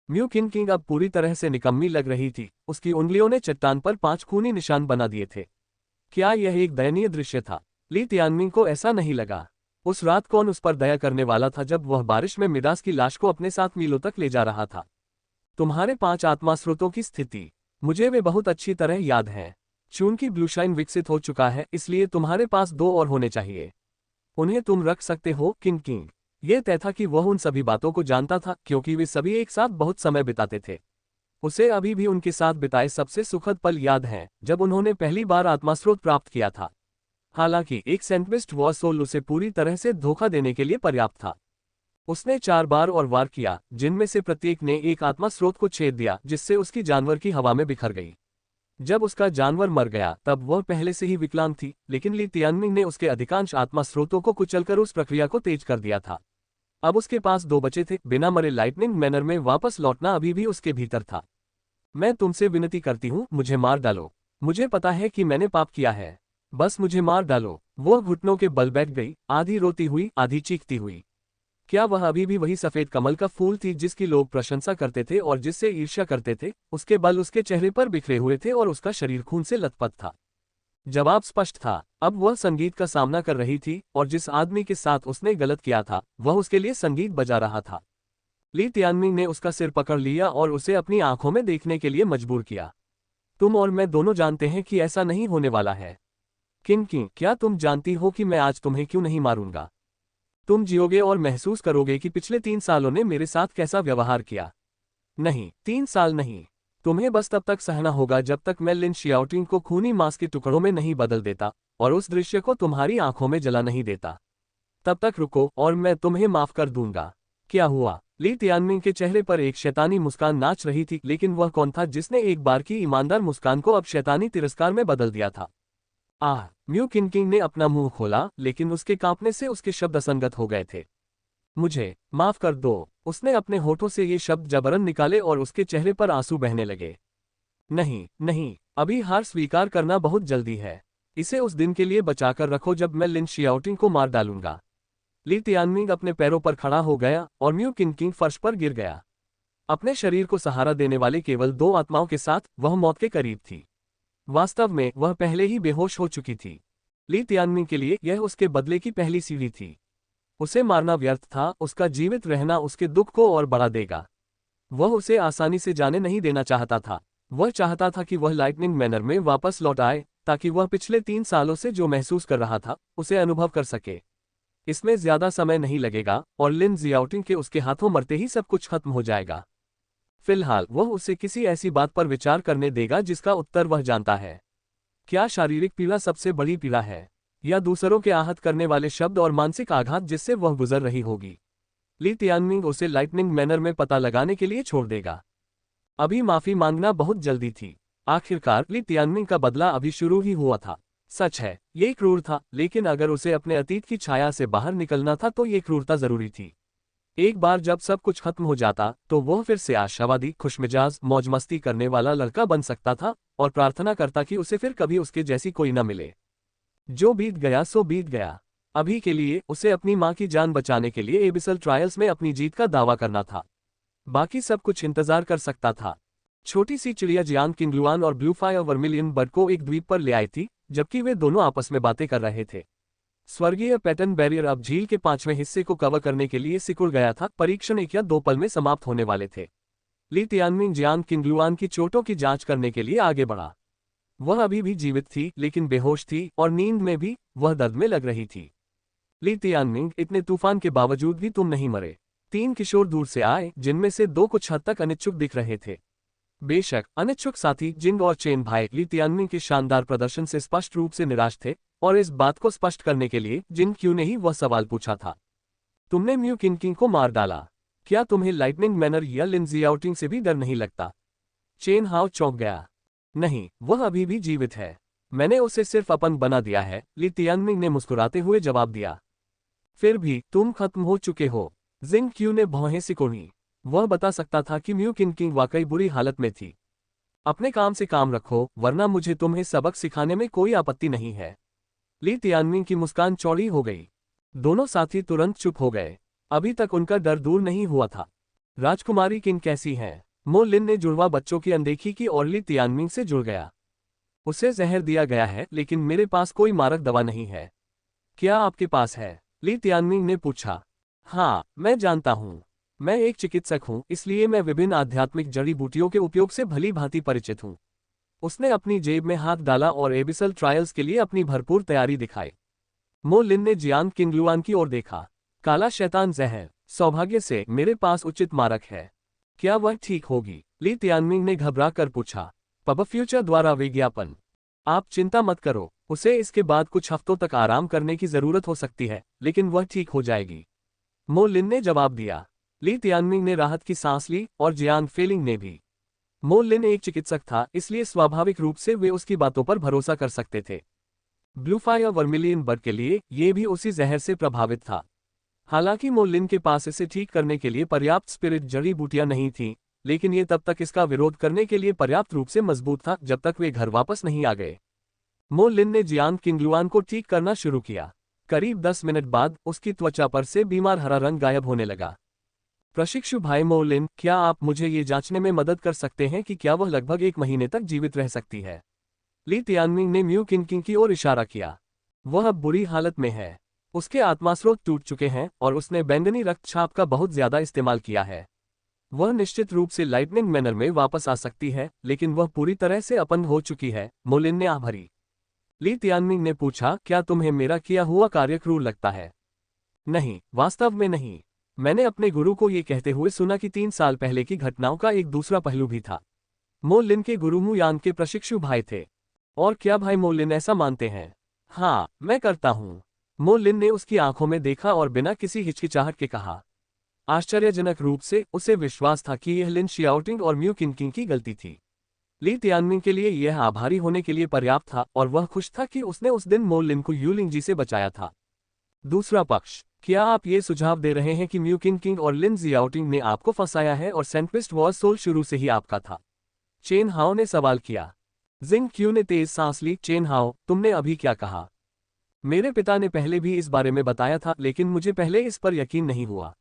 म्यू किनकिंग अब पूरी तरह से निकम्मी लग रही थी। उसकी उंगलियों ने चट्टान पर 5 खूनी निशान बना दिए थे। क्या यह एक दयनीय दृश्य था? ली तियानमिंग को ऐसा नहीं लगा। उस रात कौन उस पर दया करने वाला था जब वह बारिश में मिडास की लाश को अपने साथ मीलों तक ले जा रहा था? तुम्हारे 5 आत्मा स्रोतों की स्थिति मुझे वे बहुत अच्छी तरह याद हैं। चूंकि ब्लूशाइन विकसित हो चुका है, इसलिए तुम्हारे पास 2 और होने चाहिए। उन्हें तुम रख सकते हो किनकिंग। यह तय था कि वह उन सभी बातों को जानता था, क्योंकि वे सभी एक साथ बहुत समय बिताते थे। उसे अभी भी उनके साथ बिताए सबसे सुखद पल याद हैं, जब उन्होंने पहली बार आत्मा स्रोत प्राप्त किया था। हालांकि एक सैंडविच्ड वॉर सोल उसे पूरी तरह से धोखा देने के लिए पर्याप्त था। उसने 4 बार और वार किया, जिनमें से प्रत्येक ने एक आत्मा स्रोत को छेद दिया, जिससे उसकी जानवर की हवा में बिखर गई। जब उसका जानवर मर गया तब वह पहले से ही विकलांग थी, लेकिन ली तियानमिंग ने उसके अधिकांश आत्मा स्रोतों को कुचलकर उस प्रक्रिया को तेज कर दिया था। अब उसके पास 2 बचे थे। बिना मरे लाइटनिंग मैनर में वापस लौटना अभी भी उसके भीतर था। मैं तुमसे विनती करती हूँ, मुझे मार डालो। मुझे पता है कि मैंने पाप किया है। बस मुझे मार डालो। वह घुटनों के बल बैठ गई, आधी रोती हुई, आधी चीखती हुई। क्या वह अभी भी वही सफेद कमल का फूल थी जिसकी लोग प्रशंसा करते थे और जिससे ईर्ष्या करते थे? उसके बल उसके चेहरे पर बिखरे हुए थे और उसका शरीर खून से लथपथ था। जवाब स्पष्ट था। अब वह संगीत का सामना कर रही थी और जिस आदमी के साथ उसने गलत किया था वह उसके लिए संगीत बजा रहा था। ली तियानमिंग ने उसका सिर पकड़ लिया और उसे अपनी आंखों में देखने के लिए मजबूर किया। तुम और मैं दोनों जानते हैं कि ऐसा नहीं होने वाला है। किनकिंग, क्या तुम जानती हो कि मैं आज तुम्हें क्यों नहीं मारूंगा? तुम जियोगे और महसूस करोगे कि पिछले 3 सालों ने मेरे साथ कैसा व्यवहार किया। नहीं, 3 साल नहीं। तुम्हें बस तब तक सहना होगा जब तक मैं लिन शियाओटिंग को खूनी मांस के टुकड़ों में नहीं बदल देता और उस दृश्य को तुम्हारी आंखों में जला नहीं देता। तब तक रुको और मैं तुम्हें माफ कर दूंगा। क्या हुआ? ली तियानमिंग के चेहरे पर एक शैतानी मुस्कान नाच रही थी, लेकिन वह कौन था जिसने एक बार की ईमानदार मुस्कान को अब शैतानी तिरस्कार में बदल दिया था? आह! म्यू किनकिंग ने अपना मुंह खोला, लेकिन उसके कांपने से उसके शब्द असंगत हो गए थे। मुझे माफ कर दो। उसने अपने होठों से ये शब्द जबरन निकाले और उसके चेहरे पर आंसू बहने लगे। नहीं, नहीं, अभी हार स्वीकार करना बहुत जल्दी है। इसे उस दिन के लिए बचाकर रखो जब मैं लिन शियाओटिंग को मार डालूंगा। ली तियानमिंग अपने पैरों पर खड़ा हो गया और म्यू किनकिंग फर्श पर गिर गया। अपने शरीर को सहारा देने वाली केवल दो आत्माओं के साथ वह मौत के करीब थी। वास्तव में वह पहले ही बेहोश हो चुकी थी। ली तियानमिंग के लिए यह उसके बदले की पहली सीढ़ी थी। उसे मारना व्यर्थ था, उसका जीवित रहना उसके दुख को और बढ़ा देगा। वह उसे आसानी से जाने नहीं देना चाहता था। वह चाहता था कि वह लाइटनिंग मैनर में वापस लौट आए, ताकि वह पिछले 3 सालों से जो महसूस कर रहा था उसे अनुभव कर सके। इसमें ज्यादा समय नहीं लगेगा और लिन जियाओटिंग के उसके हाथों मरते ही सब कुछ खत्म हो जाएगा। फिलहाल वह उसे किसी ऐसी बात पर विचार करने देगा जिसका उत्तर वह जानता है। क्या शारीरिक पीड़ा सबसे बड़ी पीड़ा है, या दूसरों के आहत करने वाले शब्द और मानसिक आघात जिससे वह गुजर रही होगी? ली तियानमिंग उसे लाइटनिंग मैनर में पता लगाने के लिए छोड़ देगा। अभी माफी मांगना बहुत जल्दी थी। आखिरकार ली तियानमिंग का बदला अभी शुरू ही हुआ था। सच है, ये क्रूर था, लेकिन अगर उसे अपने अतीत की छाया से बाहर निकलना था तो ये क्रूरता जरूरी थी। एक बार जब सब कुछ खत्म हो जाता तो वह फिर से आशावादी, खुशमिजाज, मौज मस्ती करने वाला लड़का बन सकता था और प्रार्थना करता कि उसे फिर कभी उसके जैसी कोई न मिले। जो बीत गया सो बीत गया। अभी के लिए उसे अपनी मां की जान बचाने के लिए एबिसल ट्रायल्स में अपनी जीत का दावा करना था। बाकी सब कुछ इंतजार कर सकता था। छोटी सी चिड़िया जियांग किंगलुआन और ब्लूफाई और वर्मिलियन बर्ड को एक द्वीप पर ले आई थी, जबकि वे दोनों आपस में बातें कर रहे थे। स्वर्गीय पैटर्न बैरियर अब झील के 5वें हिस्से को कवर करने के लिए सिकुड़ गया था। परीक्षण 1 या 2 पल में समाप्त होने वाले थे। ली तियानमिंग जियांग किंगलुआन की चोटों की जांच करने के लिए आगे बढ़ा। वह अभी भी जीवित थी, लेकिन बेहोश थी और नींद में भी वह दर्द में लग रही थी। ली तियानमिंग, इतने तूफान के बावजूद भी तुम नहीं मरे। 3 किशोर दूर से आए, जिनमें से 2 कुछ हद तक अनिच्छुक दिख रहे थे। बेशक अनिच्छुक साथी जिंग और चेन भाई ली तियानमिंग के शानदार प्रदर्शन से स्पष्ट रूप से निराश थे, और इस बात को स्पष्ट करने के लिए जिंग क्यों ने ही वह सवाल पूछा था। तुमने म्यू किनकिंग को मार डाला। क्या तुम्हें लाइटनिंग मैनर या लिन जियाओटिंग से भी डर नहीं लगता? चेन हाउ चौंक गया। नहीं, वह अभी भी जीवित है। मैंने उसे सिर्फ अपन बना दिया है, ली तियानमिंग ने मुस्कुराते हुए जवाब दिया। फिर भी तुम खत्म हो चुके हो। जिंग क्यू ने भौहें सिकोड़ी। वह बता सकता था कि म्यू किनकिंग वाकई बुरी हालत में थी। अपने काम से काम रखो, वरना मुझे तुम्हें सबक सिखाने में कोई आपत्ति नहीं है। ली तियानमिंग की मुस्कान चौड़ी हो गई। दोनों साथी तुरंत चुप हो गए। अभी तक उनका डर दूर नहीं हुआ था। राजकुमारी किन कैसी हैं? मो लिन ने जुड़वा बच्चों की अनदेखी की और ली तियानमिंग से जुड़ गया। उसे जहर दिया गया है, लेकिन मेरे पास कोई मारक दवा नहीं है। क्या आपके पास है? ली तियानमिंग ने पूछा। हाँ, मैं जानता हूँ। मैं एक चिकित्सक हूँ, इसलिए मैं विभिन्न आध्यात्मिक जड़ी बूटियों के उपयोग से भली भांति परिचित हूँ। उसने अपनी जेब में हाथ डाला और एबिसल ट्रायल्स के लिए अपनी भरपूर तैयारी दिखाई। मो लिन ने जियांग किंगलुआन की ओर देखा। काला शैतान जहर। सौभाग्य से मेरे पास उचित मारक है। क्या वह ठीक होगी? ली तियानमिंग ने घबरा कर पूछा। पब फ्यूचर द्वारा विज्ञापन। आप चिंता मत करो, उसे इसके बाद कुछ हफ्तों तक आराम करने की जरूरत हो सकती है, लेकिन वह ठीक हो जाएगी। मो लिन ने जवाब दिया। ली तियानमिंग ने राहत की सांस ली और जियांग फेलिंग ने भी। मो लिन एक चिकित्सक था, इसलिए स्वाभाविक रूप से वे उसकी बातों पर भरोसा कर सकते थे। ब्लूफाई और वर्मिलियन बर्ड के लिए ये भी उसी जहर से प्रभावित था। हालांकि मो लिन के पास इसे ठीक करने के लिए पर्याप्त स्पिरिट जड़ी बूटियां नहीं थीं, लेकिन ये तब तक इसका विरोध करने के लिए पर्याप्त रूप से मजबूत था जब तक वे घर वापस नहीं आ गए। मो लिन ने जियांग किंगलुआन को ठीक करना शुरू किया। करीब 10 मिनट बाद उसकी त्वचा पर से बीमार हरा रंग गायब होने लगा। प्रशिक्षु भाई मो लिन, क्या आप मुझे ये जांचने में मदद कर सकते हैं कि क्या वह लगभग 1 महीने तक जीवित रह सकती है? ली तियानमिंग ने म्यू किनकिंग की ओर इशारा किया। वह अब बुरी हालत में है। उसके आत्मास्रोत टूट चुके हैं और उसने बैंगनी रक्तचाप का बहुत ज्यादा इस्तेमाल किया है। वह निश्चित रूप से लाइटनिंग मैनर में वापस आ सकती है, लेकिन वह पूरी तरह से अपंग हो चुकी है। मो लिन ने आह भरी। ली तियानमिंग ने पूछा, क्या तुम्हें मेरा किया हुआ कार्य क्रूर लगता है? नहीं, वास्तव में नहीं। मैंने अपने गुरु को ये कहते हुए सुना कि 3 साल पहले की घटनाओं का एक दूसरा पहलू भी था। मो लिन के गुरु मु यान के प्रशिक्षु भाई थे। और क्या भाई मो लिन ऐसा मानते हैं? हाँ, मैं करता हूँ। मो लिन ने उसकी आंखों में देखा और बिना किसी हिचकिचाहट के कहा। आश्चर्यजनक रूप से उसे विश्वास था कि यह लिन शियाओटिंग और म्यू किनकिंग की गलती थी। ली तियानमिंग के लिए यह आभारी होने के लिए पर्याप्त था और वह खुश था कि उसने उस दिन मो लिन को यूलिंगजी से बचाया था। दूसरा पक्ष, क्या आप ये सुझाव दे रहे हैं कि म्यू किनकिंग और लिन जियाओटिंग ने आपको फंसाया है और सेंक्विस्ट वॉज सोल शुरू से ही आपका था? चेन हाओ ने सवाल किया। जिंग क्यू ने तेज सांस ली। चेन हाओ, तुमने अभी क्या कहा? मेरे पिता ने पहले भी इस बारे में बताया था, लेकिन मुझे पहले इस पर यकीन नहीं हुआ।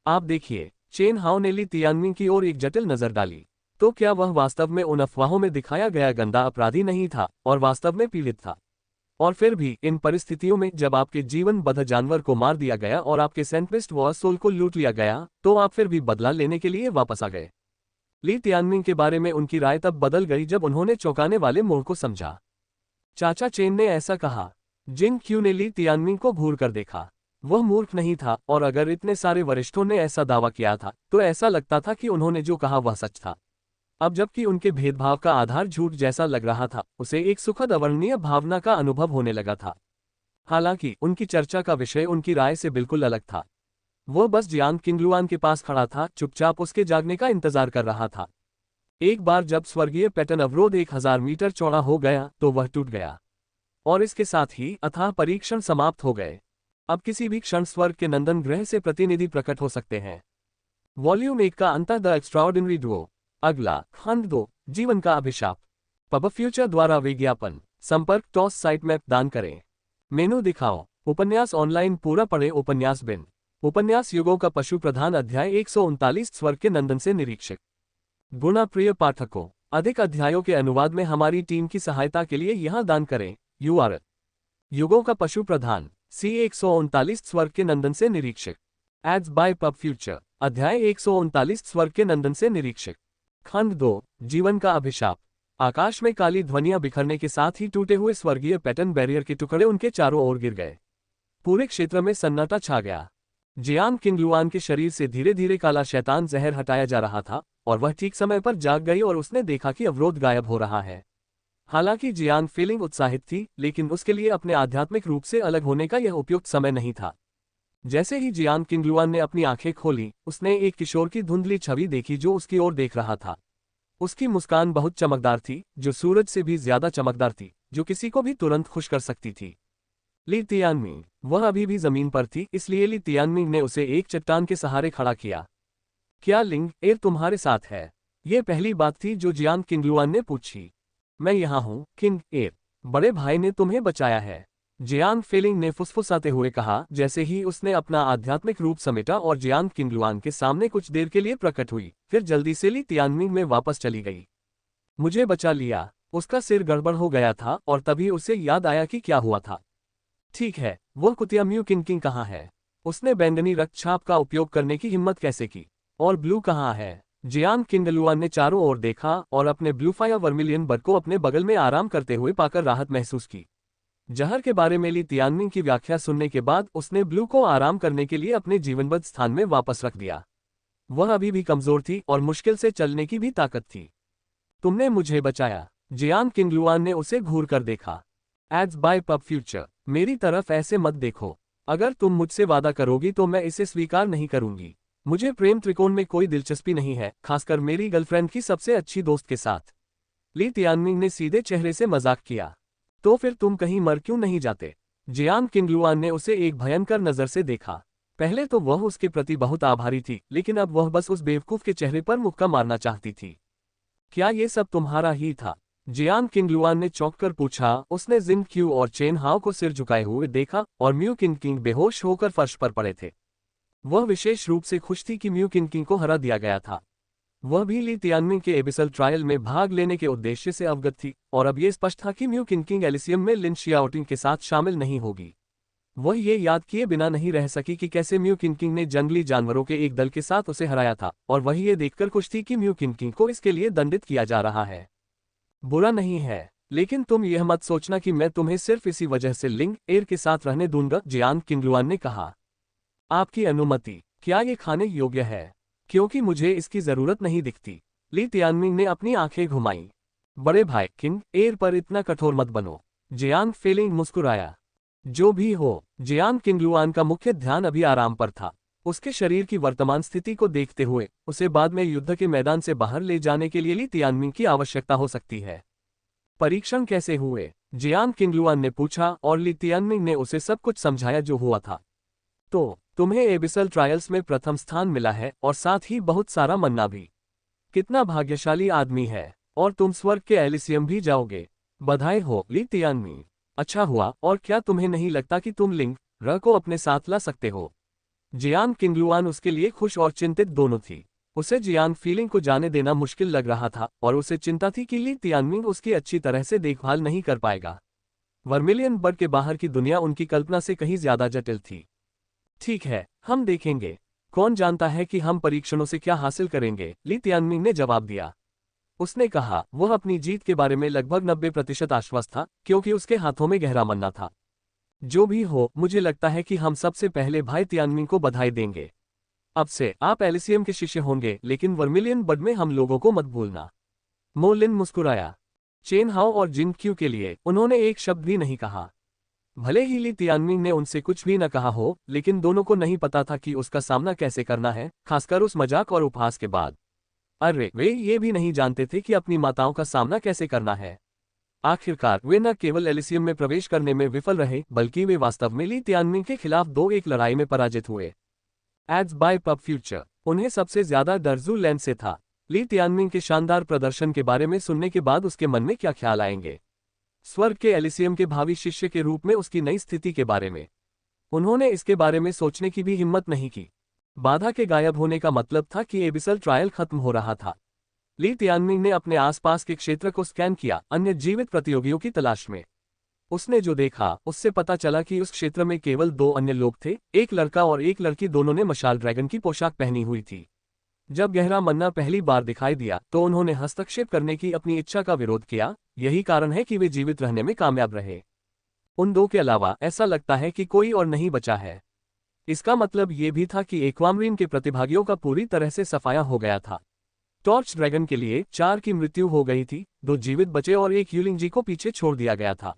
आप देखिए, चेन हाओ ने ली तियानमिंग की ओर एक जटिल नजर डाली। तो क्या वह वास्तव में उन अफवाहों में दिखाया गया गंदा अपराधी नहीं था और वास्तव में पीड़ित था? और फिर भी इन परिस्थितियों में जब आपके जीवनबद्ध जानवर को मार दिया गया और आपके सेंक्विस्ट वॉज सोल को लूट लिया गया, तो आप फिर भी बदला लेने के लिए वापस आ गए। ली तियानमिंग के बारे में उनकी राय तब बदल गई जब उन्होंने चौंकाने वाले मोड़ को समझा। चाचा चेन ने ऐसा कहा। जिंग क्यू ने ली तियानमिंग को घूर कर देखा। वह मूर्ख नहीं था, और अगर इतने सारे वरिष्ठों ने ऐसा दावा किया था तो ऐसा लगता था कि उन्होंने जो कहा वह सच था। अब जबकि उनके भेदभाव का आधार झूठ जैसा लग रहा था, उसे एक सुखद अवर्णनीय भावना का अनुभव होने लगा था। हालांकि उनकी चर्चा का विषय उनकी राय से बिल्कुल अलग था। वह बस जियांग किंगलुआन के पास खड़ा था, चुपचाप उसके जागने का इंतजार कर रहा था। एक बार जब स्वर्गीय पैटर्न अवरोध 1000 मीटर चौड़ा हो गया तो वह टूट गया, और इसके साथ ही अथाह परीक्षण समाप्त हो गए। अब किसी भी क्षण स्वर्ग के नंदन ग्रह से प्रतिनिधि प्रकट हो सकते हैं। वॉल्यूम 1 का अंत, द एक्स्ट्राऑर्डिनरी डुओ। अगला, खंड 2, जीवन का अभिशाप। पब फ्यूचर द्वारा विज्ञापन। संपर्क टॉस साइट मैप दान करें। मेनू दिखाओ। उपन्यास ऑनलाइन पूरा पढ़े। उपन्यास बिन। उपन्यास युगों का पशु प्रधान, अध्याय 139, स्वर्ग के नंदन से निरीक्षक। गुणा प्रिय पाठकों, अधिक अध्यायों के अनुवाद में हमारी टीम की सहायता के लिए यहां दान करें। URL: युगों का पशु प्रधान, C139, स्वर्ग के नंदन से निरीक्षक। एड्स बाय पब फ्यूचर, अध्याय 139, स्वर्ग के नंदन से निरीक्षक। खंड 2, जीवन का अभिशाप। आकाश में काली ध्वनियां बिखरने के साथ ही टूटे हुए स्वर्गीय पैटर्न बैरियर के टुकड़े उनके चारों ओर गिर गए। पूरे क्षेत्र में सन्नाटा छा गया। जियांग किंगलुआन के शरीर से धीरे धीरे काला शैतान जहर हटाया जा रहा था, और वह ठीक समय पर जाग गई और उसने देखा कि अवरोध गायब हो रहा है। हालांकि जियांग फीलिंग उत्साहित थी, लेकिन उसके लिए अपने आध्यात्मिक रूप से अलग होने का यह उपयुक्त समय नहीं था। जैसे ही जियांग किंगलुआन ने अपनी आंखें खोली, उसने एक किशोर की धुंधली छवि देखी जो उसकी ओर देख रहा था। उसकी मुस्कान बहुत चमकदार थी, जो सूरज से भी ज्यादा चमकदार थी, जो किसी को भी तुरंत खुश कर सकती थी। ली तियानमिंग, वह अभी भी जमीन पर थी, इसलिए ली तियानमिंग ने उसे एक चट्टान के सहारे खड़ा किया। क्या लिंग एर तुम्हारे साथ है? यह पहली बात थी जो जियांग किंगलुआन ने पूछी। मैं यहाँ हूँ किंग एर, बड़े भाई ने तुम्हें बचाया है, जियांग फेलिंग ने फुसफुसाते हुए कहा, जैसे ही उसने अपना आध्यात्मिक रूप समेटा और जियांग किंगलुआन के सामने कुछ देर के लिए प्रकट हुई, फिर जल्दी से ली तियानमिंग में वापस चली गई। मुझे बचा लिया। उसका सिर गड़बड़ हो गया था और तभी उसे याद आया कि क्या हुआ था। ठीक है, वो कुतिया म्यू किंग कहाँ है? उसने बैंगनी रक्तछाप का उपयोग करने की हिम्मत कैसे की? और ब्लू कहाँ है? जियांग किंगलुआन ने चारों ओर देखा और अपने ब्लूफायर वर्मिलियन बर्ड को अपने बगल में आराम करते हुए पाकर राहत महसूस की। जहर के बारे में ली तियानमिंग की व्याख्या सुनने के बाद उसने ब्लू को आराम करने के लिए अपने जीवनबद्ध स्थान में वापस रख दिया। वह अभी भी कमजोर थी और मुश्किल से चलने की भी ताकत थी। तुमने मुझे बचाया। जियांग किंगलुआन ने उसे घूर कर देखा। एड्स बाय पब फ्यूचर, मेरी तरफ ऐसे मत देखो। अगर तुम मुझसे वादा करोगी तो मैं इसे स्वीकार नहीं करूंगी। मुझे प्रेम त्रिकोण में कोई दिलचस्पी नहीं है, खासकर मेरी गर्लफ्रेंड की सबसे अच्छी दोस्त के साथ। ली तियानमिंग ने सीधे चेहरे से मजाक किया। तो फिर तुम कहीं मर क्यों नहीं जाते? जियांग किंगलुआन ने उसे एक भयंकर नजर से देखा। पहले तो वह उसके प्रति बहुत आभारी थी, लेकिन अब वह बस उस बेवकूफ के चेहरे पर मुक्का मारना चाहती थी। क्या ये सब तुम्हारा ही था? जियांग किंगलुआन ने चौंक कर पूछा। उसने जिंग क्यू और चेन हाओ को सिर झुकाए हुए देखा और म्यू किंग बेहोश होकर फर्श पर पड़े थे। वह विशेष रूप से खुश थी कि म्यू किंग को हरा दिया गया था। वह भी ली तियानमिंग के एबिसल ट्रायल में भाग लेने के उद्देश्य से अवगत थी, और अब यह स्पष्ट था कि म्यू किंग एलिसियम में लिन शियाओटिंग के साथ शामिल नहीं होगी। वह ये याद किए बिना नहीं रह सकी कि कैसे म्यू किंग ने जंगली जानवरों के एक दल के साथ उसे हराया था, और वही ये देखकर खुश थी कि म्यू किंग को इसके लिए दंडित किया जा रहा है। बुरा नहीं है, लेकिन तुम यह मत सोचना कि मैं तुम्हें सिर्फ इसी वजह से लिंग एर के साथ रहने दूंगा, जियांग किंगलुआन ने कहा। आपकी अनुमति? क्या ये खाने योग्य है? क्योंकि मुझे इसकी जरूरत नहीं दिखती। ली तियानमिंग ने अपनी आंखें घुमाई। बड़े भाई किंग एर पर इतना कठोर मत बनो। जियांग फेलिंग मुस्कुराया। जो भी हो, जियांग किंगलुआन का मुख्य ध्यान अभी आराम पर था। उसके शरीर की वर्तमान स्थिति को देखते हुए उसे बाद में युद्ध के मैदान से बाहर ले जाने के लिए ली तियानमिंग की आवश्यकता हो सकती है। परीक्षण कैसे हुए? जियांग किंगलुआन ने पूछा और ली तियानमिंग ने उसे सब कुछ समझाया जो हुआ था। तो तुम्हें एबिसल ट्रायल्स में प्रथम स्थान मिला है और साथ ही बहुत सारा मन्ना भी। कितना भाग्यशाली आदमी है, और तुम स्वर्ग के एलिसियम भी जाओगे। बधाई हो ली तियानमिंग। अच्छा हुआ, और क्या तुम्हें नहीं लगता कि तुम लिंग र को अपने साथ ला सकते हो? जियांग किंगलुआन उसके लिए खुश और चिंतित दोनों थी। उसे जियांग फीलिंग को जाने देना मुश्किल लग रहा था और उसे चिंता थी कि ली तियानमिंग उसकी अच्छी तरह से देखभाल नहीं कर पाएगा। वर्मिलियन बर्ड के बाहर की दुनिया उनकी कल्पना से कहीं ज्यादा जटिल थी। ठीक है, हम देखेंगे। कौन जानता है कि हम परीक्षणों से क्या हासिल करेंगे, ली तियानमिंग ने जवाब दिया। उसने कहा वह अपनी जीत के बारे में लगभग 90% आश्वस्त था, क्योंकि उसके हाथों में गहरा मन्ना था। जो भी हो, मुझे लगता है कि हम सबसे पहले भाई तियानमिंग को बधाई देंगे। अब से आप एलिसियम के शिष्य होंगे, लेकिन वर्मिलियन बर्ड में हम लोगों को मत भूलना। मो लिन मुस्कुराया। चेन हाओ और जिन क्यू के लिए उन्होंने एक शब्द भी नहीं कहा। भले ही ली तियानमिंग ने उनसे कुछ भी न कहा हो, लेकिन दोनों को नहीं पता था कि उसका सामना कैसे करना है, खासकर उस मजाक और उपहास के बाद। अरे वे ये भी नहीं जानते थे कि अपनी माताओं का सामना कैसे करना है। आखिरकार वे न केवल एलिसियम में प्रवेश करने में विफल रहे, बल्कि वे वास्तव में ली तियानमिंग के खिलाफ 2-1 लड़ाई में पराजित हुए। Ads by pub future. उन्हें सबसे ज्यादा डर जू लैन से था। ली तियानमिंग के शानदार प्रदर्शन के बारे में सुनने के बाद उसके मन में क्या ख्याल आएंगे? स्वर्ग के एलिसियम के भावी शिष्य के रूप में उसकी नई स्थिति के बारे में उन्होंने इसके बारे में सोचने की भी हिम्मत नहीं की। बाधा के गायब होने का मतलब था कि एबिसल ट्रायल खत्म हो रहा था। ली तियानमिंग ने अपने आसपास के क्षेत्र को स्कैन किया, अन्य जीवित प्रतियोगियों की तलाश में। उसने जो देखा उससे पता चला कि उस क्षेत्र में केवल 2 अन्य लोग थे, एक लड़का और एक लड़की। दोनों ने मशाल ड्रैगन की पोशाक पहनी हुई थी। जब गहरा मन्ना पहली बार दिखाई दिया तो उन्होंने हस्तक्षेप करने की अपनी इच्छा का विरोध किया। यही कारण है कि वे जीवित रहने में कामयाब रहे। उन 2 के अलावा ऐसा लगता है कि कोई और नहीं बचा है। इसका मतलब ये भी था कि एक्वामरीन के प्रतिभागियों का पूरी तरह से सफाया हो गया था। टॉर्च ड्रैगन के लिए 4 की मृत्यु हो गई थी, 2 जीवित बचे और एक यूलिंग को पीछे छोड़ दिया गया था।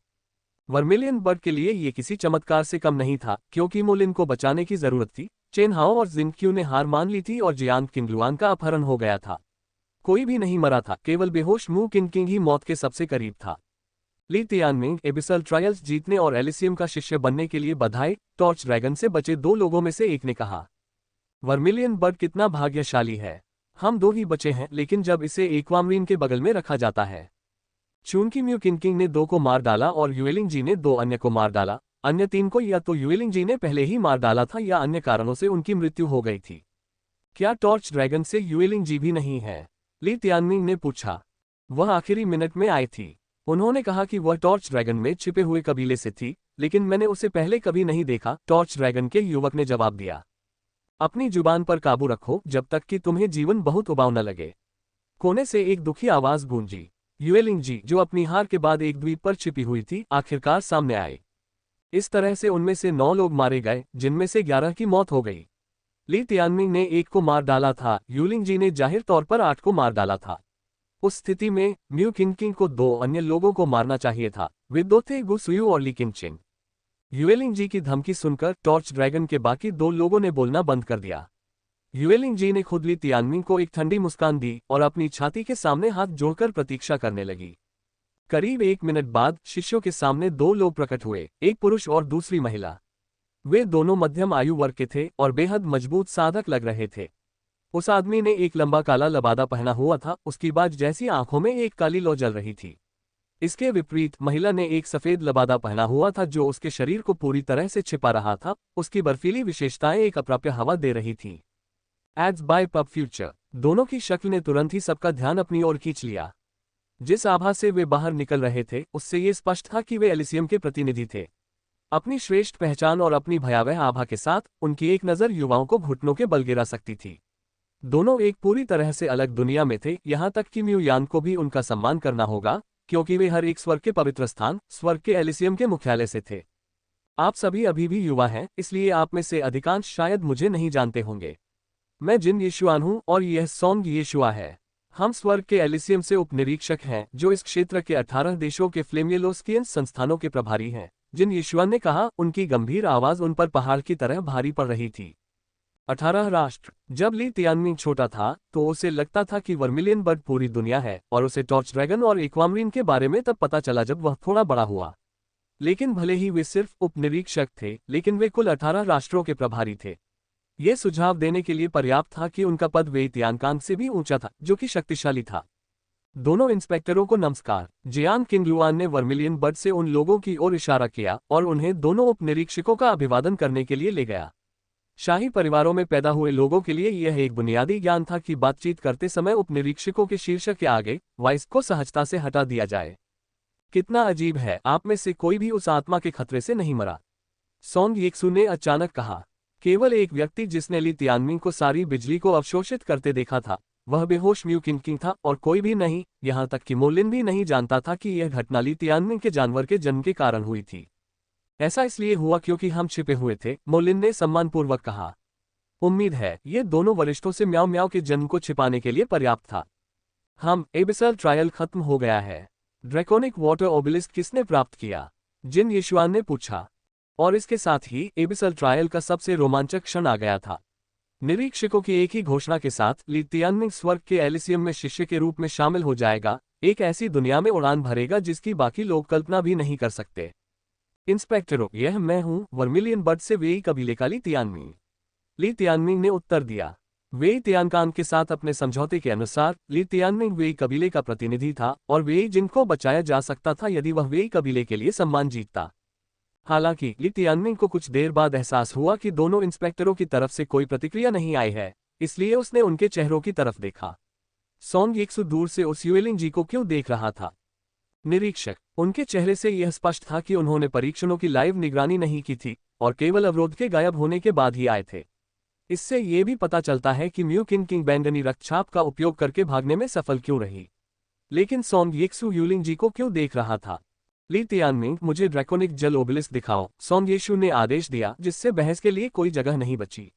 वर्मिलियन बर्ड के लिए ये किसी चमत्कार से कम नहीं था, क्योंकि मोलिन को बचाने की जरूरत थी। चेन हाओ और जिनक्यू ने हार मान ली थी और जियांग किंगलुआन का अपहरण हो गया था। कोई भी नहीं मरा था, केवल बेहोश मू किंग ही मौत के सबसे करीब था। ली तियानमिंग एबिसल ट्रायल्स जीतने और एलिसियम का शिष्य बनने के लिए बधाई, टॉर्च ड्रैगन से बचे 2 लोगों में से एक ने कहा। वर्मिलियन बर्ड कितना भाग्यशाली है। हम 2 ही बचे हैं, लेकिन जब इसे एक्वामरीन के बगल में रखा जाता है। चूंकि म्यू किंग ने 2 को मार डाला और युएलिंग जी ने 2 अन्य को मार डाला, अन्य 3 को या तो युएलिंग जी ने पहले ही मार डाला था या अन्य कारणों से उनकी मृत्यु हो गई थी। क्या टॉर्च ड्रैगन से युएलिंग जी भी नहीं है? ली तियानमिंग ने पूछा। वह आखिरी मिनट में आई थी। उन्होंने कहा कि वह टॉर्च ड्रैगन में छिपे हुए कबीले से थी, लेकिन मैंने उसे पहले कभी नहीं देखा, टॉर्च ड्रैगन के युवक ने जवाब दिया। अपनी जुबान पर काबू रखो जब तक कि तुम्हें जीवन बहुत उबाऊ न लगे। कोने से एक दुखी आवाज गूंजी। युएलिंग जी, जो अपनी हार के बाद एक द्वीप पर छिपी हुई थी, आखिरकार सामने आए। इस तरह से उनमें से 9 लोग मारे गए, जिनमें से 11 की मौत हो गई। ली तियानमिंग ने 1 को मार डाला था, युएलिंग जी ने जाहिर तौर पर 8 को मार डाला था। उस स्थिति में म्यू किंग को 2 अन्य लोगों को मारना चाहिए था। वे 2 थे, गु सुयू और ली किंगचिन। युएलिंग जी की धमकी सुनकर टॉर्च ड्रैगन के बाकी 2 लोगों ने बोलना बंद कर दिया। युएलिंग जी ने खुद ली तियानमिंग को एक ठंडी मुस्कान दी और अपनी छाती के सामने हाथ जोड़कर प्रतीक्षा करने लगी। करीब 1 मिनट बाद शिष्यों के सामने 2 लोग प्रकट हुए, एक पुरुष और दूसरी महिला। वे दोनों मध्यम आयु वर्ग के थे और बेहद मजबूत साधक लग रहे थे। उस आदमी ने एक लंबा काला लबादा पहना हुआ था, उसकी बाज जैसी आंखों में एक काली लौ जल रही थी। इसके विपरीत महिला ने एक सफेद लबादा पहना हुआ था जो उसके शरीर को पूरी तरह से छिपा रहा था। उसकी बर्फीली विशेषताएं एक अप्राप्य हवा दे रही थीं। Ads by pub future. दोनों की शक्ल ने तुरंत ही सबका ध्यान अपनी ओर खींच लिया। जिस आभा से वे बाहर निकल रहे थे उससे ये स्पष्ट था कि वे एलिसियम के प्रतिनिधि थे। अपनी श्रेष्ठ पहचान और अपनी भयावह आभा के साथ उनकी एक नज़र युवाओं को घुटनों के बल गिरा सकती थी। दोनों एक पूरी तरह से अलग दुनिया में थे, यहाँ तक कि म्यू यान को भी उनका सम्मान करना होगा, क्योंकि वे हर एक स्वर्ग के पवित्र स्थान, स्वर्ग के एलिसियम के मुख्यालय से थे। आप सभी अभी भी युवा हैं, इसलिए आप में से अधिकांश शायद मुझे नहीं जानते होंगे। मैं जिन यीशुआन हूँ और यह सॉन्ग यीशुआ है। हम स्वर्ग के एलिसियम से उपनिरीक्षक हैं, जो इस क्षेत्र के 18 देशों के फ्लेमियोलोस्कियन संस्थानों के प्रभारी हैं। जिन यीशुआन ने कहा, उनकी गंभीर आवाज उन पर पहाड़ की तरह भारी पड़ रही थी। 18 राष्ट्र। जब ली तियानमिंग छोटा था तो उसे लगता था कि वर्मिलियन बर्ड पूरी दुनिया है, और उसे टॉर्च ड्रैगन और एक्वामरीन के बारे में तब पता चला जब वह थोड़ा बड़ा हुआ। लेकिन भले ही वे सिर्फ उपनिरीक्षक थे, लेकिन वे कुल 18 राष्ट्रों के प्रभारी थे। यह सुझाव देने के लिए पर्याप्त था कि उनका पद वेई तियानकांग से भी ऊंचा था, जो कि शक्तिशाली था। दोनों इंस्पेक्टरों को नमस्कार। जियांग किंगलुआन ने वर्मिलियन बर्ड से उन लोगों की ओर इशारा किया और उन्हें दोनों उपनिरीक्षकों का अभिवादन करने के लिए ले गया। शाही परिवारों में पैदा हुए लोगों के लिए यह एक बुनियादी ज्ञान था कि बातचीत करते समय उपनिरीक्षकों के शीर्षक के आगे वाइस को सहजता से हटा दिया जाए। कितना अजीब है, आप में से कोई भी उस आत्मा के खतरे से नहीं मरा, सोंग येक्सु ने अचानक कहा। केवल एक व्यक्ति जिसने ली तियानमिंग को सारी बिजली को अवशोषित करते देखा था, वह बेहोश म्यू किंग था, और कोई भी नहीं, यहां तक कि मोलिन भी नहीं जानता था कि यह घटना ली तियानमिंग के जानवर के जन्म के कारण हुई थी। ऐसा इसलिए हुआ क्योंकि हम छिपे हुए थे, मोलिन ने सम्मानपूर्वक कहा। उम्मीद है ये दोनों वरिष्ठों से म्याओ म्याओ के जन्म को छिपाने के लिए पर्याप्त था। हम एबिसल ट्रायल खत्म हो गया है। ड्रैकोनिक वाटर ओबेलिस्क किसने प्राप्त किया? जिन यीशुआन ने पूछा। और इसके साथ ही एबिसल ट्रायल का सबसे रोमांचक क्षण आ गया था। निरीक्षकों की एक ही घोषणा के साथ ली तियानमिंग स्वर्ग के एलिसियम में शिष्य के रूप में शामिल हो जाएगा, एक ऐसी दुनिया में उड़ान भरेगा जिसकी बाकी लोग कल्पना भी नहीं कर सकते। इंस्पेक्टरों, यह मैं हूं, वर्मिलियन बर्ड से वेई कबीले का ली तियानमिंग। ली तियानमिंग ने उत्तर दिया। वेई तियानकांग के साथ अपने समझौते के अनुसार ली तियानमिंग वेई कबीले का प्रतिनिधि था, और वेई जिनको बचाया जा सकता था यदि वह वेई कबीले के लिए सम्मान जीतता। हालांकि ली तियानमिंग को कुछ देर बाद एहसास हुआ कि दोनों इंस्पेक्टरों की तरफ से कोई प्रतिक्रिया नहीं आई है, इसलिए उसने उनके चेहरों की तरफ देखा। सोंग येक्सु दूर से उस युएलिंग जी को क्यों देख रहा था? निरीक्षक, उनके चेहरे से यह स्पष्ट था कि उन्होंने परीक्षणों की लाइव निगरानी नहीं की थी और केवल अवरोध के गायब होने के बाद ही आए थे। इससे यह भी पता चलता है कि म्यू किंग बैंगनी रक्तचाप का उपयोग करके भागने में सफल क्यों रही। लेकिन सोंग येक्सु यूलिंग जी को क्यों देख रहा था? ली तियानमिंग, मुझे ड्रैकोनिक जल ओबेलिस्क दिखाओ, सोंग येशु ने आदेश दिया, जिससे बहस के लिए कोई जगह नहीं बची।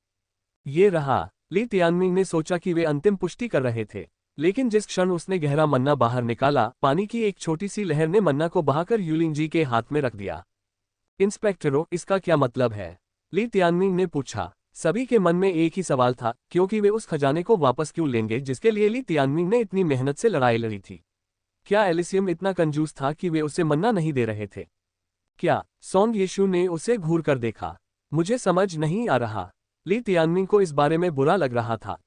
ये रहा। ली तियानमिंग ने सोचा कि वे अंतिम पुष्टि कर रहे थे, लेकिन जिस क्षण उसने गहरा मन्ना बाहर निकाला, पानी की एक छोटी सी लहर ने मन्ना को बहाकर यूलिंग जी के हाथ में रख दिया। इंस्पेक्टरों, इसका क्या मतलब है? ली तियानमिंग ने पूछा। सभी के मन में एक ही सवाल था, क्योंकि वे उस खजाने को वापस क्यों लेंगे जिसके लिए ली तियानमिंग ने इतनी मेहनत से लड़ाई लड़ी थी। क्या एलिसियम इतना कंजूस था कि वे उसे मन्ना नहीं दे रहे थे? क्या? सोंग येशु ने उसे घूर कर देखा। मुझे समझ नहीं आ रहा। ली तियानमिंग को इस बारे में बुरा लग रहा था।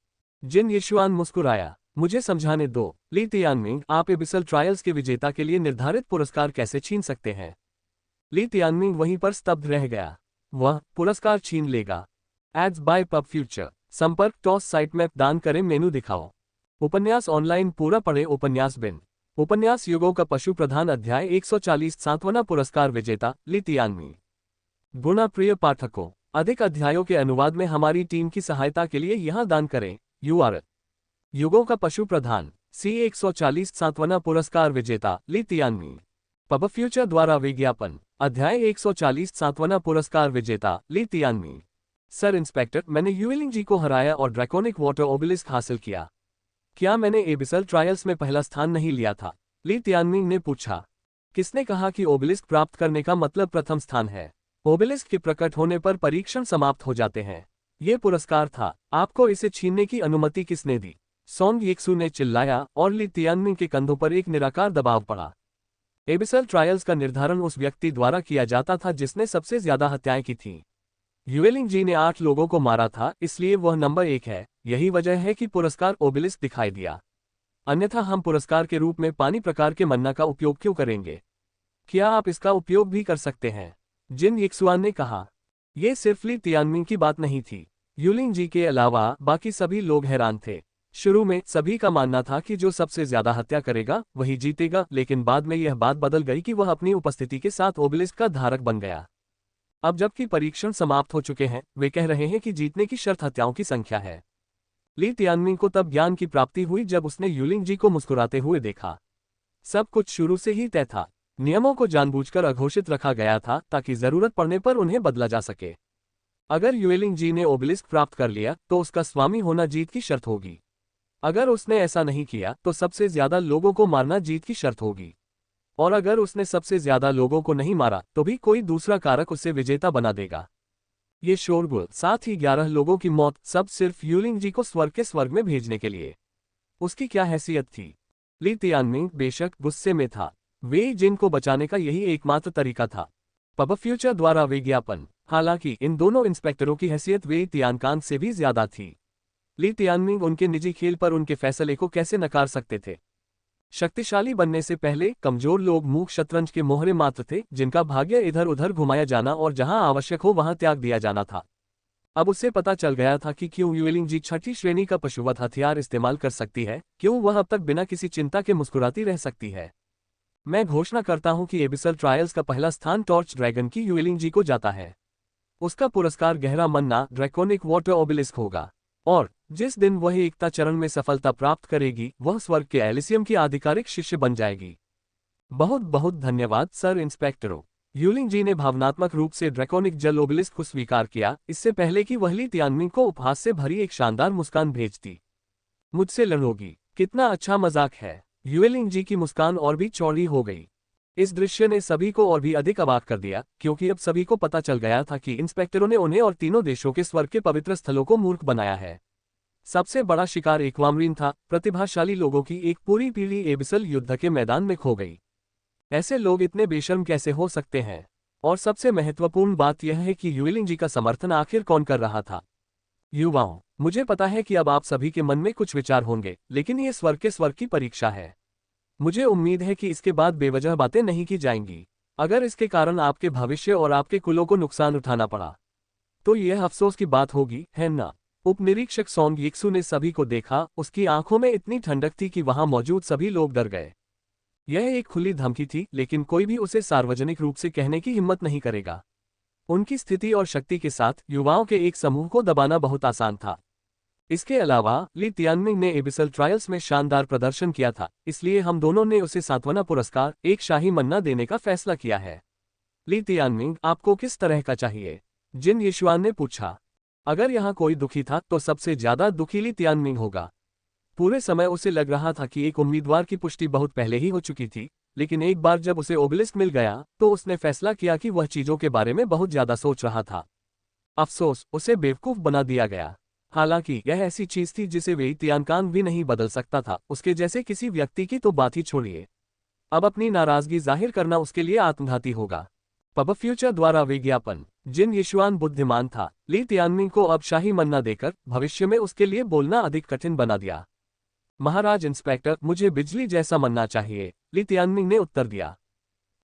जिन यीशुआन मुस्कुराया। मुझे समझाने दो, ली तियानमिंग, आप एबिसल ट्रायल्स के विजेता के लिए निर्धारित पुरस्कार कैसे छीन सकते हैं? ली तियानमिंग वहीं पर स्तब्ध रह गया। वह पुरस्कार छीन लेगा। Ads by pub future. संपर्क टॉस साइट मैप दान करें, मेनू दिखाओ। उपन्यास ऑनलाइन पूरा पढ़े। उपन्यास बिन। उपन्यास युगों का पशु प्रधान अध्याय 140 सातवां पुरस्कार विजेता ली तियानमिंग। गुणा प्रिय पाठकों, अधिक अध्यायों के अनुवाद में हमारी टीम की सहायता के लिए यहां दान करें। URL। युगों का पशु प्रधान C 140 सातवां पुरस्कार विजेता ली तियानमिंग। पब फ्यूचर द्वारा विज्ञापन अध्याय 140 सातवां पुरस्कार विजेता ली तियानमिंग। सर इंस्पेक्टर, मैंने यूएलिंग जी को हराया और ड्रैकोनिक वाटर ओबेलिस्क हासिल किया। क्या मैंने एबिसल ट्रायल्स में पहला स्थान नहीं लिया था? ली तियानमिंग ने पूछा। किसने कहा कि ओबेलिस्क प्राप्त करने का मतलब प्रथम स्थान है? ओबेलिस्क के प्रकट होने पर परीक्षण समाप्त हो जाते हैं। ये पुरस्कार था, आपको इसे छीनने की अनुमति किसने दी? सोंग येक्सु ने चिल्लाया, और ली तियानमिंग के कंधों पर एक निराकार दबाव पड़ा। एबिसल ट्रायल्स का निर्धारण उस व्यक्ति द्वारा किया जाता था जिसने सबसे ज्यादा हत्याएं की थीं। यूएलिंग जी ने 8 लोगों को मारा था, इसलिए वह नंबर 1 है। यही वजह है कि पुरस्कार ओबेलिस्क दिखाई दिया। अन्यथा हम पुरस्कार के रूप में पानी प्रकार के मन्ना का उपयोग क्यों करेंगे? क्या आप इसका उपयोग भी कर सकते हैं? जिन यीशुआन ने कहा। यह सिर्फ ली तियानमिंग की बात नहीं थी। यूलिंग जी के अलावा बाकी सभी लोग हैरान थे। शुरू में सभी का मानना था कि जो सबसे ज्यादा हत्या करेगा वही जीतेगा, लेकिन बाद में यह बात बदल गई कि वह अपनी उपस्थिति के साथ ओबेलिस्क का धारक बन गया। अब जबकि परीक्षण समाप्त हो चुके हैं, वे कह रहे हैं कि जीतने की शर्त हत्याओं की संख्या है। ली तियानमिंग को तब ज्ञान की प्राप्ति हुई जब उसने यूलिंग जी को मुस्कुराते हुए देखा। सब कुछ शुरू से ही तय था। नियमों को जानबूझकर अघोषित रखा गया था ताकि जरूरत पड़ने पर उन्हें बदला जा सके। अगर यूएलिंग जी ने ओबेलिस्क प्राप्त कर लिया तो उसका स्वामी होना जीत की शर्त होगी। अगर उसने ऐसा नहीं किया तो सबसे ज्यादा लोगों को मारना जीत की शर्त होगी। और अगर उसने सबसे ज्यादा लोगों को नहीं मारा तो भी कोई दूसरा कारक उसे विजेता बना देगा। ये शोरगुल, साथ ही 11 लोगों की मौत, सब सिर्फ यूलिंग जी को स्वर्ग के स्वर्ग में भेजने के लिए। उसकी क्या हैसियत थी? ली तियानमिंग बेशक गुस्से में था। वे जिन को बचाने का यही एकमात्र तरीका था। पब फ्यूचर द्वारा विज्ञापन। हालांकि इन दोनों इंस्पेक्टरों की हैसियत वे तियानकान से भी ज्यादा थी। ली तियानमिंग उनके निजी खेल पर उनके फैसले को कैसे नकार सकते थे? शक्तिशाली बनने से पहले कमजोर लोग मूक शतरंज के मोहरे मात्र थे, जिनका भाग्य इधर उधर घुमाया जाना और जहां आवश्यक हो वहां त्याग दिया जाना था। अब उसे पता चल गया था कि क्यों यूलिंग जी छठी श्रेणी का पशुवत हथियार इस्तेमाल कर सकती है, क्यों वह अब तक बिना किसी चिंता के मुस्कुराती रह सकती है। मैं घोषणा करता हूं कि एबिसल ट्रायल्स का पहला स्थान टॉर्च ड्रैगन की यूलिंग जी को जाता है। उसका पुरस्कार गहरा मन्ना ड्रैकोनिक वाटर ओबेलिस्क होगा। और जिस दिन वह एकता चरण में सफलता प्राप्त करेगी, वह स्वर्ग के एलिसियम की आधिकारिक शिष्य बन जाएगी। बहुत बहुत धन्यवाद सर इंस्पेक्टरों। यूलिंग जी ने भावनात्मक रूप से ड्रैकोनिक जल ओबेलिस्क को स्वीकार किया, इससे पहले कि वह ली तियानमिंग को उपहास से भरी एक शानदार मुस्कान भेजती। मुझसे लड़ोगी? कितना अच्छा मजाक है। यूलिंग जी की मुस्कान और भी चौड़ी हो गई। इस दृश्य ने सभी को और भी अधिक अवाक कर दिया, क्योंकि अब सभी को पता चल गया था कि इंस्पेक्टरों ने उन्हें और तीनों देशों के स्वर्ग के पवित्र स्थलों को मूर्ख बनाया है। सबसे बड़ा शिकार एक्वामरीन था। प्रतिभाशाली लोगों की एक पूरी पीढ़ी एबिसल युद्ध के मैदान में खो गई। ऐसे लोग इतने बेशर्म कैसे हो सकते हैं? और सबसे महत्वपूर्ण बात यह है कि यूलिंग जी का समर्थन आखिर कौन कर रहा था? युवाओं, मुझे पता है कि अब आप सभी के मन में कुछ विचार होंगे, लेकिन ये स्वर्ग के स्वर्ग की परीक्षा है। मुझे उम्मीद है कि इसके बाद बेवजह बातें नहीं की जाएंगी। अगर इसके कारण आपके भविष्य और आपके कुलों को नुकसान उठाना पड़ा, तो यह अफसोस की बात होगी, है ना? उपनिरीक्षक सोंग यिक्सु ने सभी को देखा। उसकी आंखों में इतनी ठंडक थी कि वहां मौजूद सभी लोग डर गए। यह एक खुली धमकी थी, लेकिन कोई भी उसे सार्वजनिक रूप से कहने की हिम्मत नहीं करेगा। उनकी स्थिति और शक्ति के साथ युवाओं के एक समूह को दबाना बहुत आसान था। इसके अलावा ली तियानमिंग ने एबिसल ट्रायल्स में शानदार प्रदर्शन किया था, इसलिए हम दोनों ने उसे सांत्वना पुरस्कार, एक शाही मन्ना देने का फैसला किया है। ली तियानमिंग, आपको किस तरह का चाहिए? जिन यिशुआन ने पूछा। अगर यहाँ कोई दुखी था तो सबसे ज्यादा दुखी ली तियानमिंग होगा। पूरे समय उसे लग रहा था कि एक उम्मीदवार की पुष्टि बहुत पहले ही हो चुकी थी, लेकिन एक बार जब उसे ओबेलिस्क मिल गया तो उसने फैसला किया कि वह चीजों के बारे में बहुत ज्यादा सोच रहा था। अफसोस, उसे बेवकूफ बना दिया गया। हालांकि यह ऐसी चीज थी जिसे वे तियानकान भी नहीं बदल सकता था। उसके जैसे किसी व्यक्ति की तो बात ही छोड़िए। अब अपनी नाराजगी जाहिर करना उसके लिए आत्मघाती होगा। पब फ्यूचर द्वारा विज्ञापन। जिन यिशुआन बुद्धिमान था, ली तियानमिंग को अब शाही मन्ना देकर भविष्य में उसके लिए बोलना अधिक कठिन बना दिया। महाराज इंस्पेक्टर, मुझे बिजली जैसा मन्ना चाहिए, ली तियानमिंग ने उत्तर दिया।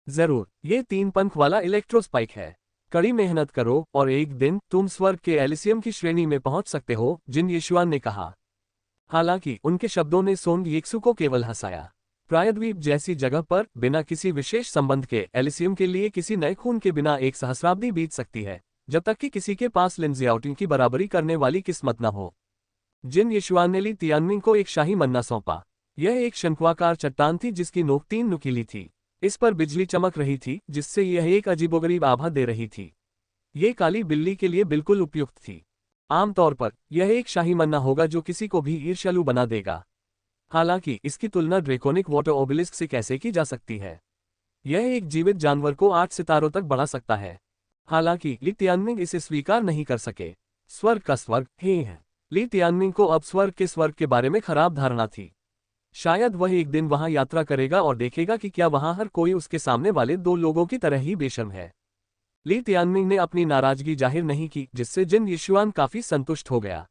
जरूर, ये 3 पंख वाला इलेक्ट्रोस्पाइक है। कड़ी मेहनत करो और एक दिन तुम स्वर्ग के एलिसियम की श्रेणी में पहुंच सकते हो, जिन यिशुआन ने कहा। हालांकि उनके शब्दों ने सोंग यिक्सु को केवल हंसाया। प्रायद्वीप जैसी जगह पर बिना किसी विशेष संबंध के एलिसियम के लिए किसी नए खून के बिना एक सहस्राब्दी बीत सकती है, जब तक कि किसी के पास लिन ज़ियाओटिंग की बराबरी करने वाली किस्मत न हो। जिन यिशुआन ने ली तियानमिंग को एक शाही मन्ना सौंपा। यह एक शंक्वाकार चट्टान थी जिसकी नोक 3 नुकीली थी। इस पर बिजली चमक रही थी, जिससे यह एक अजीबोगरीब आभा दे रही थी। ये काली बिल्ली के लिए बिल्कुल उपयुक्त थी। आमतौर पर यह एक शाही मन्ना होगा जो किसी को भी ईर्ष्यालु बना देगा। हालांकि इसकी तुलना ड्रैकोनिक वाटर ओबेलिस्क से कैसे की जा सकती है? यह एक जीवित जानवर को 8 सितारों तक बढ़ा सकता है। हालांकि ली तियानमिंग इसे स्वीकार नहीं कर सके। स्वर्ग का स्वर्ग हे है। ली तियानमिंग को अब स्वर्ग के बारे में खराब धारणा थी। शायद वह एक दिन वहां यात्रा करेगा और देखेगा कि क्या वहां हर कोई उसके सामने वाले 2 लोगों की तरह ही बेशर्म है। ली तियानमिंग ने अपनी नाराजगी जाहिर नहीं की, जिससे जिन यिशुआन काफी संतुष्ट हो गया।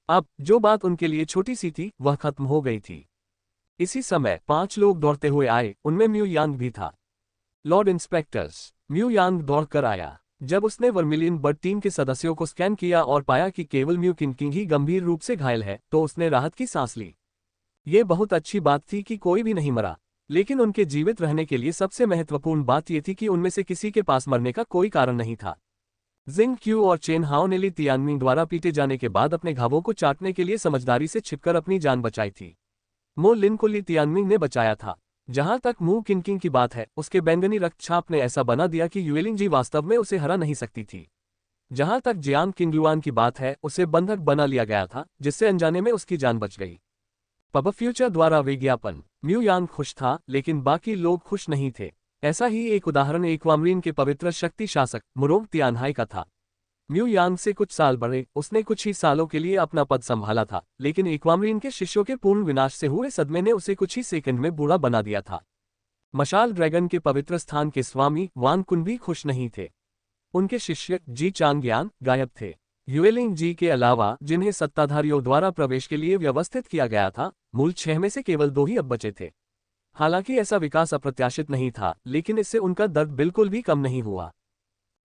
अब जो बात उनके लिए छोटी सी थी वह खत्म हो गई थी। इसी समय 5 लोग दौड़ते हुए आए, उनमें म्यू यांग भी था। लॉर्ड इंस्पेक्टर्स, म्यू यांग दौड़कर आया। जब उसने वर्मिलियन बर्ड टीम के सदस्यों को स्कैन किया और पाया कि केवल म्यू किंकिंग ही गंभीर रूप से घायल है, तो उसने राहत की सांस ली। ये बहुत अच्छी बात थी कि कोई भी नहीं मरा, लेकिन उनके जीवित रहने के लिए सबसे महत्वपूर्ण बात यह थी कि उनमें से किसी के पास मरने का कोई कारण नहीं था। जिंग क्यू और चेन हाओ ने ली तियानमिंग द्वारा पीटे जाने के बाद अपने घावों को चाटने के लिए समझदारी से छिपकर अपनी जान बचाई थी। मो लिन को ली तियानमिंग ने बचाया था। जहां तक मू किंकिंग की बात है, उसके बैंगनी रक्तछाप ने ऐसा बना दिया कि यूलिंग जी वास्तव में उसे हरा नहीं सकती थी। जहां तक जियांग किंगलुआन की बात है, उसे बंधक बना लिया गया था, जिससे अनजाने में उसकी जान बच गई। पब फ्यूचर द्वारा विज्ञापन। म्यू यांग खुश था, लेकिन बाकी लोग खुश नहीं थे। ऐसा ही एक उदाहरण एक्वामरीन के पवित्र शक्ति शासक मुरोंग तियानहाई का था। म्यू यांग से कुछ साल बड़े, उसने कुछ ही सालों के लिए अपना पद संभाला था, लेकिन एक्वामरीन के शिष्यों के पूर्ण विनाश से हुए सदमे ने उसे कुछ ही सेकंड में बूढ़ा बना दिया था। मशाल ड्रैगन के पवित्र स्थान के स्वामी वान कुन भी खुश नहीं थे। उनके शिष्य जी चांगयान गायब थे। युएलिंग जी के अलावा, जिन्हें सत्ताधारियों द्वारा प्रवेश के लिए व्यवस्थित किया गया था, मूल 6 में से केवल 2 ही अब बचे थे। हालांकि ऐसा विकास अप्रत्याशित नहीं था, लेकिन इससे उनका दर्द बिल्कुल भी कम नहीं हुआ।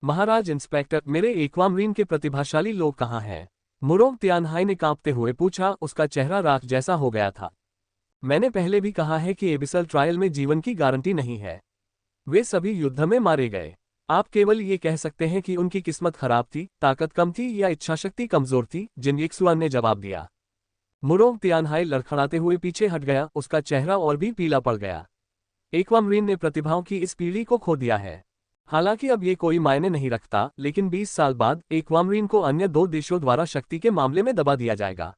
महाराज इंस्पेक्टर, मेरे एक्वामरीन के प्रतिभाशाली लोग कहाँ हैं? मुरोंग तियानहाई ने कांपते हुए पूछा, उसका चेहरा राख जैसा हो गया था। मैंने पहले भी कहा है कि एबिसल ट्रायल में जीवन की गारंटी नहीं है। वे सभी युद्ध में मारे गए। आप केवल ये कह सकते हैं कि उनकी किस्मत खराब थी, ताकत कम थी या इच्छाशक्ति कमजोर थी, जिन यिक्सुआन ने जवाब दिया। मुरोंग तियानहाई लड़खड़ाते हुए पीछे हट गया, उसका चेहरा और भी पीला पड़ गया। एक्वामरीन ने प्रतिभाओं की इस पीढ़ी को खो दिया है। हालांकि अब ये कोई मायने नहीं रखता, लेकिन 20 साल बाद एक्वामरीन को अन्य 2 देशों द्वारा शक्ति के मामले में दबा दिया जाएगा।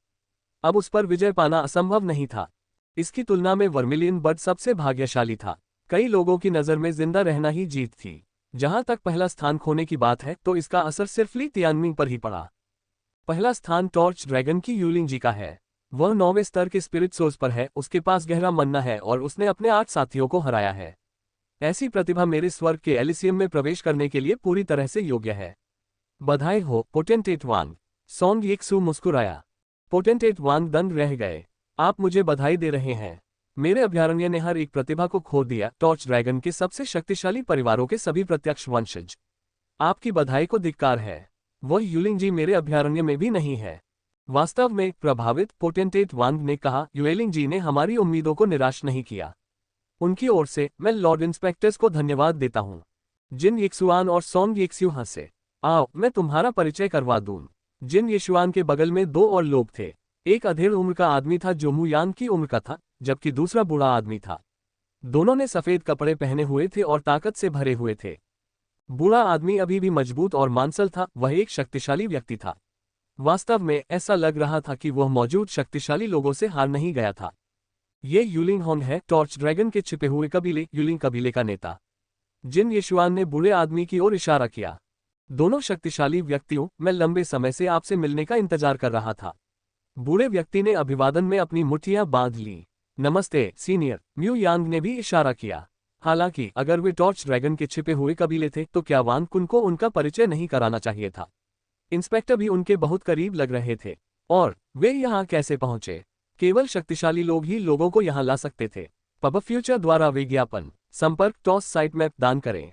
अब उस पर विजय पाना असंभव नहीं था। इसकी तुलना में वर्मिलियन बर्ड सबसे भाग्यशाली था। कई लोगों की नज़र में जिंदा रहना ही जीत थी। जहां तक पहला स्थान खोने की बात है, तो इसका असर सिर्फ ली तियानमिंग पर ही पड़ा। पहला स्थान टॉर्च ड्रैगन की यूलिंग जी का है। वह 9वें स्तर के स्पिरिट सोर्स पर है, उसके पास गहरा मन्ना है और उसने अपने 8 साथियों को हराया है। ऐसी प्रतिभा मेरे स्वर्ग के एलिसियम में प्रवेश करने के लिए पूरी तरह से योग्य है। बधाई हो पोटेंटेट वांग। सोंग यिक्सु मुस्कुराया। पोटेंटेट वांग दंग रह गए। आप मुझे बधाई दे रहे हैं? मेरे अभयारण्य ने हर एक प्रतिभा को खो दिया, टॉर्च ड्रैगन के सबसे शक्तिशाली परिवारों के सभी प्रत्यक्ष वंशज। आपकी बधाई को धिक्कार है। वह यूलिंग जी मेरे अभयारण्य में भी नहीं है। वास्तव में प्रभावित पोटेंटेट वांग ने कहा, युएलिंग जी ने हमारी उम्मीदों को निराश नहीं किया। उनकी ओर से मैं लॉर्ड इंस्पेक्टर्स को धन्यवाद देता हूँ। जिन यिक्सुआन और सोंग यिक्स्यू से। आओ मैं तुम्हारा परिचय करवा दूं। जिन यिक्सुआन के बगल में 2 और लोग थे। एक अधेड़ उम्र का आदमी था जो मू यांग की उम्र का था, जबकि दूसरा बूढ़ा आदमी था। दोनों ने सफेद कपड़े पहने हुए थे और ताकत से भरे हुए थे। बूढ़ा आदमी अभी भी मजबूत और मांसल था, वह एक शक्तिशाली व्यक्ति था। वास्तव में ऐसा लग रहा था कि वह मौजूद शक्तिशाली लोगों से हार नहीं गया था। ये यूलिंग होंग है, टॉर्च ड्रैगन के छिपे हुए कबीले यूलिंग कबीले का नेता। जिन यिक्सुआन ने बूढ़े आदमी की ओर इशारा किया। दोनों शक्तिशाली व्यक्तियों, मैं लंबे समय से आपसे मिलने का इंतजार कर रहा था। बूढ़े व्यक्ति ने अभिवादन में अपनी मुट्ठियां बांध ली। नमस्ते सीनियर, म्यू यांग ने भी इशारा किया। हालांकि अगर वे टॉर्च ड्रैगन के छिपे हुए कबीले थे, तो क्या वांग कुन को उनका परिचय नहीं कराना चाहिए था? इंस्पेक्टर भी उनके बहुत करीब लग रहे थे। और वे यहाँ कैसे पहुंचे? केवल शक्तिशाली लोग ही लोगों को यहाँ ला सकते थे। पब फ्यूचर द्वारा विज्ञापन। संपर्क टॉस साइट मैप दान करें।